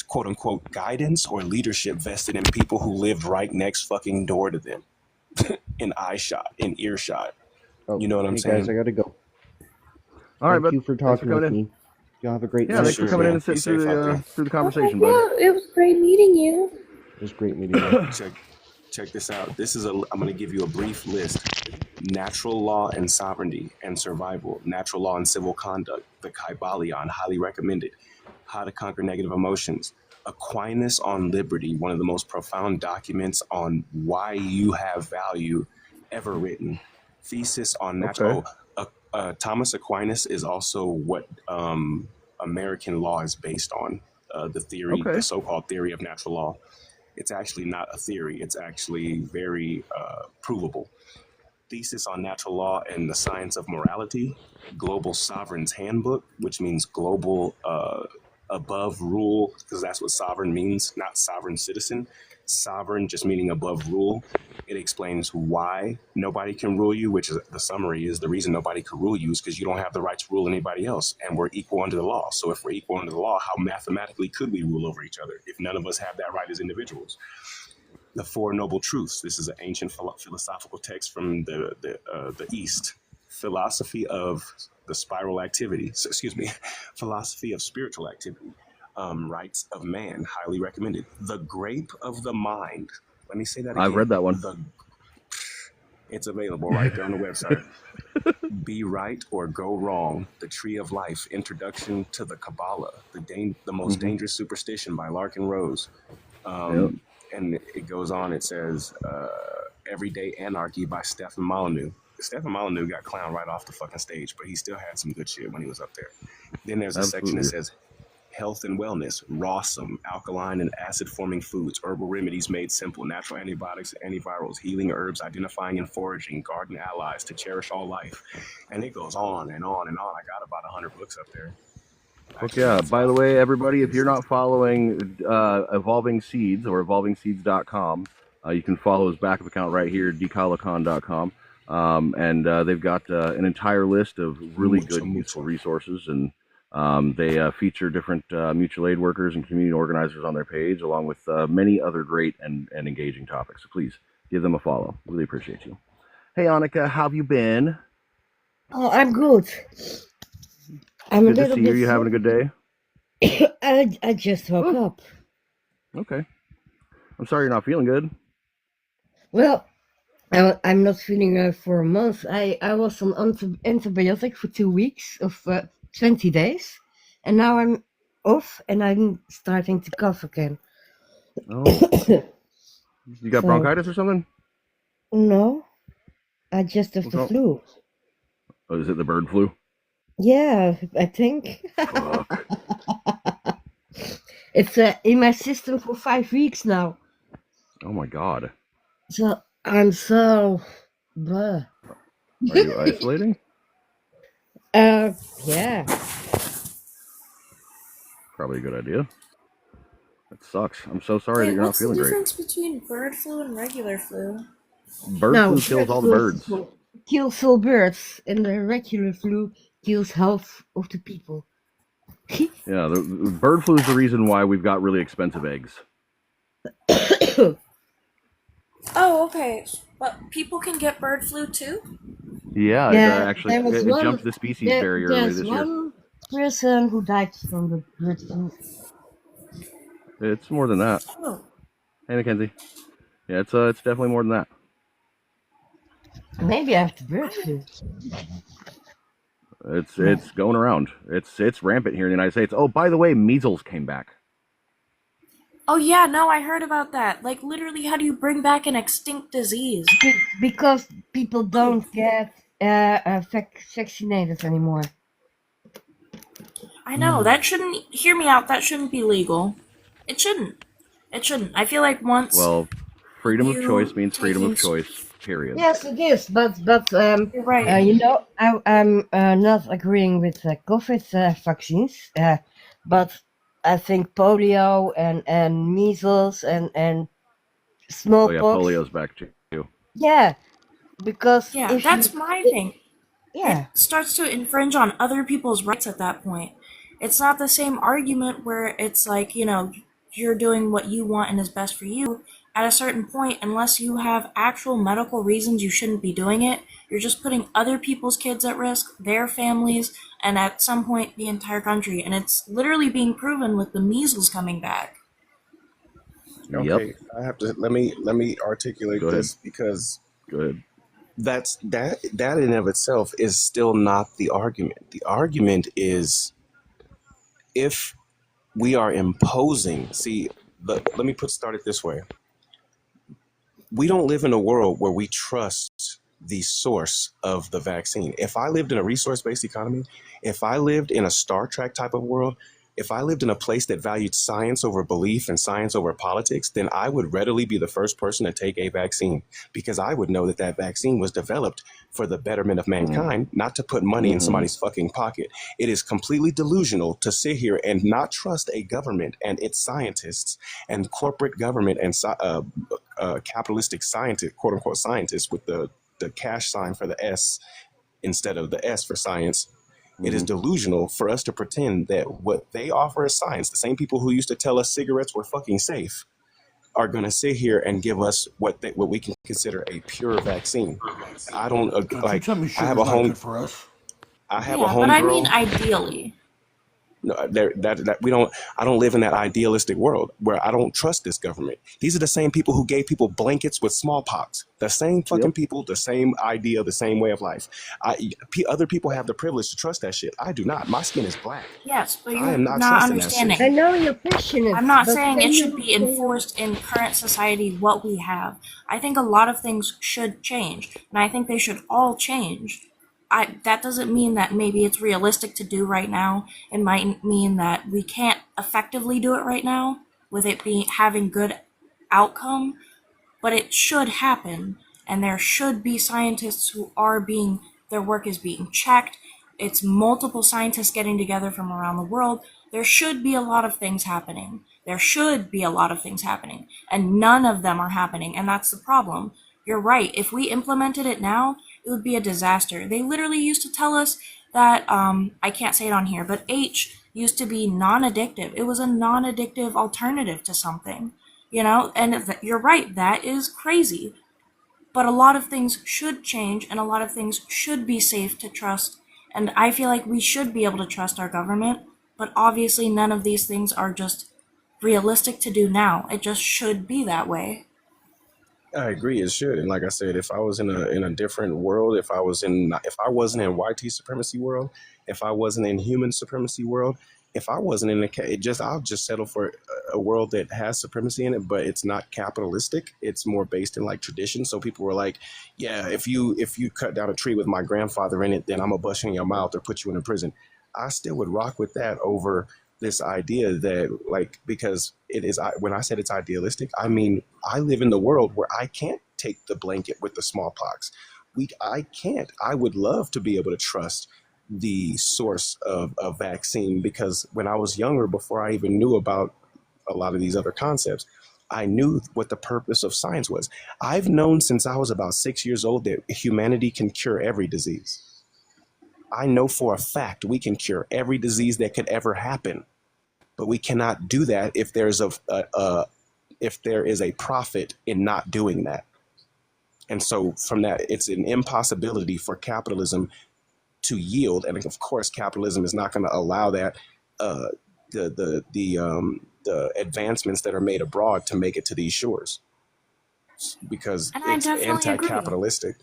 quote unquote guidance or leadership vested in people who lived right next fucking door to them, in earshot. Oh, You know what I'm hey saying? guys, I gotta go. All right, Thank bud. you for Thanks for talking coming with in. me. Y'all have a great Yeah, night. thanks for Sure, coming in man. and Be sitting through safe out there. the Okay, conversation, bud. well, it was great meeting you. It was great meeting you. Check this out. I'm going to give you a brief list. Natural law and sovereignty and survival, natural law and civil conduct, the Kybalion, highly recommended. How to conquer negative emotions. Aquinas on liberty, one of the most profound documents on why you have value ever written. Thesis on natural. Okay. Thomas Aquinas is also what American law is based on. The theory, Okay. the so-called theory of natural law. It's actually not a theory. It's actually very provable. Thesis on Natural Law and the Science of Morality, Global Sovereign's Handbook, which means global above rule, because that's what sovereign means, not sovereign citizen. Sovereign just meaning above rule. It explains why nobody can rule you, which is the summary is the reason nobody can rule you is because you don't have the right to rule anybody else, and we're equal under the law. So if we're equal under the law, how mathematically could we rule over each other if none of us have that right as individuals? The Four Noble Truths. This is an ancient philosophical text from the East. Philosophy of the spiral activity. Philosophy of spiritual activity. Rights of Man, highly recommended. The Grape of the Mind. Let me say that again. I've read that one. It's available right there on the website. Be Right or Go Wrong, The Tree of Life, Introduction to the Kabbalah, The Most Dangerous Superstition by Larkin Rose. And it goes on, it says, Everyday Anarchy by Stephen Molyneux. Stephen Molyneux got clowned right off the fucking stage, but he still had some good shit when he was up there. Then there's a section that says, Health and Wellness, Rawsome, Alkaline and Acid-Forming Foods, Herbal Remedies Made Simple, Natural Antibiotics, Antivirals, Healing Herbs, Identifying and Foraging, Garden Allies to Cherish All Life. And it goes on and on and on. I got about 100 books up there. Fuck yeah. By the way, everybody, if you're not following Evolving Seeds or evolvingseeds.com, you can follow his backup account right here, dkalakan.com. And they've got an entire list of really good and useful resources, and they feature different mutual aid workers and community organizers on their page, along with many other great and engaging topics. So please give them a follow. Really appreciate you. Hey, Annika, how have you been? Oh, I'm good. I'm Good a to little see you. bit. You having a good day? I just woke up. Okay. I'm sorry you're not feeling good. Well, I'm not feeling for a month. I was on antibiotic for 2 weeks of 20 days, and now I'm off and I'm starting to cough again. Oh. You got bronchitis or something? No, I just have What's the wrong? flu. Oh, is it the bird flu? Yeah, I think. Fuck. It's in my system for 5 weeks now. Oh my god. So I'm so. Blah. Are you isolating? Yeah. Probably a good idea. That sucks. I'm so sorry that Wait, you're not what's the feeling great. difference between bird flu and regular flu? Bird No, flu kills all the birds. Kills all birds, and the regular flu kills half of the people. Yeah, the bird flu is the reason why we've got really expensive eggs. Oh, okay. But people can get bird flu too? Yeah, Yeah, actually, there was it one- jumped the species barrier earlier There's this year. one person who died from the bird flu. It's more than that. Oh. Hey, Mackenzie. Yeah, it's definitely more than that. Maybe I have the bird flu. It's going around. It's rampant here in the United States. Oh, by the way, measles came back. Oh yeah, no, I heard about that. Like, literally, how do you bring back an extinct disease? Because people don't get vaccinated anymore. I know, that shouldn't, hear me out, that shouldn't be legal. It shouldn't. It shouldn't. I feel like once... Well, freedom of you choice means take freedom of ins- choice. Period. Yes, it is, but You're right. you know, I'm not agreeing with COVID vaccines, but I think polio and measles and Oh yeah, smallpox, polio's back too. yeah, because Yeah, if you, that's my thing. It yeah, starts to infringe on other people's rights at that point. It's not the same argument where it's like, you're doing what you want and is best for you. At a certain point, unless you have actual medical reasons you shouldn't be doing it, you're just putting other people's kids at risk, their families, and at some point the entire country. And it's literally being proven with the measles coming back. Yep. Okay, I have to let me articulate Go ahead. this because Go ahead. that in and of itself is still not the argument. The argument is if we are imposing. See, let me start it this way. We don't live in a world where we trust the source of the vaccine. If I lived in a resource-based economy, if I lived in a Star Trek type of world, if I lived in a place that valued science over belief and science over politics, then I would readily be the first person to take a vaccine because I would know that that vaccine was developed for the betterment of mankind, not to put money in somebody's fucking pocket. It is completely delusional to sit here and not trust a government and its scientists and corporate government and capitalistic scientists, quote unquote scientists, with the cash sign for the S instead of the S for science. It is delusional for us to pretend that what they offer as science, the same people who used to tell us cigarettes were fucking safe, are going to sit here and give us what we can consider a pure vaccine. I don't like. I have a home for us. I have a Yeah, but I mean homegirl. ideally. No, that we don't. I don't live in that idealistic world where I don't trust this government. These are the same people who gave people blankets with smallpox. The same fucking people, the same idea, the same way of life. Other people have the privilege to trust that shit. I do not. My skin is black. Yes, but I you're am not not trusting that shit. understanding. I know you're passionate, I'm not but saying can it you should be can you enforced in current society what we have. I think a lot of things should change, and I think they should all change. That doesn't mean that maybe it's realistic to do right now. It might mean that we can't effectively do it right now with it having good outcome, but it should happen, and there should be scientists who are their work is being checked. It's multiple scientists getting together from around the world. There should be a lot of things happening. There should be a lot of things happening, and none of them are happening, and that's the problem. You're right. If we implemented it now, it would be a disaster. They literally used to tell us that, I can't say it on here, but H used to be non-addictive. It was a non-addictive alternative to something, and you're right, that is crazy. But a lot of things should change, and a lot of things should be safe to trust, and I feel like we should be able to trust our government, but obviously none of these things are just realistic to do now. It just should be that way. I agree, it should. And like I said, if I was in a different world, if I wasn't in YT supremacy world, if I wasn't in human supremacy world, if I wasn't in I'll just settle for a world that has supremacy in it, but it's not capitalistic. It's more based in like tradition. So people were like, yeah, if you cut down a tree with my grandfather in it, then I'm gonna bust you in your mouth or put you in a prison. I still would rock with that over this idea that because it is, when I said it's idealistic, I mean, I live in the world where I can't take the blanket with the smallpox. I can't. I would love to be able to trust the source of a vaccine because when I was younger, before I even knew about a lot of these other concepts, I knew what the purpose of science was. I've known since I was about 6 years old that humanity can cure every disease. I know for a fact we can cure every disease that could ever happen, but we cannot do that if there is a profit in not doing that. And so from that, it's an impossibility for capitalism to yield. And of course, capitalism is not going to allow that the advancements that are made abroad to make it to these shores because And I it's definitely agree. anti-capitalistic.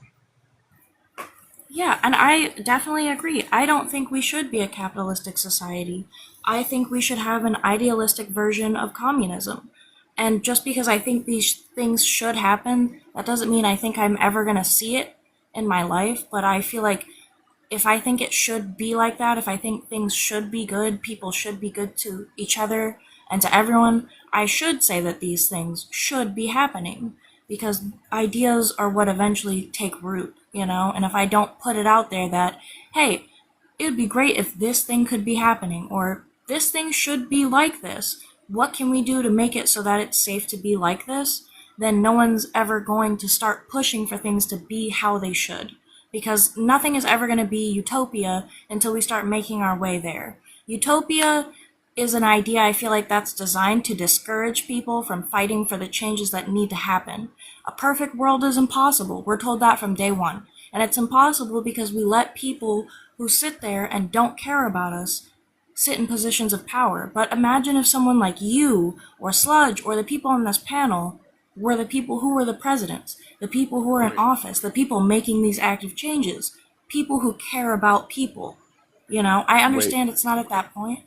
Yeah, and I definitely agree. I don't think we should be a capitalistic society. I think we should have an idealistic version of communism. And just because I think these things should happen, that doesn't mean I think I'm ever going to see it in my life. But I feel like if I think it should be like that, if I think things should be good, people should be good to each other and to everyone, I should say that these things should be happening. because ideas are what eventually take root, you know? And if I don't put it out there that, hey, it would be great if this thing could be happening, or this thing should be like this, what can we do to make it so that it's safe to be like this? Then no one's ever going to start pushing for things to be how they should. Because nothing is ever going to be utopia until we start making our way there. Utopia is an idea I feel like that's designed to discourage people from fighting for the changes that need to happen. A perfect world is impossible. We're told that from day one. And it's impossible because we let people who sit there and don't care about us sit in positions of power. But imagine if someone like you or Sludge or the people on this panel were the people who were the presidents, the people who are in office, the people making these active changes, people who care about people. You know, I Wait, understand it's not at that point.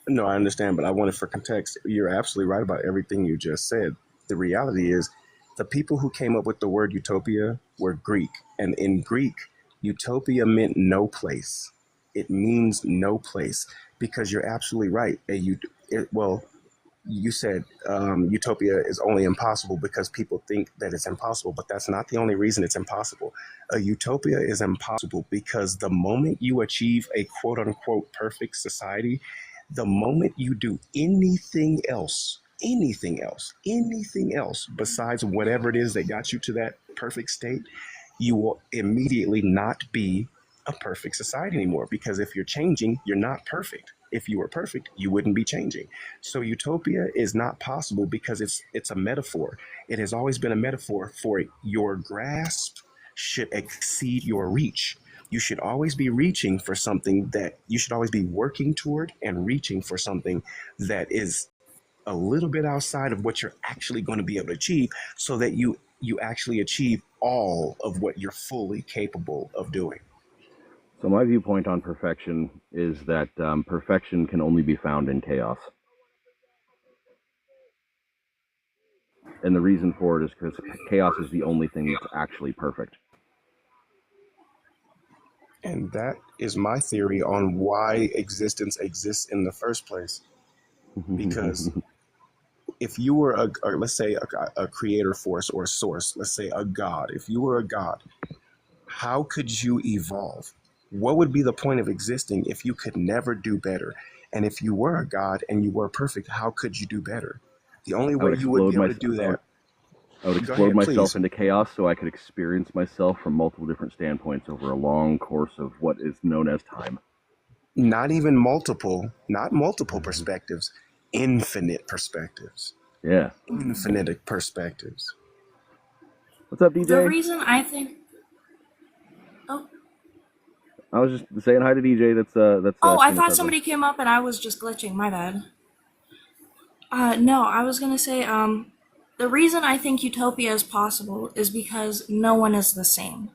no, I understand, but I wanted for context. You're absolutely right about everything you just said. The reality is, the people who came up with the word utopia were Greek. And in Greek, utopia meant no place. It means no place because you're absolutely right. Well, you said utopia is only impossible because people think that it's impossible, but that's not the only reason it's impossible. A utopia is impossible because the moment you achieve a quote unquote perfect society, the moment you do anything else, anything else besides whatever it is that got you to that perfect state, you will immediately not be a perfect society anymore. Because if you're changing, you're not perfect. If you were perfect, you wouldn't be changing. So utopia is not possible because it's a metaphor. It has always been a metaphor for your grasp should exceed your reach. You should always be reaching for something that you should always be working toward and reaching for something that is a little bit outside of what you're actually going to be able to achieve so that you actually achieve all of what you're fully capable of doing. So my viewpoint on perfection is that perfection can only be found in chaos. And the reason for it is because chaos is the only thing that's actually perfect. And that is my theory on why existence exists in the first place. Because if you were let's say a creator force or a source, let's say a god, if you were a god, how could you evolve? What would be the point of existing if you could never do better? And if you were a god and you were perfect, how could you do better? The only way you would be able to do that. I would explode myself into chaos so I could experience myself from multiple different standpoints over a long course of what is known as time. Not even not multiple perspectives, infinite perspectives. Yeah. Infinite perspectives. What's up, DJ? The reason I think... Oh. I was just saying hi to DJ. That's. Oh, I thought somebody came up and I was just glitching. My bad. No, I was gonna say, the reason I think utopia is possible is because no one is the same.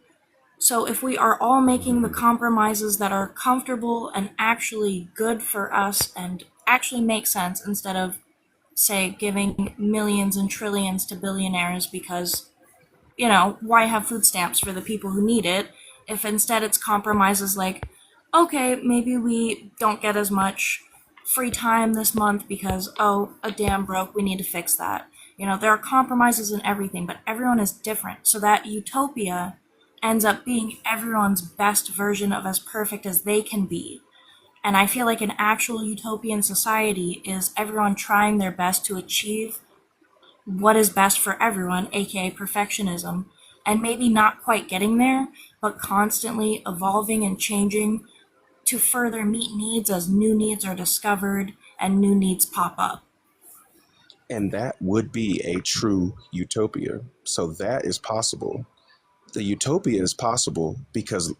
So if we are all making the compromises that are comfortable and actually good for us and actually make sense instead of, say, giving millions and trillions to billionaires because, you know, why have food stamps for the people who need it if instead it's compromises like, okay, maybe we don't get as much free time this month because, oh, a dam broke, we need to fix that. You know, there are compromises in everything, but everyone is different. So that utopia ends up being everyone's best version of as perfect as they can be. And I feel like an actual utopian society is everyone trying their best to achieve what is best for everyone, aka perfectionism, and maybe not quite getting there, but constantly evolving and changing to further meet needs as new needs are discovered and new needs pop up. And that would be a true utopia. So that is possible. The utopia is possible because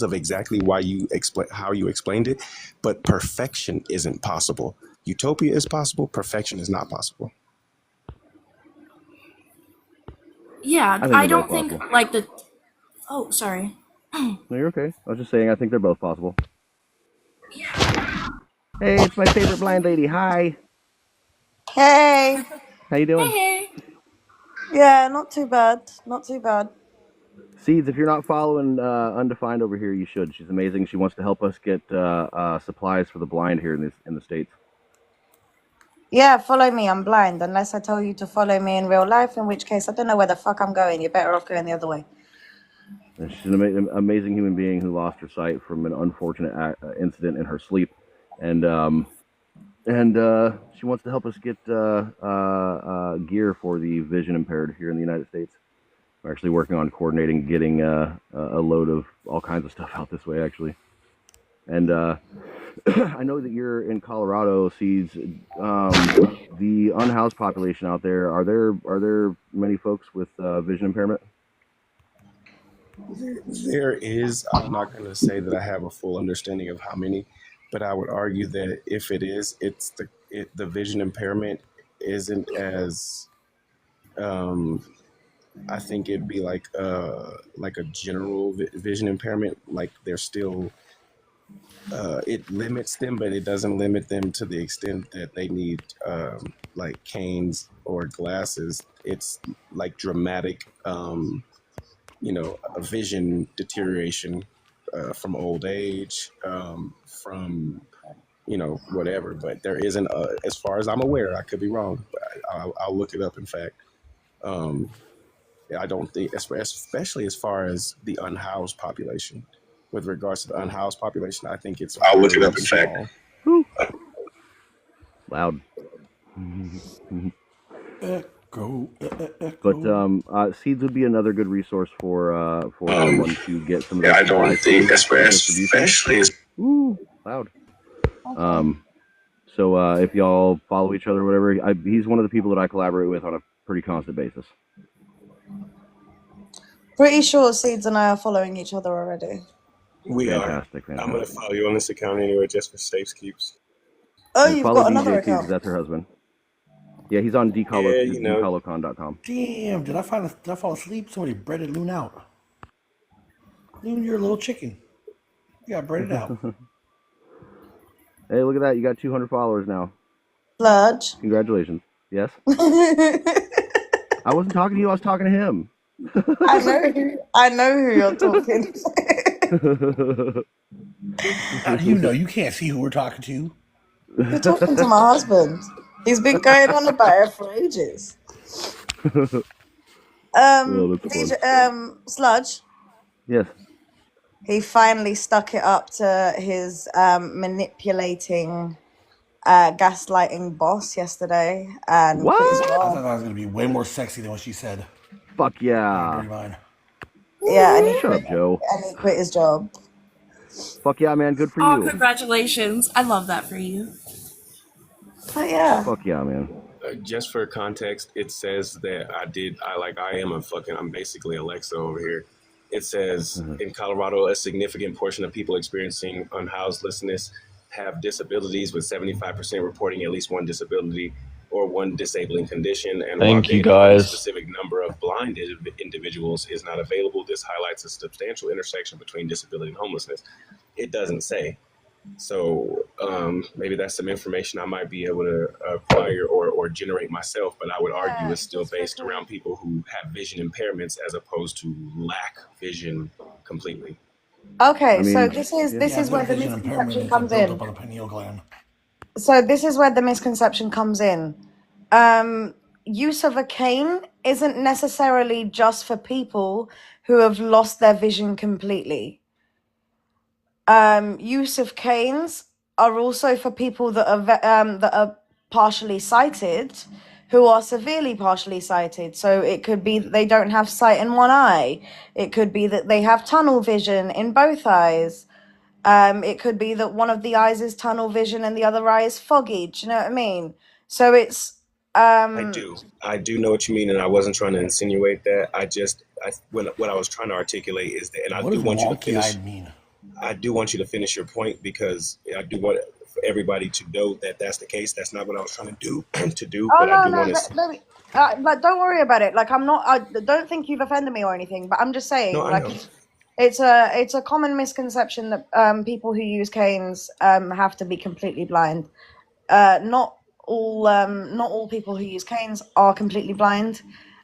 of exactly why how you explained it, but perfection isn't possible. Utopia is possible, perfection is not possible. Yeah, I don't think possible. like the... Oh, sorry. No, you're okay. I was just saying I think they're both possible. Hey, it's my favorite blind lady. Hi. Hey. How you doing? Hey. Yeah, not too bad. Not too bad. Seeds, if you're not following Undefined over here, you should. She's amazing. She wants to help us get supplies for the blind here in the States. Yeah, follow me. I'm blind. Unless I tell you to follow me in real life, in which case I don't know where the fuck I'm going. You're better off going the other way. And she's an amazing human being who lost her sight from an unfortunate incident in her sleep, and she wants to help us get gear for the vision impaired here in the United States. We're actually working on coordinating getting a load of all kinds of stuff out this way, actually. And I know that you're in Colorado, Seeds. The unhoused population out there, are there many folks with vision impairment? There is. I'm not going to say that I have a full understanding of how many, but I would argue that if it is, the vision impairment isn't as. I think it'd be like a general vision impairment. Like they're still. It limits them, but it doesn't limit them to the extent that they need like canes or glasses. It's like dramatic. A vision deterioration from old age, from whatever. But there isn't, as far as I'm aware, I could be wrong, but I'll look it up. In fact, I don't think, especially as far as the unhoused population. With regards to the unhoused population, I think it's. I'll look it up. In fact, loud. Echo. But Seeds would be another good resource for someone to get some of those. I don't think, especially as loud. So if y'all follow each other, or whatever, he's one of the people that I collaborate with on a pretty constant basis. Pretty sure Seeds and I are following each other already. We fantastic. I'm going to follow you on this account anyway, just for safekeeps. Oh, and you've follow got another DJ too, 'cause account. that's her husband. Yeah, he's on DeColocon.com. Damn, did I fall asleep? Somebody breaded Loon out. Loon, you're a little chicken. You got breaded out. Hey, look at that. You got 200 followers now. Sludge. Congratulations. Yes? I wasn't talking to you. I was talking to him. I know who you're talking to. How do you know? You can't see who we're talking to. You're talking to my husband. He's been going on about it for ages. Sludge. Yes. He finally stuck it up to his manipulating, gaslighting boss yesterday, and what? quit his I job. thought that was gonna be way more sexy than what she said. Fuck yeah. Yeah, and Shut up, Joe. And he quit his job. Fuck yeah, man. Good for Oh, you. congratulations. I love that for you. Oh, yeah. Fuck yeah, man. Just for context, it says that I'm basically Alexa over here. It says in Colorado, a significant portion of people experiencing unhousedlessness have disabilities, with 75% reporting at least one disability or one disabling condition. And Thank you, data on the guys. specific number of blind individuals is not available, this highlights a substantial intersection between disability and homelessness. It doesn't say. So maybe that's some information I might be able to acquire or generate myself, but I would argue it's still based around people who have vision impairments as opposed to lack vision completely. Okay, so this is where the misconception comes in. So this is where the misconception comes in. Use of a cane isn't necessarily just for people who have lost their vision completely. Use of canes are also for people that are partially sighted, who are severely partially sighted. So it could be that they don't have sight in one eye. It could be that they have tunnel vision in both eyes. It could be that one of the eyes is tunnel vision and the other eye is foggy. Do you know what I mean? So it's I do know what you mean, and I wasn't trying to insinuate that. What I was trying to articulate is that, and I do want you to finish. I do want you to finish your point, because I do want everybody to know that that's the case. That's not what I was trying to do. But don't worry about it. Like, I don't think you've offended me or anything, but I'm just saying, No, I know. it's a common misconception that people who use canes have to be completely blind. Not all people who use canes are completely blind,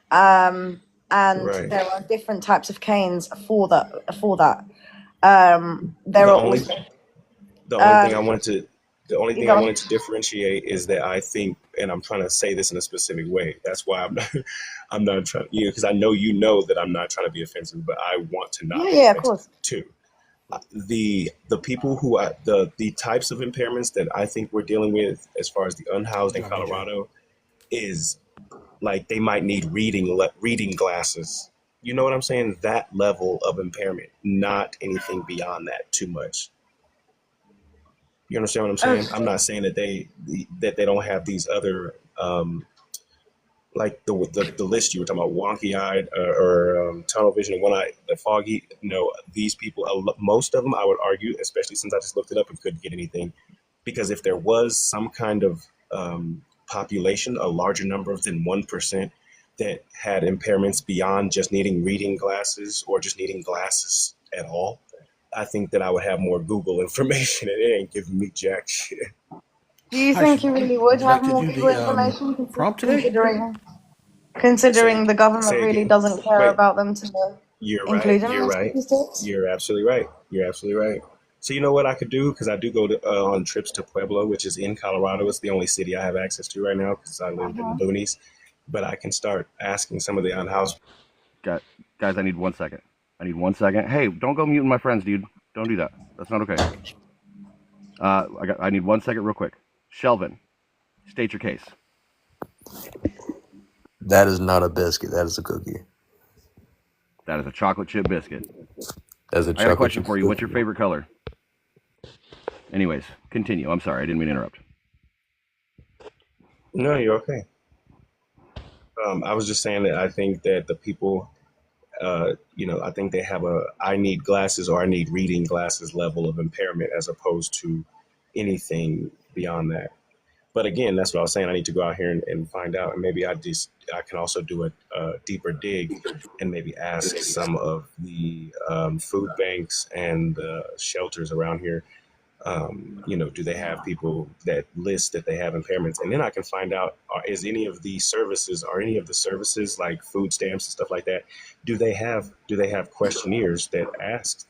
and Right. there are different types of canes for that. The only thing I wanted to The only You thing I go. wanted to differentiate is that I think, and I'm trying to say this in a specific way. That's why I'm not, I'm not trying, because I know that I'm not trying to be offensive, but I want to not Yeah, be yeah, of offensive course. too. The people who the types of impairments that I think we're dealing with as far as the unhoused in Colorado is like they might need reading glasses. You know what I'm saying? That level of impairment, not anything beyond that too much. You understand what I'm saying? I'm not saying that they don't have these other like the list you were talking about, wonky eyed or tunnel vision, one eye, the foggy. No, these people, most of them, I would argue, especially since I just looked it up and couldn't get anything, because if there was some kind of population, a larger number than 1% that had impairments beyond just needing reading glasses or just needing glasses at all, I think that I would have more Google information, and it ain't giving me jack shit. Do you Hi, think you really would would you like have to more do Google the information prompt today? considering the government Say really again. doesn't care Wait, about them to you're right. include them in You're those right. statistics? You're absolutely right. You're absolutely right. So you know what I could do, because I do go to, on trips to Pueblo, which is in Colorado. It's the only city I have access to right now because I live in the boonies. But I can start asking some of the unhoused. Guys, I need 1 second. Hey, don't go muting my friends, dude. Don't do that. That's not okay. I need 1 second real quick. Shelvin, state your case. That is not a biscuit. That is a cookie. That is a chocolate chip biscuit. That is a I got a chocolate question chip for you. What's your cookie. favorite color? Anyways, continue. I'm sorry. I didn't mean to interrupt. No, you're okay. I was just saying that I think that the people, I think they have I need glasses or I need reading glasses level of impairment as opposed to anything beyond that. But again, that's what I was saying. I need to go out here and find out. And maybe I can also do a deeper dig and maybe ask some of the food banks and shelters around here. Do they have people that list that they have impairments? And then I can find out, is any of the services like food stamps and stuff like that, do they have questionnaires that ask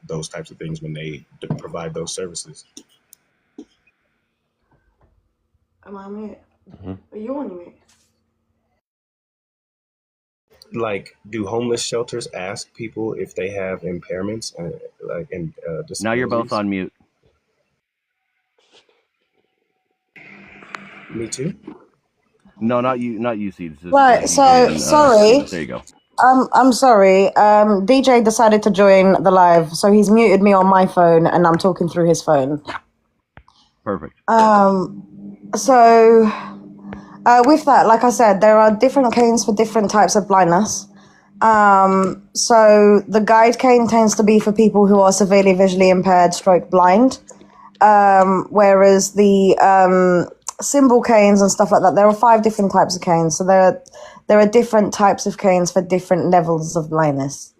those types of things when they provide those services? Am I on mute? Mm-hmm. Are you on mute? Like, do homeless shelters ask people if they have impairments and disabilities? Now you're both on mute. Me too. No, not you, Seeds. Right, so sorry. There you go. I'm sorry. DJ decided to join the live, so he's muted me on my phone, and I'm talking through his phone. Perfect. So with that, like I said, there are different canes for different types of blindness. So the guide cane tends to be for people who are severely visually impaired, stroke blind, whereas the symbol canes and stuff like that, there are 5 different types of canes. So there are different types of canes for different levels of blindness.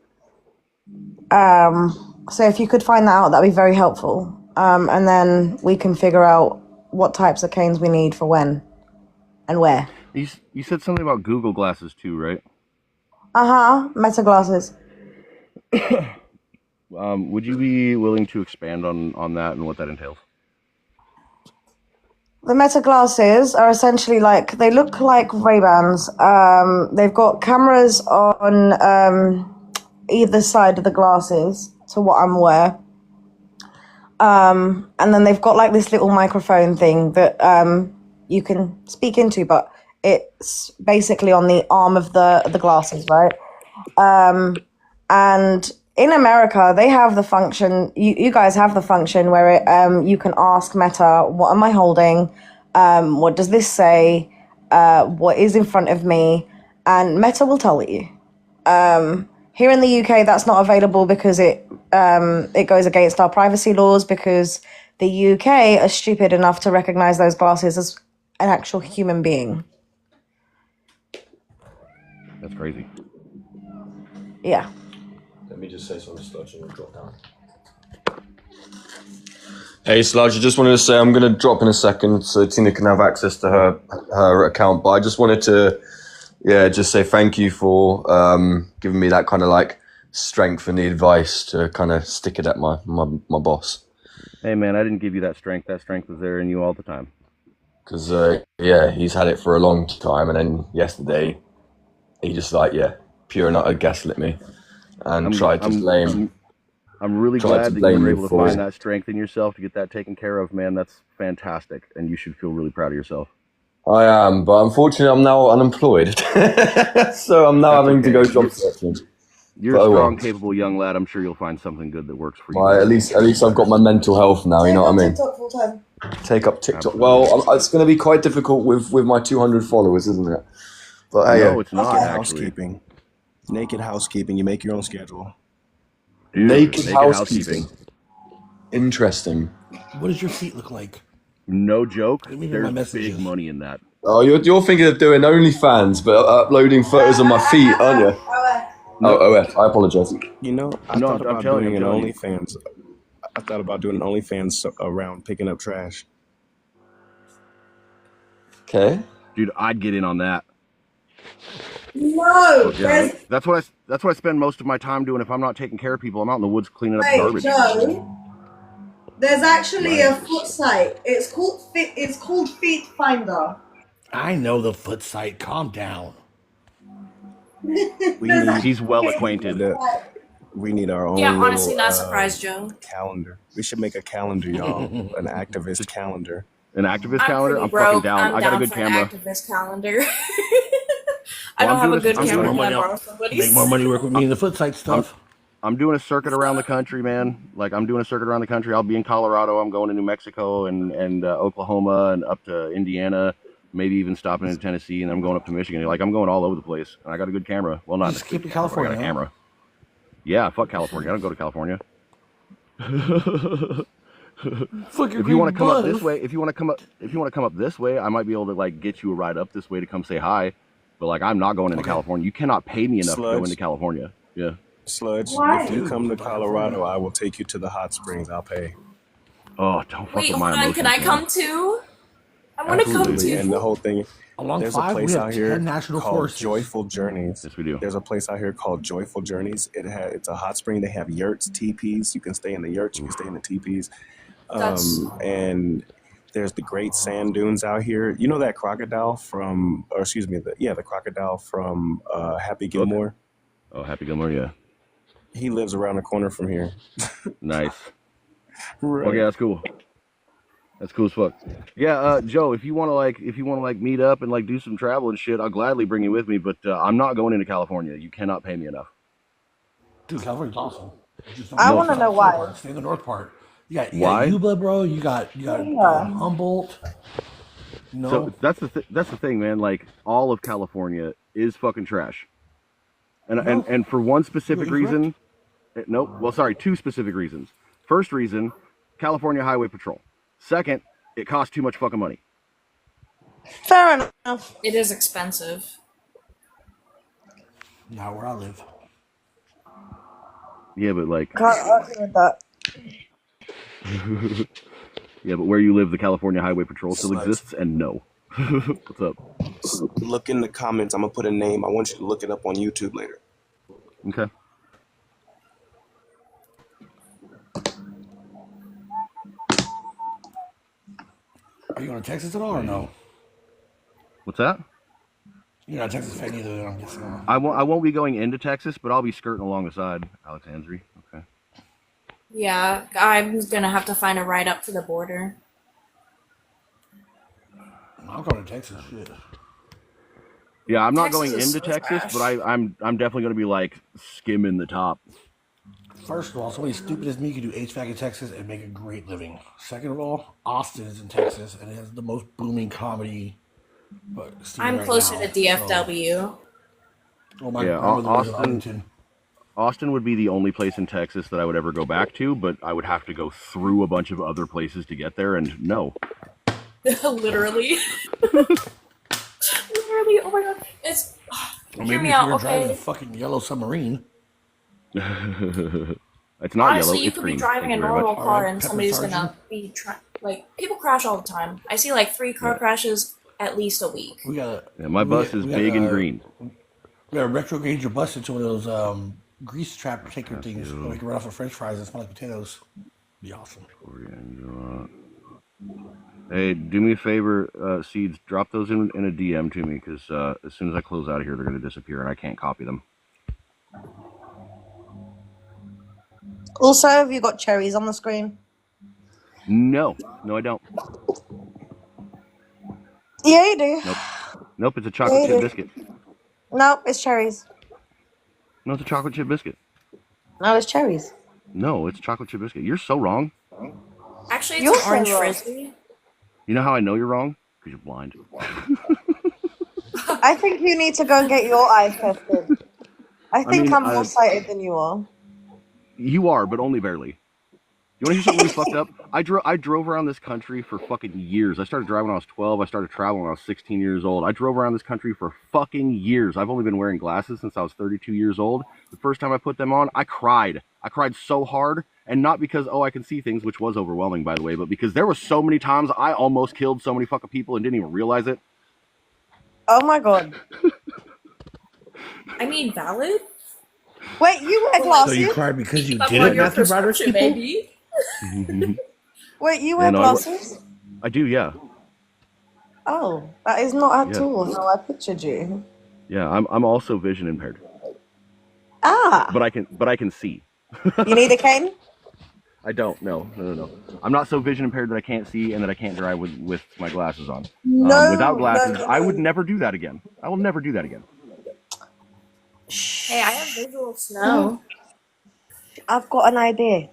So if you could find that out, that'd be very helpful. And then we can figure out what types of canes we need for when and where. You said something about Google glasses too, right? Meta glasses. Would you be willing to expand on that and what that entails? The Meta glasses are essentially they look like Ray-Bans. They've got cameras on either side of the glasses, to what I'm aware. And then they've got this little microphone thing that you can speak into, but it's basically on the arm of the glasses, right? And in America, they have the function, you guys have the function where you can ask Meta, what am I holding? What does this say? What is in front of me? And Meta will tell you. Here in the UK, that's not available because it goes against our privacy laws, because the UK are stupid enough to recognize those glasses as an actual human being. That's crazy. Yeah. Let me just say something to Sludge and we'll drop down. Hey Sludge, I just wanted to say I'm going to drop in a second so Tina can have access to her account, but I just wanted to just say thank you for giving me that kind of strength and the advice to kind of stick it at my boss. Hey man, I didn't give you that strength. That strength was there in you all the time. Because yeah, he's had it for a long time, and then yesterday he just like pure and utter gaslit me and tried to blame. I'm really tried to glad that you blame were me able to for. find that strength in yourself to get that taken care of, man. That's fantastic, and you should feel really proud of yourself. I am, but unfortunately, I'm now unemployed, so I'm now having to go job searching. You're But a oh well. strong, capable young lad. I'm sure you'll find something good that works for you. At least I've got my mental health now. You know what I mean? TikTok full time. Take up TikTok. Well, it's going to be quite difficult with my 200 followers, isn't it? But hey, No, it's not Naked actually. housekeeping. Naked housekeeping. You make your own schedule. Dude, naked housekeeping. Interesting. What does your feet look like? No joke. Let me hear my There's messages. big money in that. Oh, you're thinking of doing OnlyFans, but uploading photos of my feet, aren't you? No. Oh, OF. I apologize. You know, I thought about doing an OnlyFans. I thought about doing an OnlyFans around picking up trash. Okay. Dude, I'd get in on that. No, Yeah, that's what I spend most of my time doing. If I'm not taking care of people, I'm out in the woods cleaning up Wait, garbage. Joe. There's actually a foot site. It's called Feet Finder. I know the foot site. Calm down. He's well acquainted. We need our own. Yeah, honestly, little, not surprised, Joe. Calendar. We should make a calendar, y'all. An activist calendar. An activist I'm calendar? pretty I'm broke. fucking down. I'm I got a down good for camera. an activist calendar. I Well, don't have a good I'm doing camera. more Can I money borrow somebody's? Make more money work with me in the foot site stuff. I'm doing a circuit around the country, man. Like, I'm doing a circuit around the country. I'll be in Colorado. I'm going to New Mexico and Oklahoma and up to Indiana, maybe even stopping in Tennessee, and I'm going up to Michigan. Like, I'm going all over the place, and I got a good camera. Well, not Just a keep good it camera, but I California, got a huh? camera. Yeah, fuck California. I don't go to California. If you want to come up this way, if you want to come up this way, I might be able to like get you a ride up this way to come say hi. But like, I'm not going into California. You cannot pay me enough to go into California. Yeah. Sludge, Why? if you come to Colorado, I will take you to the hot springs. I'll pay. Oh, don't fuck Wait, with my hold on. emotions. Can I man. come too? I want to come Absolutely. too. And the whole thing. Along There's 5, a we place have out here 10 national called forests. Joyful Journeys. Yes, we do. There's a place out here called Joyful Journeys. It's a hot spring. They have yurts, teepees. You can stay in the yurts. You can stay in the teepees. And there's the great sand dunes out here. You know that crocodile from, or excuse me, the crocodile from Happy Gilmore. Oh, Happy Gilmore, yeah. He lives around the corner from here. Nice. Right. Okay, that's cool. That's cool as fuck. Yeah, Joe, if you want to meet up and like do some travel and shit, I'll gladly bring you with me. But I'm not going into California. You cannot pay me enough. Dude, California's awesome. I want to know why. Stay in the north part. You got Why? Yuba, bro. You got Humboldt. No. So that's the thing, man. Like, all of California is fucking trash. And for one specific reason, nope. Well, sorry, two specific reasons. First reason, California Highway Patrol. Second, it costs too much fucking money. Fair enough. It is expensive. Not where I live. Yeah, but like, Can't argue with that. yeah, but where you live, the California Highway Patrol still Sluts. exists, and no. What's up? Look in the comments. I'm gonna put a name. I want you to look it up on YouTube later. Okay. Are you going to Texas at all or no? What's that? You're not a Texas fan either, I'm guessing. I won't be going into Texas, but I'll be skirting along the side. Alexandria. Okay. Yeah, I'm gonna have to find a ride up to the border. I'm going to Texas. Shit. Yeah, I'm not Texas going is into so Texas, trash. but I'm definitely going to be like skimming the top. First of all, somebody stupid as me could do HVAC in Texas and make a great living. Second of all, Austin is in Texas and it has the most booming comedy. Scene I'm right closer now, to DFW. Oh my Yeah, grandmother lives in Arlington. Austin would be the only place in Texas that I would ever go back to, but I would have to go through a bunch of other places to get there, and no. Literally. Literally, oh my god. It's Or hear maybe me if out, you're driving okay? a fucking yellow submarine. It's not Honestly, yellow, you it's could green. be driving a Thank you very normal much. car Alright, and Pepper somebody's Sergeant. gonna be like people crash all the time. I see like 3 car crashes at least a week. We got Yeah, my bus is big and green. We got to retrograde your bus into one of those grease trap taker things. Where we can run off of French fries and smell like potatoes. Be awesome. Hey, do me a favor, Seeds. Drop those in a DM to me, because as soon as I close out of here, they're going to disappear, and I can't copy them. Also, have you got cherries on the screen? No, I don't. Yeah, you do. Nope, it's a Yeah, chocolate you chip do. biscuit. No, it's cherries. No, it's a chocolate chip biscuit. No, it's cherries. No, it's a chocolate chip biscuit. You're so wrong. Actually, it's You're an so orange wrong. frisbee. You know how I know you're wrong? Because you're blind. I think you need to go and get your eyes tested. I think I'm more sighted than you are. You are, but only barely. You want to hear something really fucked up? I drove around this country for fucking years. I started driving when I was 12. I started traveling when I was 16 years old. I drove around this country for fucking years. I've only been wearing glasses since I was 32 years old. The first time I put them on, I cried. I cried so hard, and not because, I can see things, which was overwhelming, by the way, but because there were so many times I almost killed so many fucking people and didn't even realize it. Oh my god. I mean, valid. Wait, you wear So glasses? you cried because you Keep up did on it, your Matthew Broderick? prescription, baby. Wait, you wear Yeah, no, glasses? I do, yeah. Oh, that is not at Yeah. all how I pictured you. Yeah, I'm also vision impaired, Ah, but I can see. you need a cane? I don't. No. I'm not so vision impaired that I can't see and that I can't drive with my glasses on. No, Without glasses, no, I would no. never do that again. I will never do that again. Hey, I have visual snow. I've got an idea.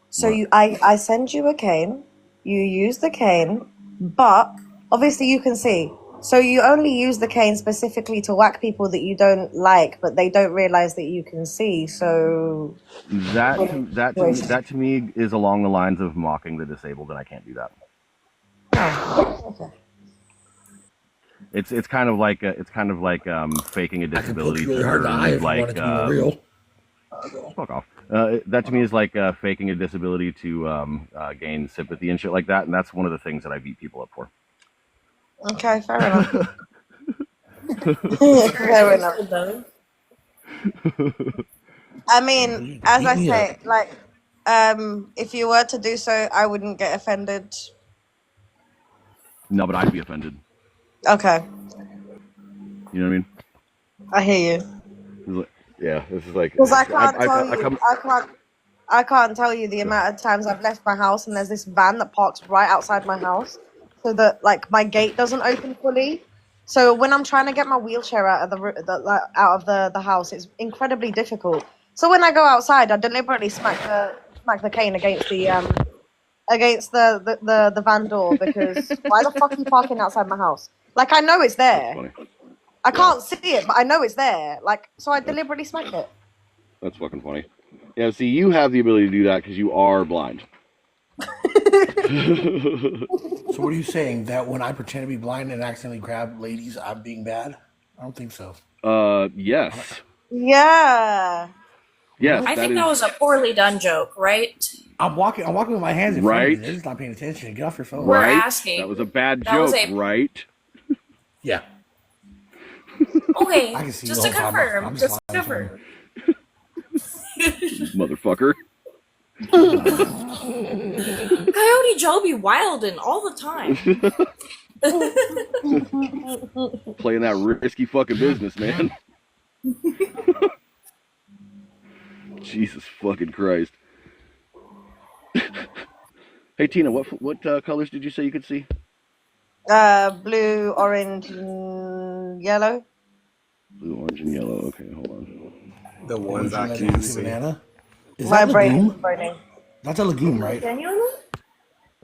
So I send you a cane, you use the cane, but obviously you can see. So you only use the cane specifically to whack people that you don't like, but they don't realize that you can see. So That to me is along the lines of mocking the disabled, and I can't do that. okay. It's kind of like faking a disability really to hard to hide if you like want it to be more real. fuck off. That to me is like faking a disability to gain sympathy and shit like that, and that's one of the things that I beat people up for. Okay, fair enough. Fair enough. I mean, as I say, like, if you were to do so, I wouldn't get offended. No, but I'd be offended. Okay, You know what I mean? I hear you. Yeah, this is like Because I can't tell I you, come. I can't tell you the amount of times I've left my house and there's this van that parks right outside my house, so that like my gate doesn't open fully. So when I'm trying to get my wheelchair out of the house, it's incredibly difficult. So when I go outside, I deliberately smack the cane against the van door, because why the fuck are you parking outside my house? Like, I know it's there. I can't see it, but I know it's there. Like, so I deliberately smack it. That's fucking funny. Yeah, see, you have the ability to do that because you are blind. So what are you saying? That when I pretend to be blind and accidentally grab ladies, I'm being bad? I don't think so. Yes. Yeah. Yes. I think that was a poorly done joke, right? I'm walking with my hands in front of me. They're just not paying attention. Get off your phone. We're asking. That was a bad That was joke, a- right? Yeah. Okay, I can see just the to whole time. confirm. I'm Just to lying. confirm. Motherfucker. Coyote Joe be wildin' all the time. Playing that risky fucking business, man. Jesus fucking Christ. Hey Tina, what colors did you say you could see? Blue, orange, and yellow. Blue, orange, and yellow. Okay, hold on. The ones I Orange, can't lemon, see. banana. Is My that brain is legume? burning. That's a legume, right?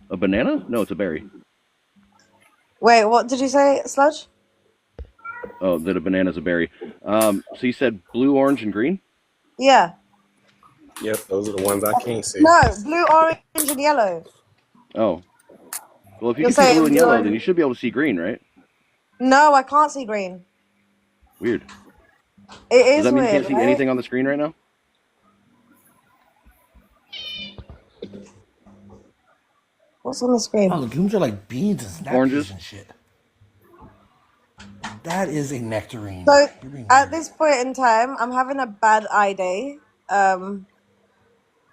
A banana? No, it's a berry. Wait, what did you say, Sludge? Oh, that a banana's a berry. So you said blue, orange, and green? Yeah. Yep, those are the ones I can't see. No, blue, orange, and yellow. Oh. Well, if you You're can see saying blue and blue, yellow, orange- then you should be able to see green, right? No, I can't see green. Weird. It Does is that mean weird, you can't see right? anything on the screen right now? What's on the screen? Oh, legumes are like beans and snap Oranges? peas and shit. That is a nectarine. So You're being at weird. this point in time, I'm having a bad eye day.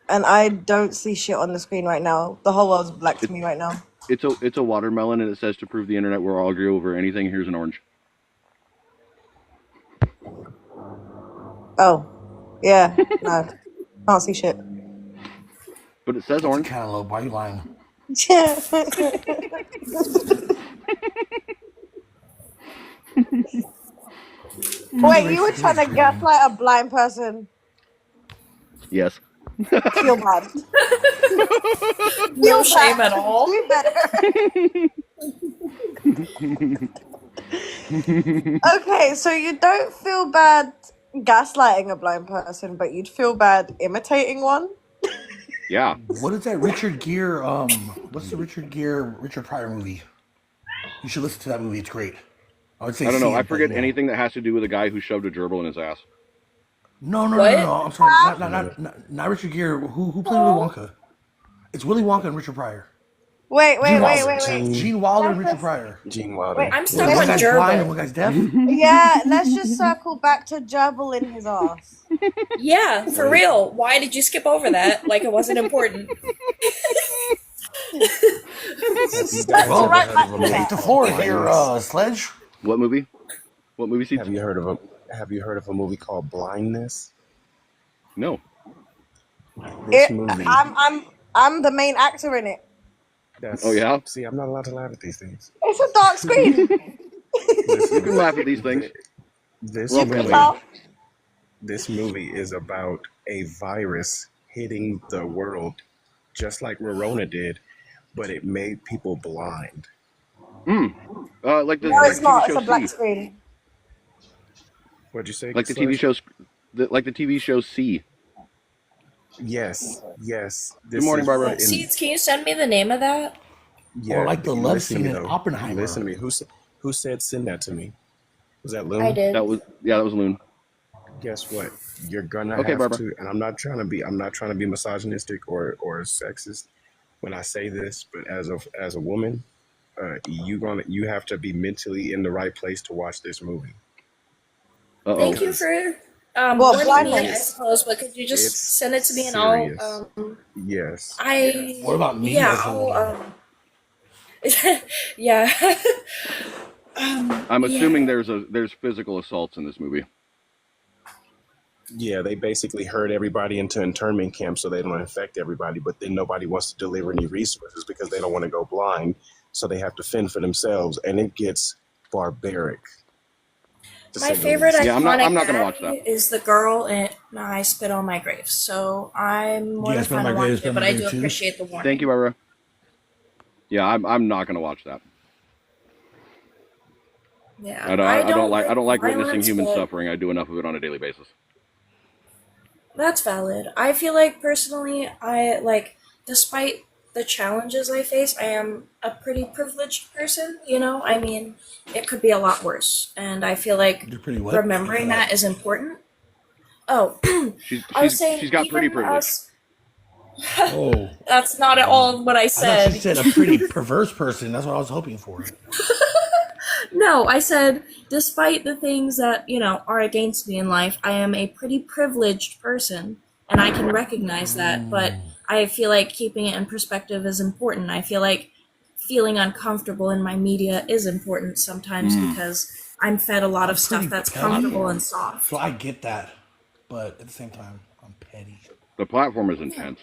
and I don't see shit on the screen right now. The whole world's black to me right now. It's a watermelon, and it says to prove the internet will argue over anything. Here's an orange. Oh, yeah, no, can't see shit. But it says orange. Cantaloupe. Why are you lying? Wait, you were trying to gaslight a blind person? Yes. Feel bad. No shame at all. Do better. Okay, so you don't feel bad gaslighting a blind person, but you'd feel bad imitating one? Yeah. What is that Richard Gere? What's the Richard Gere Richard Pryor movie? You should listen to that movie. It's great. I would say. I don't know. see I it, but, forget you know. anything that has to do with a guy who shoved a gerbil in his ass. No. What? I'm sorry. Not Richard Gere. Who played Willy Wonka? It's Willy Wonka and Richard Pryor. Wait. Gene Wilder and Richard Pryor. Gene Wilder. Wait, I'm stuck One on guy's blind and gerbil. one guy's deaf. Yeah, let's just circle back to gerbil in his ass. Yeah, for real. Why did you skip over that? Like it wasn't important. Well, take the floor here, Sledge. What movie? What movie? Have you heard of a movie called Blindness? No. This movie. I'm the main actor in it. Oh yeah. See, I'm not allowed to laugh at these things. It's a dark screen. You can laugh at these things. This Well, movie, laugh. this movie is about a virus hitting the world, just like Rorona did, but it made people blind. Like the No, it's not. TV It's show a black C. screen. What'd you say? Like the Sledge? TV shows, like the TV show C. Yes. Good morning, Barbara. Seeds, can you send me the name of that? Or like the love listen scene to in me, though. Oppenheimer. Listen to me. Who said send that to me? Was that Loon? I did. That was Loon. Guess what? You're gonna Okay, have Barbara. to, and I'm not trying to be misogynistic or sexist when I say this, but as a woman, you have to be mentally in the right place to watch this movie. Thank you for Well, warning me, I blindness. suppose, but could you just It's send it to me and serious. I'll Yes. What about me? yeah, as a woman? yeah. I'm assuming there's physical assaults in this movie. Yeah, they basically herd everybody into internment camps so they don't infect everybody, but then nobody wants to deliver any resources because they don't want to go blind, so they have to fend for themselves, and it gets barbaric. to My say the favorite least. Yeah, I'm iconic not gonna watch Abby that. is the girl in I Spit on My Grave. So I'm more Yeah, than Spit on fine My to Grave, watch Spit it, on but My I Grave do too. appreciate the warning. Thank you, Barbara. Yeah, I'm not gonna watch that. Yeah, I don't like witnessing violence, human but suffering. I do enough of it on a daily basis. that's valid. I feel like personally, I like, despite the challenges I face, I am a pretty privileged person. You know, I mean, it could be a lot worse, and I feel like You're pretty what? remembering that is important. Oh, I was saying she's got pretty even privilege. us. Oh, That's not at all what I I said. thought she said a pretty perverse person. That's what I was hoping for. No, I said, despite the things that, you know, are against me in life, I am a pretty privileged person, and I can recognize that, but I feel like keeping it in perspective is important. I feel like feeling uncomfortable in my media is important sometimes because I'm fed a lot of stuff Pretty that's petty. comfortable and soft. So I get that, but at the same time, I'm petty. The platform is intense.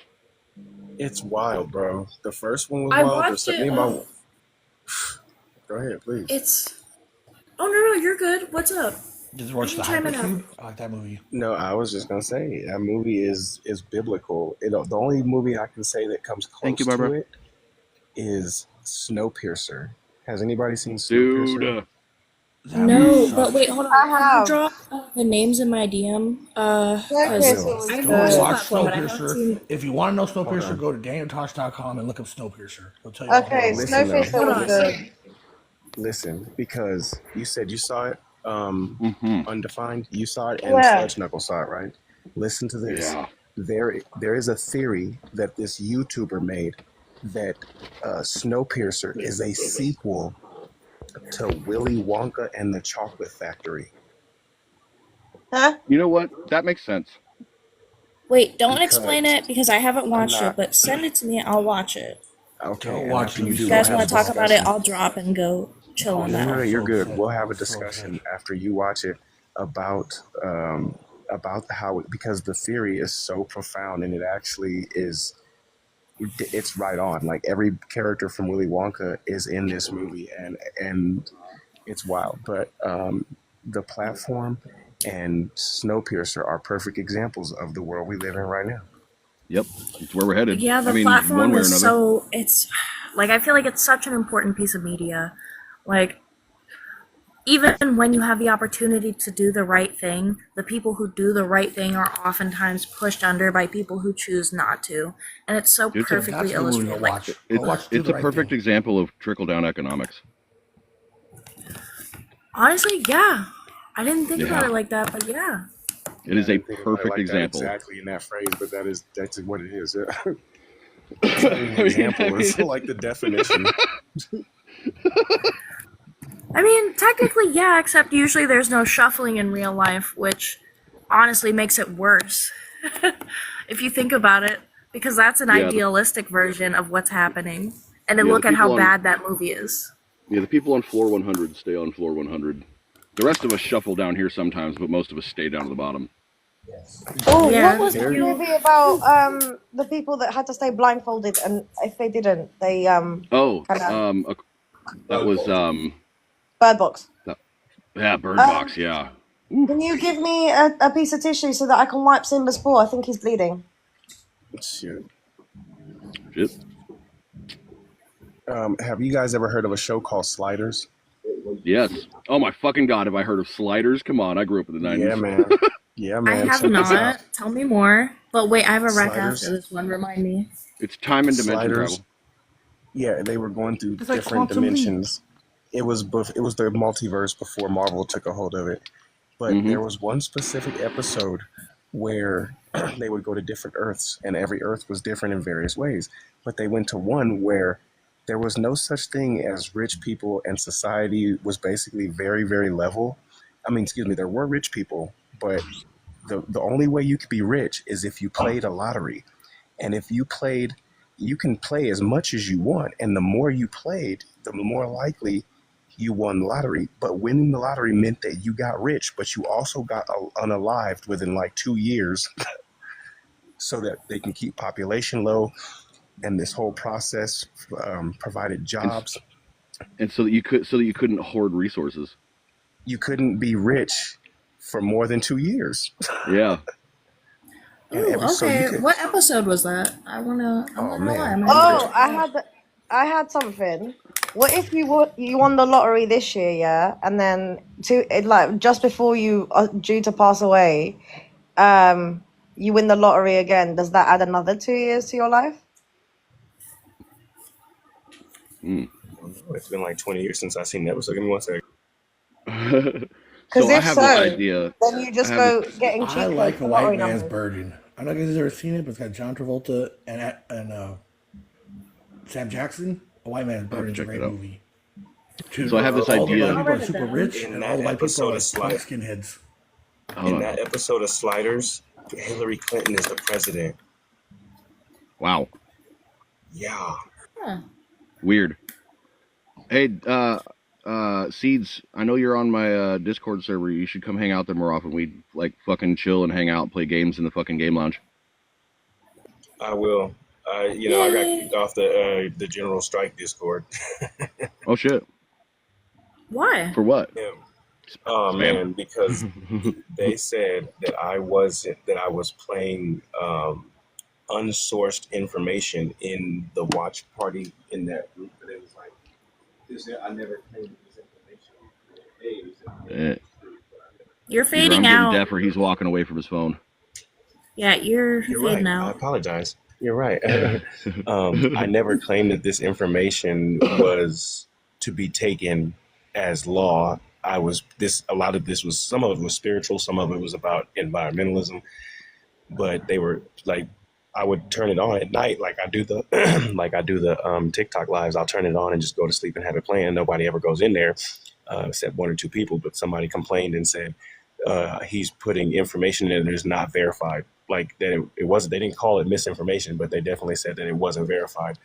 It's wild, bro. The first one was I wild. watched it. Go ahead, please. It's. Oh, no, you're good. What's up? Just watch You the can chime in Hypercube. now. I like that movie. No, I was just gonna say that movie is biblical. The only movie I can say that comes Thank close you, to Barbara. it is Snowpiercer. Has anybody seen Dude, Snowpiercer? That No, movie but sucks. wait, hold on. I Can you have. drop the names in my DM? Snowpiercer Because was I've Go watched the good. watch platform, but I haven't Snowpiercer. seen. If you want to know Hold Snowpiercer, on. go to danieltosh.com and look up Snowpiercer. He'll tell you all Okay, about it. Listen though. Snowpiercer Hold was on. good. Listen, because you said you saw it, Undefined. You saw it, and Yeah. Sledge Knuckle saw it, right? Listen to this. yeah. There is a theory that this YouTuber made that Snowpiercer is a sequel to Willy Wonka and the Chocolate Factory. Huh? You know what? That makes sense. Wait, don't explain because it because I haven't I'm watched it, not but send it to me. I'll watch it. okay. I'll And watch after it. you If do, you we'll guys have want a to talk about it, discussion. I'll drop and go chill on No, that. you're So good. upset. We'll have a So upset. discussion after you watch it about how because the theory is so profound and it actually is. It's right on. Like every character from Willy Wonka is in this movie, and it's wild. But the platform and Snowpiercer are perfect examples of the world we live in right now. Yep, it's where we're headed. Yeah, I the mean, one platform way or is another. it's like I feel like it's such an important piece of media. Like even when you have the opportunity to do the right thing, the people who do the right thing are oftentimes pushed under by people who choose not to. And it's so It's a perfectly That's a good movie to illustrated. Like watch. Go it's watch Do it's the a Right perfect Thing. example of trickle down economics. honestly, yeah. I didn't think about Yeah, it like that, but yeah. it is I a didn't think about it perfect like that example. exactly in that phrase, but that's what it is. It's not even an example. It's like the definition. I mean, technically, yeah, except usually there's no shuffling in real life, which honestly makes it worse. If you think about it, because that's an yeah, idealistic version of what's happening. And then the look at how people on bad that movie is. the people on floor 100 stay on floor 100. The rest of us shuffle down here sometimes, but most of us stay down to the bottom. Oh, Yeah, what was that There, movie about the people that had to stay blindfolded and if they didn't, they Oh, kind of that was Bird Box. that, yeah, Bird Um, Box. Yeah. can you give me a piece of tissue so that I can wipe Simba's paw? I think he's bleeding. shit. Shit. Have you guys ever heard of a show called Sliders? Yes. Oh my fucking god! Have I heard of Sliders? Come on, I grew up in the Yeah, 90s. man. Yeah, I man. have Check this out. not. Tell me more. But wait, I have a rec Sliders. after this one. Remind me. It's time and dimension Sliders. travel. Yeah, they were going through It's like different Quantum Leap. dimensions. It was the multiverse before Marvel took a hold of it. But Mm-hmm. there was one specific episode where they would go to different Earths, and every Earth was different in various ways. But they went to one where there was no such thing as rich people, and society was basically very, very level. I mean, excuse me, there were rich people, but the only way you could be rich is if you played a lottery. And if you played, you can play as much as you want. And the more you played, the more likely you won the lottery. But winning the lottery meant that you got rich, but you also got unalived within like 2 years so that they can keep population low. And this whole process provided And, jobs. and so that you couldn't hoard resources. You couldn't be rich for more than 2 years. Yeah. And Ooh, so you okay. could, What episode was that? I'm not oh gonna lie, I man, might have to Oh, check it out. I had something. What if you won the lottery this year, yeah, and then like just before you are due to pass away, you win the lottery again? Does that add another 2 years to your life? Mm. it's been like 20 years since I've seen that episode. Give me one second. Because So I if have this so, idea. then you I just have go this. getting I cheat like codes A for White lottery Man's numbers. Burden. I don't know if you've ever seen it, but it's got John Travolta and Sam Jackson. A White Man's I'll have Burden to is a check that great out. movie. So I have this All the idea. black I'll people are write it super down. rich, In and all that the white people are episode of like punk Sliders, skinheads. Hold in on. that episode of Sliders, Hillary Clinton is the president. Wow. Yeah. Huh. Weird. Hey, Seeds. I know you're on my Discord server. You should come hang out there more often. We like fucking chill and hang out, play games in the fucking game lounge. I will. I got Yay. kicked off the General Strike Discord. Oh shit. Why? For what? Yeah. Oh Spam. man, because they said that I was playing unsourced information in the watch party in that group, but it was like I never claimed this information. You're Either I'm fading getting out. deaf or he's walking away from his phone. Yeah, you're You're fading right. I out. apologize. You're right. I never claimed that this information was to be taken as law. A lot of this was, some of it was spiritual, some of it was about environmentalism, but they were like, I would turn it on at night, like I do the TikTok lives. I'll turn it on and just go to sleep and have it playing. Nobody ever goes in there, except one or two people. But somebody complained and said he's putting information in that is not verified. like that it wasn't. They didn't call it misinformation, but they definitely said that it wasn't verified.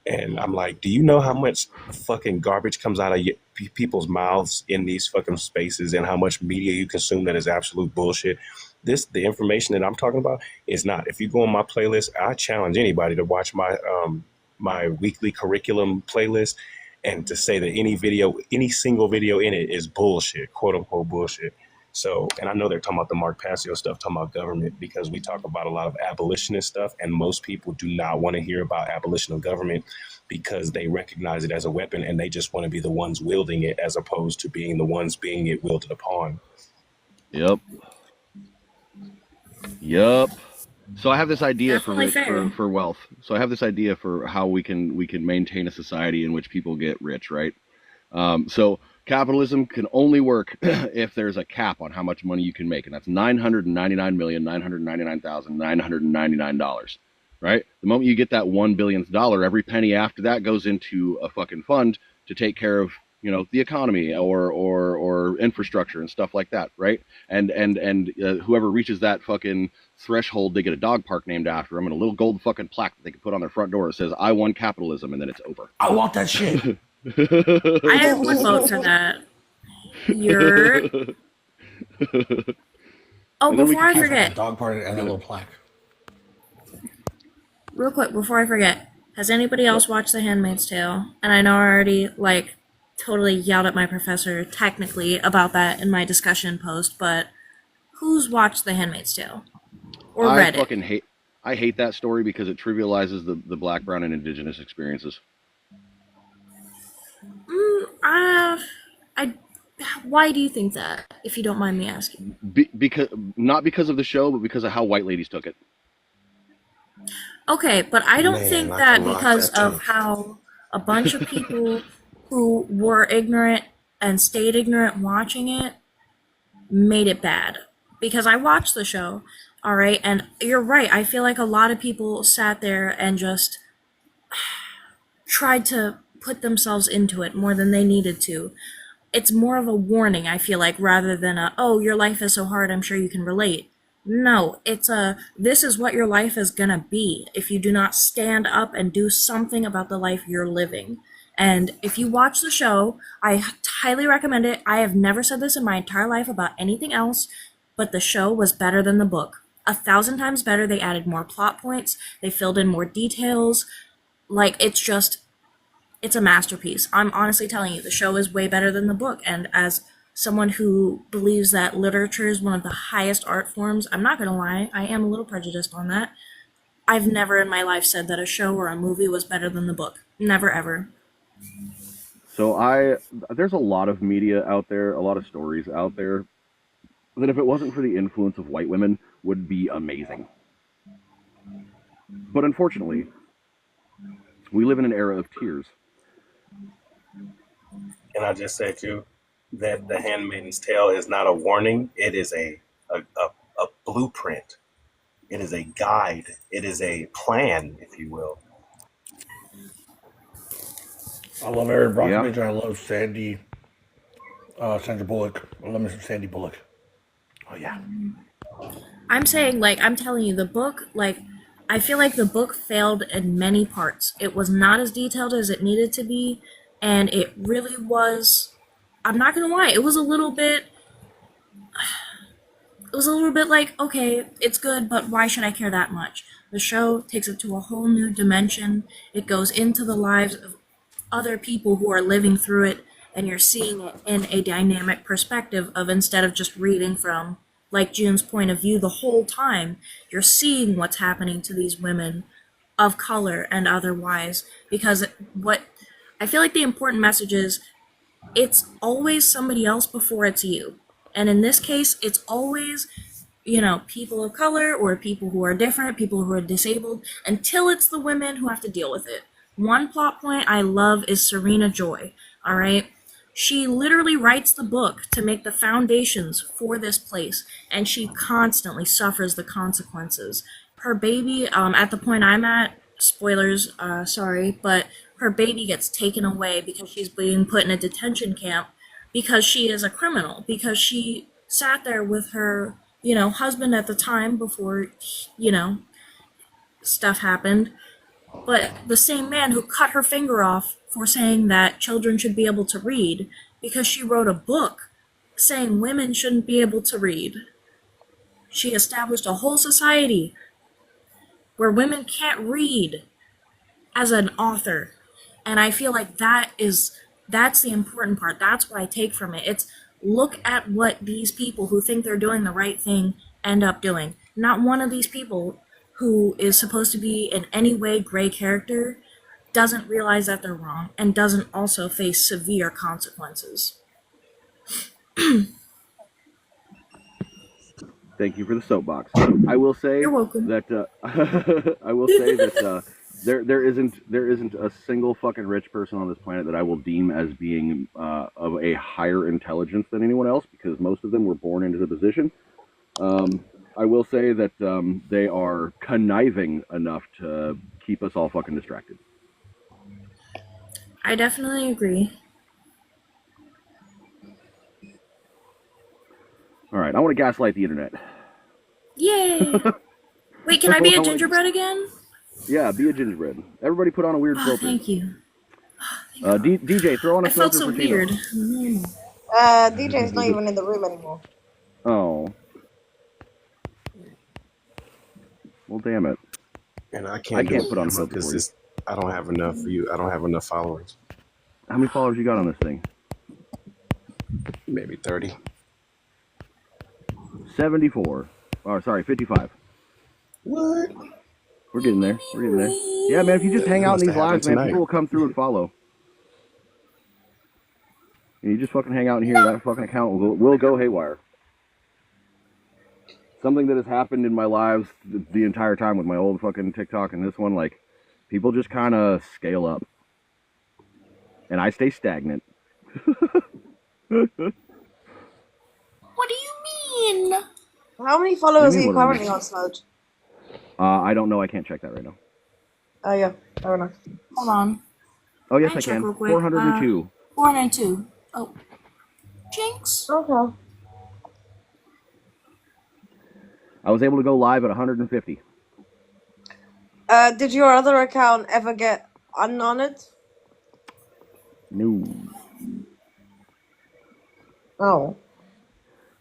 And I'm like, do you know how much fucking garbage comes out of people's mouths in these fucking spaces, and how much media you consume that is absolute bullshit? The information that I'm talking about is not. If you go on my playlist, I challenge anybody to watch my weekly curriculum playlist, and to say that any single video in it is bullshit, quote unquote bullshit. So, and I know they're talking about the Mark Passio stuff, talking about government, because we talk about a lot of abolitionist stuff, and most people do not want to hear about abolition of government because they recognize it as a weapon, and they just want to be the ones wielding it as opposed to being the ones being it wielded upon. Yep. So I have this idea for wealth. So I have this idea for how we can maintain a society in which people get rich, right? So capitalism can only work if there's a cap on how much money you can make, and that's $999,999,999, right? The moment you get that $1 billionth dollar, every penny after that goes into a fucking fund to take care of, you know, the economy or infrastructure and stuff like that, right? And whoever reaches that fucking threshold, they get a dog park named after them and a little gold fucking plaque that they can put on their front door that says, "I won capitalism," and then it's over. I want that shit. I would vote for that. You're. Oh, And then we before I can have forget, a dog party and a little plaque. real quick, before I forget, has anybody else watched The Handmaid's Tale? And I know I already, like, totally yelled at my professor, technically, about that in my discussion post, but who's watched The Handmaid's Tale? Or read it? I hate that story because it trivializes the black, brown, and indigenous experiences. Why do you think that, if you don't mind me asking? Because not because of the show, but because of how white ladies took it. Okay, but I don't Man, think I that can rock because that of too. how a bunch of people who were ignorant and stayed ignorant watching it made it bad. Because I watched the show, all right, and you're right. I feel like a lot of people sat there and just tried to put themselves into it more than they needed to. It's more of a warning, I feel like, rather than oh, your life is so hard, I'm sure you can relate. No, it's this is what your life is gonna be if you do not stand up and do something about the life you're living. And if you watch the show, I highly recommend it. I have never said this in my entire life about anything else, but the show was better than the book. 1,000 times better. They added more plot points. They filled in more details. Like, it's a masterpiece. I'm honestly telling you, the show is way better than the book. And as someone who believes that literature is one of the highest art forms, I'm not gonna lie, I am a little prejudiced on that. I've never in my life said that a show or a movie was better than the book. Never, ever. So there's a lot of media out there, a lot of stories out there that if it wasn't for the influence of white women would be amazing. But unfortunately, we live in an era of tears. And I just say too that The Handmaid's Tale is not a warning. It is a blueprint. It is a guide. It is a plan, if you will. I love Aaron Brockovich and I love Sandra Bullock. I love me some Sandy Bullock. Oh yeah. I'm saying, like, I'm telling you, the book, like, I feel like the book failed in many parts. It was not as detailed as it needed to be, and it really was, I'm not gonna lie, it was a little bit like, okay, it's good, but why should I care that much? The show takes it to a whole new dimension. It goes into the lives of other people who are living through it, and you're seeing it in a dynamic perspective of, instead of just reading from, like, June's point of view the whole time, you're seeing what's happening to these women of color and otherwise. Because what I feel like the important message is, it's always somebody else before it's you. And in this case, it's always, you know, people of color or people who are different, people who are disabled, until it's the women who have to deal with it. One plot point I love is Serena Joy, all right? She literally writes the book to make the foundations for this place, and she constantly suffers the consequences. Her baby, at the point I'm at, spoilers, sorry, but her baby gets taken away because she's being put in a detention camp because she is a criminal, because she sat there with her husband at the time before, stuff happened. But the same man who cut her finger off for saying that children should be able to read because she wrote a book saying women shouldn't be able to read. She established a whole society where women can't read as an author. And I feel like that's the important part. That's what I take from it. It's look at what these people who think they're doing the right thing end up doing. Not one of these people who is supposed to be in any way gray character doesn't realize that they're wrong and doesn't also face severe consequences. Thank you for the soapbox. I will say You're welcome. that there isn't a single fucking rich person on this planet that I will deem as being of a higher intelligence than anyone else, because most of them were born into the position. I will say that they are conniving enough to keep us all fucking distracted. I definitely agree. All right, I want to gaslight the internet. Yay! Wait, can I be a gingerbread again? Yeah, be a gingerbread. Everybody put on a weird Oh, filter. thank you. DJ, throw on a I felt filter so for Tino. weird. DJ's not even in the room anymore. Oh. Well, damn it. And I I can't can't put on a filter because for you. I don't have enough view. I don't have enough followers. How many followers you got on this thing? Maybe 30. 74. Oh, sorry, 55. What? We're getting there. We're getting there. Yeah, man, if you just hang out in these lives, man, people will come through and follow. And you just fucking hang out in here, that fucking account will go haywire. Something that has happened in my lives the entire time with my old fucking TikTok and this one, like, people just kind of scale up. And I stay stagnant. What do you mean? How many followers are mean, you what do you currently mean? on, Smudge? I don't know. I can't check that right now. Oh, yeah. Fair enough. Hold on. Oh, yes, I check can. real quick. 402. 402. Oh. Jinx. Okay. I was able to go live at 150. Did your other account ever get unhonored? No. Oh.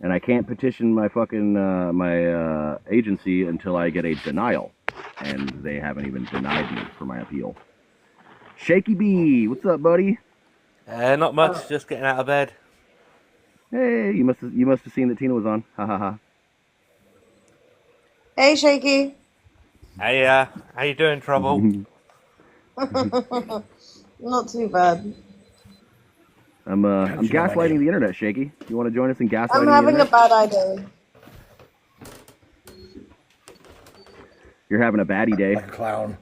And I can't petition my fucking my agency until I get a denial, and they haven't even denied me for my appeal. Shaky B, what's up, buddy? Not much, just getting out of bed. Hey, you must have seen that Tina was on. Ha ha ha. Hey, Shaky. Hey, how you doing, Trouble? Not too bad. I'm gaslighting the internet, Shaky. You want to join us in gaslighting I'm the having a internet? bad idea. You're having a baddie day. Like a clown.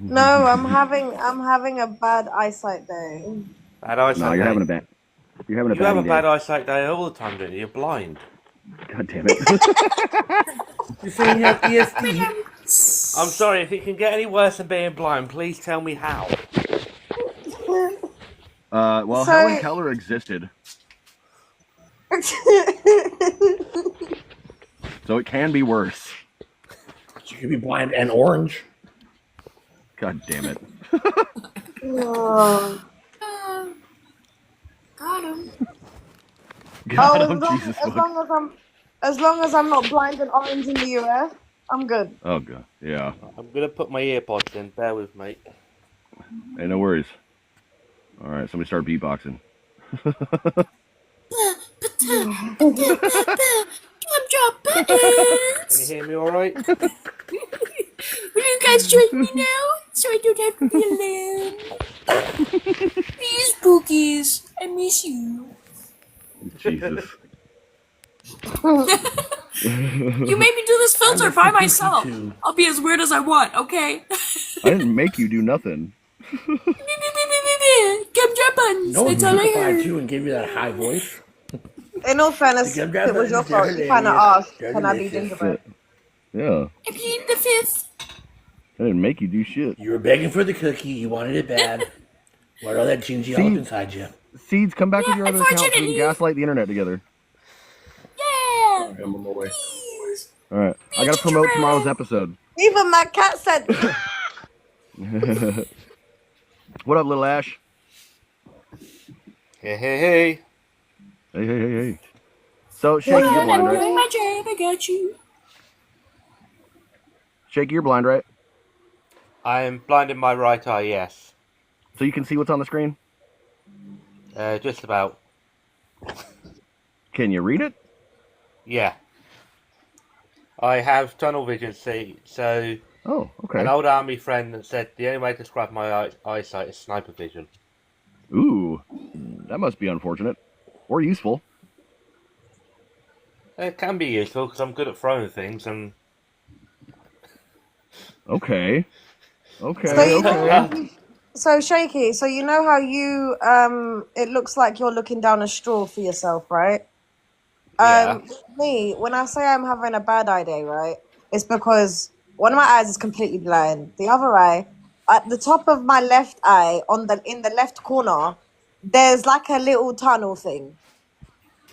No, I'm having a bad eyesight day. Bad eyesight No, you're day. having a bad. You're having a You have a baddie bad day. eyesight day all the time, don't you? You're blind. God damn it. You're saying you have ESD. I'm sorry, if it can get any worse than being blind, please tell me how. Well, So- Helen Keller existed, so it can be worse. You could be blind and orange. God damn it. Oh. Got him. God, as oh, long, Jesus. as long as I'm not blind and orange in the US, I'm good. Oh, God. Yeah. I'm gonna put my earpods in. Bear with me. Hey, no worries. All right, somebody start beatboxing. Drop buttons. Can you hear me all right? Will you guys join me now so I don't have to be alone? Please, Spookies, I miss you. Jesus. You made me do this filter by myself. I'll be as weird as I want, okay? I didn't make you do nothing. Come drop buttons. No one That's all I beautified heard. you and gave you that high voice. In all fairness, if it was your fault. You kind of asked, can I be gingerbread? Yeah. I plead the fifth. I didn't make you do shit. You were begging for the cookie. You wanted it bad. What all that gingy all up inside you? Seeds, come back with your other account so we can unfortunately. gaslight the internet together. Yeah. I'm on my way. Please. All right, I gotta promote tomorrow's episode. Even my cat said. What up, little Ash? Hey, hey, hey. Hey, hey, hey, hey. So, Shaky, you're blind, right? my jam, I got you. Shaky, you're blind, right? I am blind in my right eye, yes. So you can see what's on the screen? Just about. Can you read it? Yeah. I have tunnel vision, see, so... Oh, okay. An old army friend that said the only way to describe my eyesight is sniper vision. Ooh, that must be unfortunate. Or useful. It can be useful, because I'm good at throwing things, and... Okay. Okay, So you okay. know, so Shaky, so you know how you it looks like you're looking down a straw for yourself, right? Yeah. Me, when I say I'm having a bad eye day, right, it's because one of my eyes is completely blind. The other eye, at the top of my left eye, in the left corner, there's like a little tunnel thing.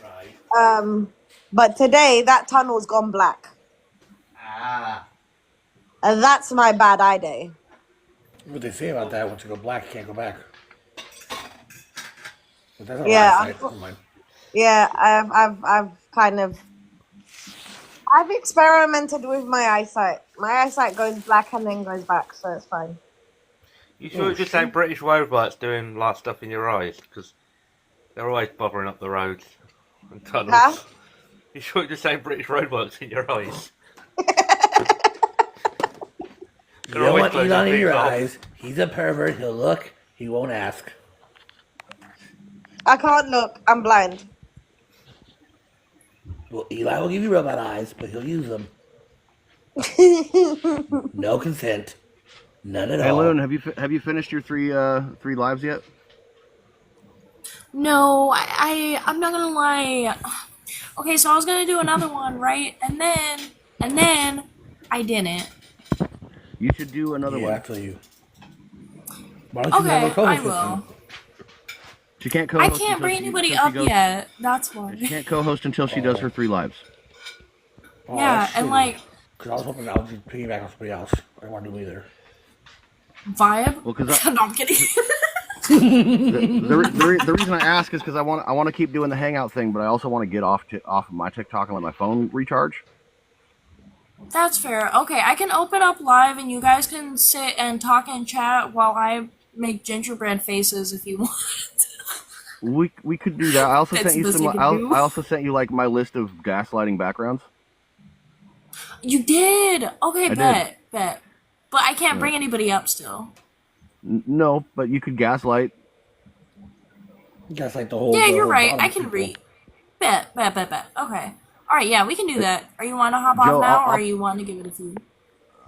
Right. But today that tunnel's gone black. Ah. And that's my bad eye day. What they say about that, once you go black, you can't go back. But that's not Yeah, eyesight. Never mind. Yeah, I've kind of I've experimented with my eyesight. My eyesight goes black and then goes back, so it's fine. You sure it's just like British robots doing like stuff in your eyes? Because they're always bothering up the roads and tunnels. Huh? You sure it's just saying British robots in your eyes? You They're don't always want closing Elon in things your off. eyes. He's a pervert. He'll look. He won't ask. I can't look. I'm blind. Well, Eli will give you robot eyes, but he'll use them. No consent. None at Hey, all. Loon, have you finished your three lives yet? No, I'm not gonna lie. Okay, so I was gonna do another one, right? And then I didn't. You should do another one. Actually, why don't you never Okay, co-host I with me? will. She can't I co-host. can't bring until anybody until she up goes- yet. That's why. She can't co-host until she does her 3 lives. Oh, Yeah, that's and shitty. like 'Cause I was hoping I would be piggyback on somebody else. I didn't want to do either. vibe. Well, because No, I'm kidding. the reason I ask is because I want to keep doing the Hangout thing, but I also want to get off of my TikTok and let my phone recharge. That's fair. Okay, I can open up live and you guys can sit and talk and chat while I make gingerbread faces if you want. We could do that. I also That's sent you the best some. we can do. I also sent you like my list of gaslighting backgrounds. You did. Okay, I did. bet. But I can't bring anybody up still. No, but you could gaslight. Gaslight the whole. Yeah, the you're whole right. bottom I can people. read. Bet. Okay. All right, yeah, we can do that. Are you want to hop Joe, off now, I'll- or are you want to give it a few?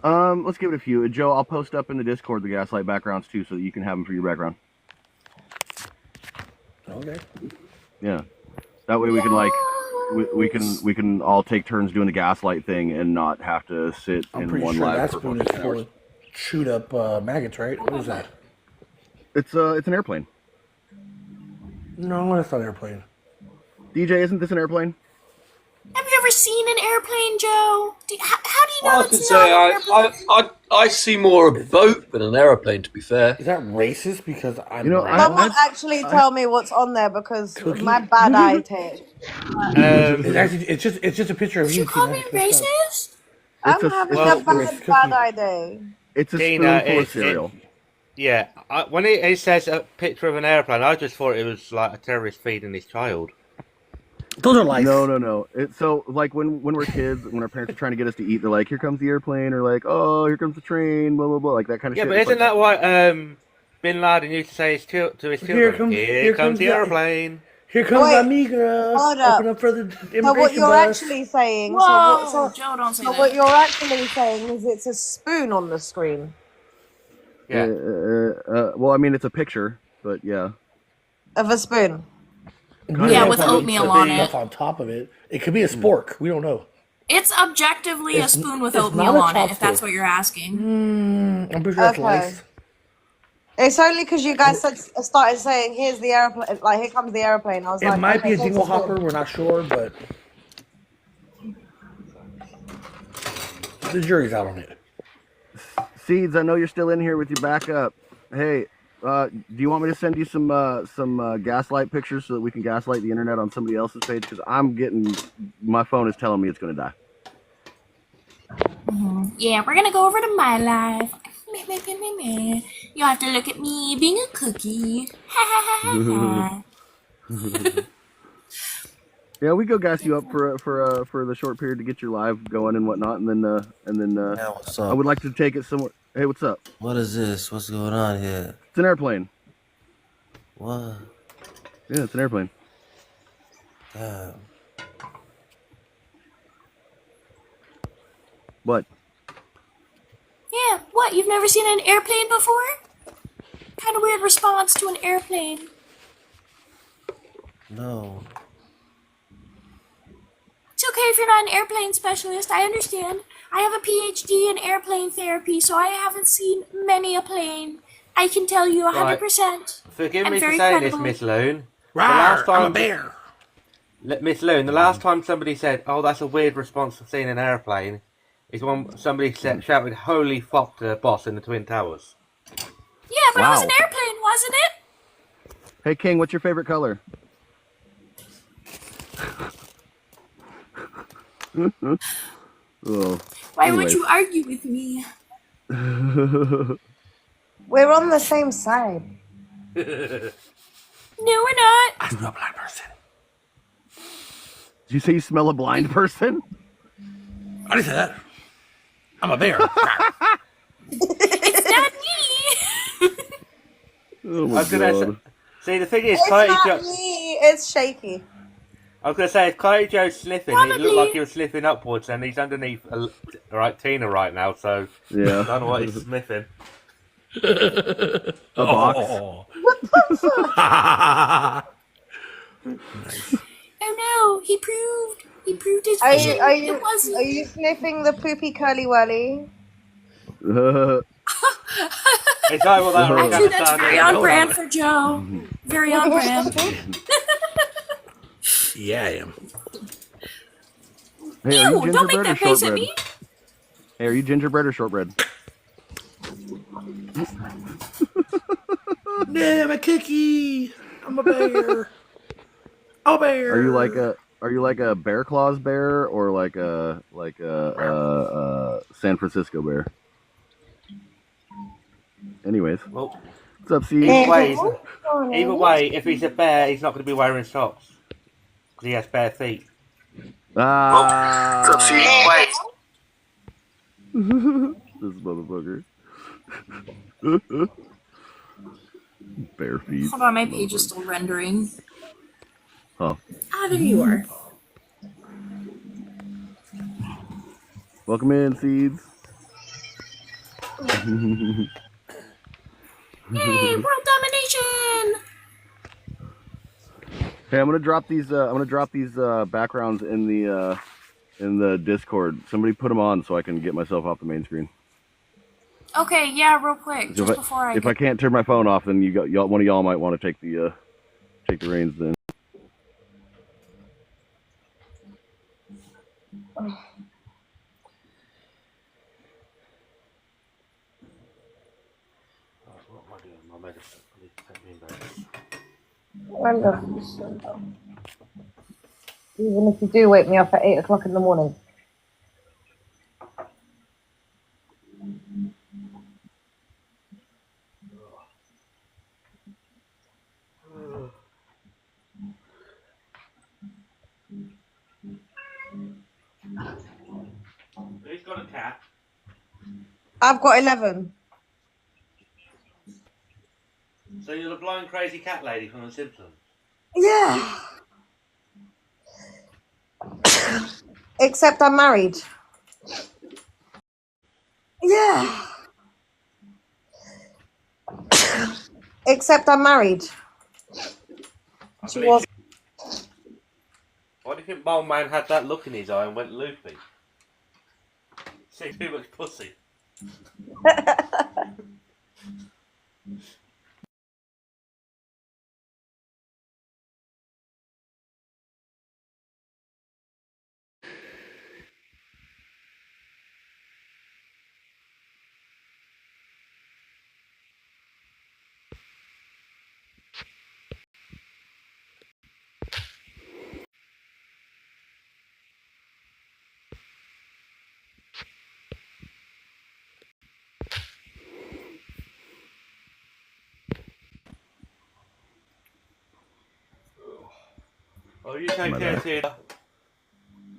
Let's give it a few. Joe, I'll post up in the Discord the gaslight backgrounds too, so that you can have them for your background. Okay. Yeah, that way we can like we can all take turns doing the gaslight thing and not have to sit I'm in pretty one sure live that for spoon is 14 full hours. of chewed up maggots, right? What is that? It's an airplane. No, that's not an airplane. DJ, isn't this an airplane? Have you ever seen an airplane, Joe? How do you know Well, I it's can not say an airplane? I see more a boat than an aeroplane, to be fair. Is that racist? Because I'm You know, black? Someone actually tell me what's on there because of my bad eye taste. It's actually it's just a picture of you. You call me racist? I'm a- having it's a bad eye day. It's a Dina, spoonful of cereal. Yeah, when it says a picture of an airplane, I just thought it was like a terrorist feeding his child. Those are lies. No. It's so like when we're kids, when our parents are trying to get us to eat, they're like, "Here comes the airplane," or like, "Oh, here comes the train," blah blah blah, like that kind of Yeah, shit. but It's isn't like- that what Bin Laden used to say to his children? Here comes the airplane. Here comes Wait, la migra. hold up. Open up for the So what immigration you're bus. actually saying? Whoa, Joe, don't say so that. what you're actually saying is it's a spoon on the screen Yeah. Well, I mean, it's a picture, but yeah. of a spoon. Yeah, with oatmeal on it. Stuff on top of it. It could be a spork. We don't know. It's objectively It's- a spoon with it's oatmeal not a on it, if chopstick. that's what you're asking. I'm pretty sure that's Okay. lice. It's only because you guys started saying, "Here's the airplane," like "Here comes the airplane." I was It like, might be okay, a so jingle it's a spoon. hopper. We're not sure, but The jury's out on it. Seeds, I know you're still in here with your backup. Hey, do you want me to send you some gaslight pictures so that we can gaslight the internet on somebody else's page? Because my phone is telling me it's going to die. Yeah, we're gonna go over to my life. Meh, meh, meh, meh, meh. You'll have to look at me being a cookie. Ha ha ha ha ha. Yeah, we go gas you up for the short period to get your live going and whatnot, and then Yeah, what's I up? would like to take it somewhere. Hey, what's up? What is this? What's going on here? It's an airplane. What? Yeah, it's an airplane. Damn. What? Yeah, what? You've never seen an airplane before? Kind of weird response to an airplane. No. It's okay if you're not an airplane specialist. I understand. I have a PhD in airplane therapy, so I haven't seen many a plane. I can tell you 100%. Forgive I'm me for very saying credible. this, Miss Loon. Rawr, I'm a bear. Miss Loon, the last time somebody said, "Oh, that's a weird response for seeing an airplane," is when somebody shouted, "Holy fuck!" to the boss in the Twin Towers. Yeah, but it was an Wow. airplane, wasn't it? Hey, King, what's your favorite color? Oh, Why would anyways. you argue with me? We're on the same side. No, we're not. I smell a blind person. Did you say you smell a blind person? I didn't say that. I'm a bear. It's not me. Oh I my was gonna god. see, the thing is, It's Coyote not Joe. me. It's shaky. I was gonna say, if Coyote Joe's sniffing, it looked Probably. like he was sniffing upwards, and he's underneath, Tina right now. So Yeah. I don't know what he's sniffing. A box. Oh. Nice. Oh no, he proved his Are vision. you are It you wasn't. are you sniffing the poopy curly whirly? It's either that or Actually, that's very on Hold brand on. for Joe. Very on brand. Yeah, I am. Hey, are you Ew, don't make gingerbread or that face at shortbread? me. Hey, are you gingerbread or shortbread? No, I'm a cookie. I'm a bear. I'm a bear. Are you like a Bear Claws bear or like a San Francisco bear? Anyways, Well, what's up, C? either way, if he's a bear, he's not going to be wearing socks because he has bare feet. Ah. This motherfucker. Bare feet. Hold on, my page is still rendering. Huh. Ah, there you are. Welcome in, Seeds. Yay, world domination! Hey, I'm gonna drop these backgrounds in the Discord. Somebody put them on so I can get myself off the main screen. Okay, yeah, real quick, just If before I I can't turn my phone off, then one of y'all might want to take the reins then. Wonderful. Even if you do wake me up at 8 o'clock in the morning. Who's got a cat? I've got 11. So you're the blind crazy cat lady from The Simpsons? Yeah. Except I'm married. Yeah. Except I'm married. She was. Why do you think Mole Man had that look in his eye and went loopy? See too much pussy. you take care, Tina.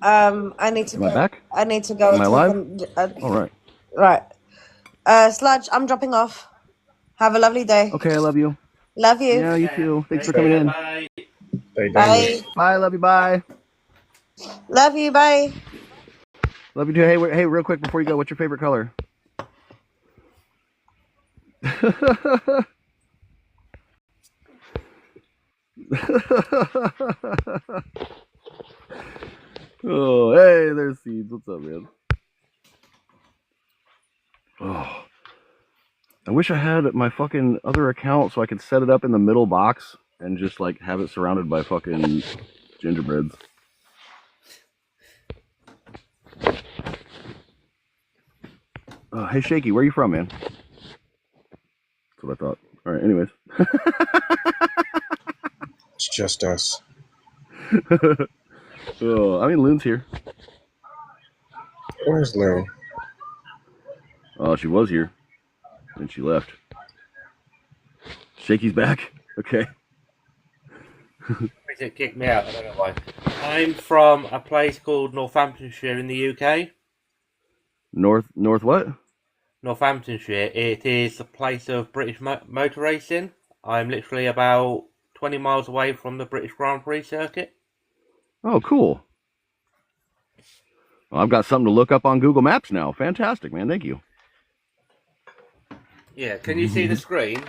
I need to Am I go. back? I need to go. Am I take live? All right. Right. Sludge, I'm dropping off. Have a lovely day. Okay, I love you. Love you. Yeah, you too. Thanks for coming in. Bye. Bye. Bye. Love you. Bye. Love you. Bye. Love you too. Hey, real quick before you go, what's your favorite color? Oh, hey, there's Seeds. What's up, man? Oh, I wish I had my fucking other account so I could set it up in the middle box and just like have it surrounded by fucking gingerbreads. Hey, Shaky, where are you from, man? That's what I thought. All right, anyways. It's just us. Oh, I mean, Loon's here. Where's Loon? Oh, she was here. And she left. Shaky's back. Okay. It kicked me out. I don't know why. I'm from a place called Northamptonshire in the UK. North what? Northamptonshire. It is a place of British motor racing. I'm literally about 20 miles away from the British Grand Prix circuit. Oh, cool. Well, I've got something to look up on Google Maps now. Fantastic, man. Thank you. Yeah, can you see the screen?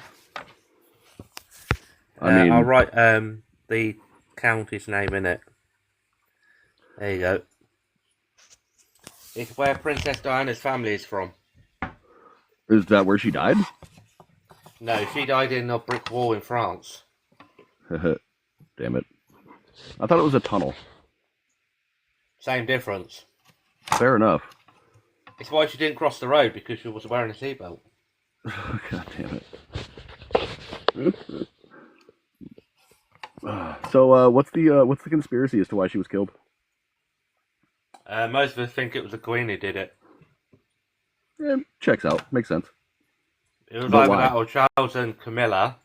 I mean, I'll write the county's name in it. There you go. It's where Princess Diana's family is from. Is that where she died? No, she died in a brick wall in France. Damn it. I thought it was a tunnel. Same difference. Fair enough. It's why she didn't cross the road, because she was wearing a seatbelt. God damn it. So, what's the conspiracy as to why she was killed? Most of us think it was the Queen who did it. Yeah, checks out. Makes sense. It was But either why? that or Charles and Camilla,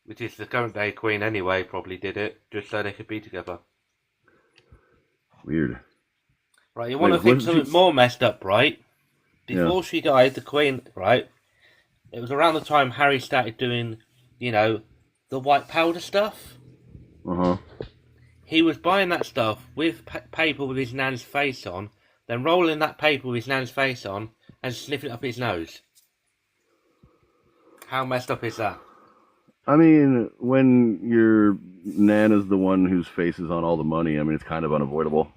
which is the current day Queen anyway, probably did it, just so they could be together. Weird. Right, you want to Wait, think wasn't something she- more messed up, right? Yeah. Before she died, the Queen, right? It was around the time Harry started doing, the white powder stuff. Uh-huh. He was buying that stuff with paper with his nan's face on, then rolling that paper with his nan's face on, and sniffing it up his nose. How messed up is that? I mean, when your nan is the one whose face is on all the money, I mean, it's kind of unavoidable.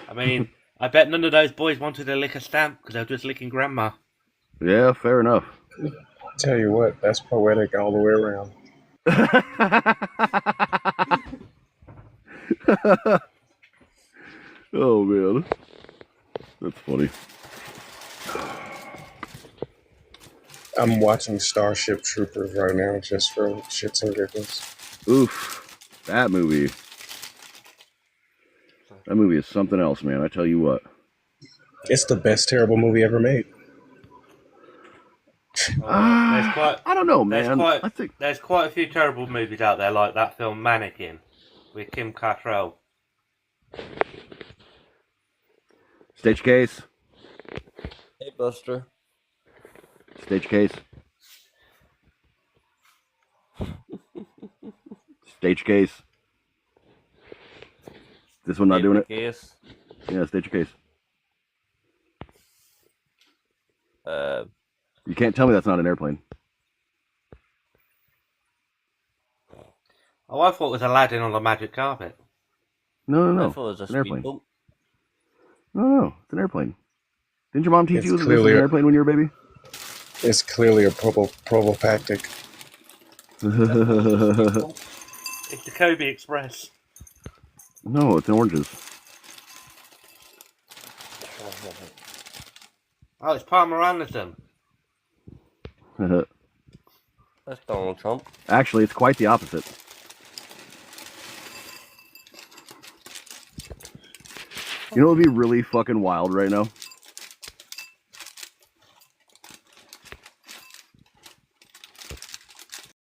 I mean, I bet none of those boys wanted to lick a stamp because they were just licking grandma. Yeah, fair enough. Tell you what, that's poetic all the way around. Oh, man. That's funny. I'm watching Starship Troopers right now just for shits and giggles. Oof. That movie. That movie is something else, man. I tell you what. It's the best terrible movie ever made. I don't know, man. I think there's quite a few terrible movies out there, like that film Mannequin with Kim Cattrall. Stage case. Hey, Buster. Stage case. Stage case. This one not doing it? Case. Yeah, stage your case. Uh, You can't tell me that's not an airplane. Oh, I thought it was Aladdin on the magic carpet. No. I thought it was a It's an airplane. speedboat. No, it's an airplane. Didn't your mom teach It's you this was clearly an a- airplane when you were a baby? It's clearly a probopactic. It's the Kobe Express. No, it's in oranges. Oh, it's Palmer Anderson. That's Donald Trump. Actually, it's quite the opposite. You know what would be really fucking wild right now?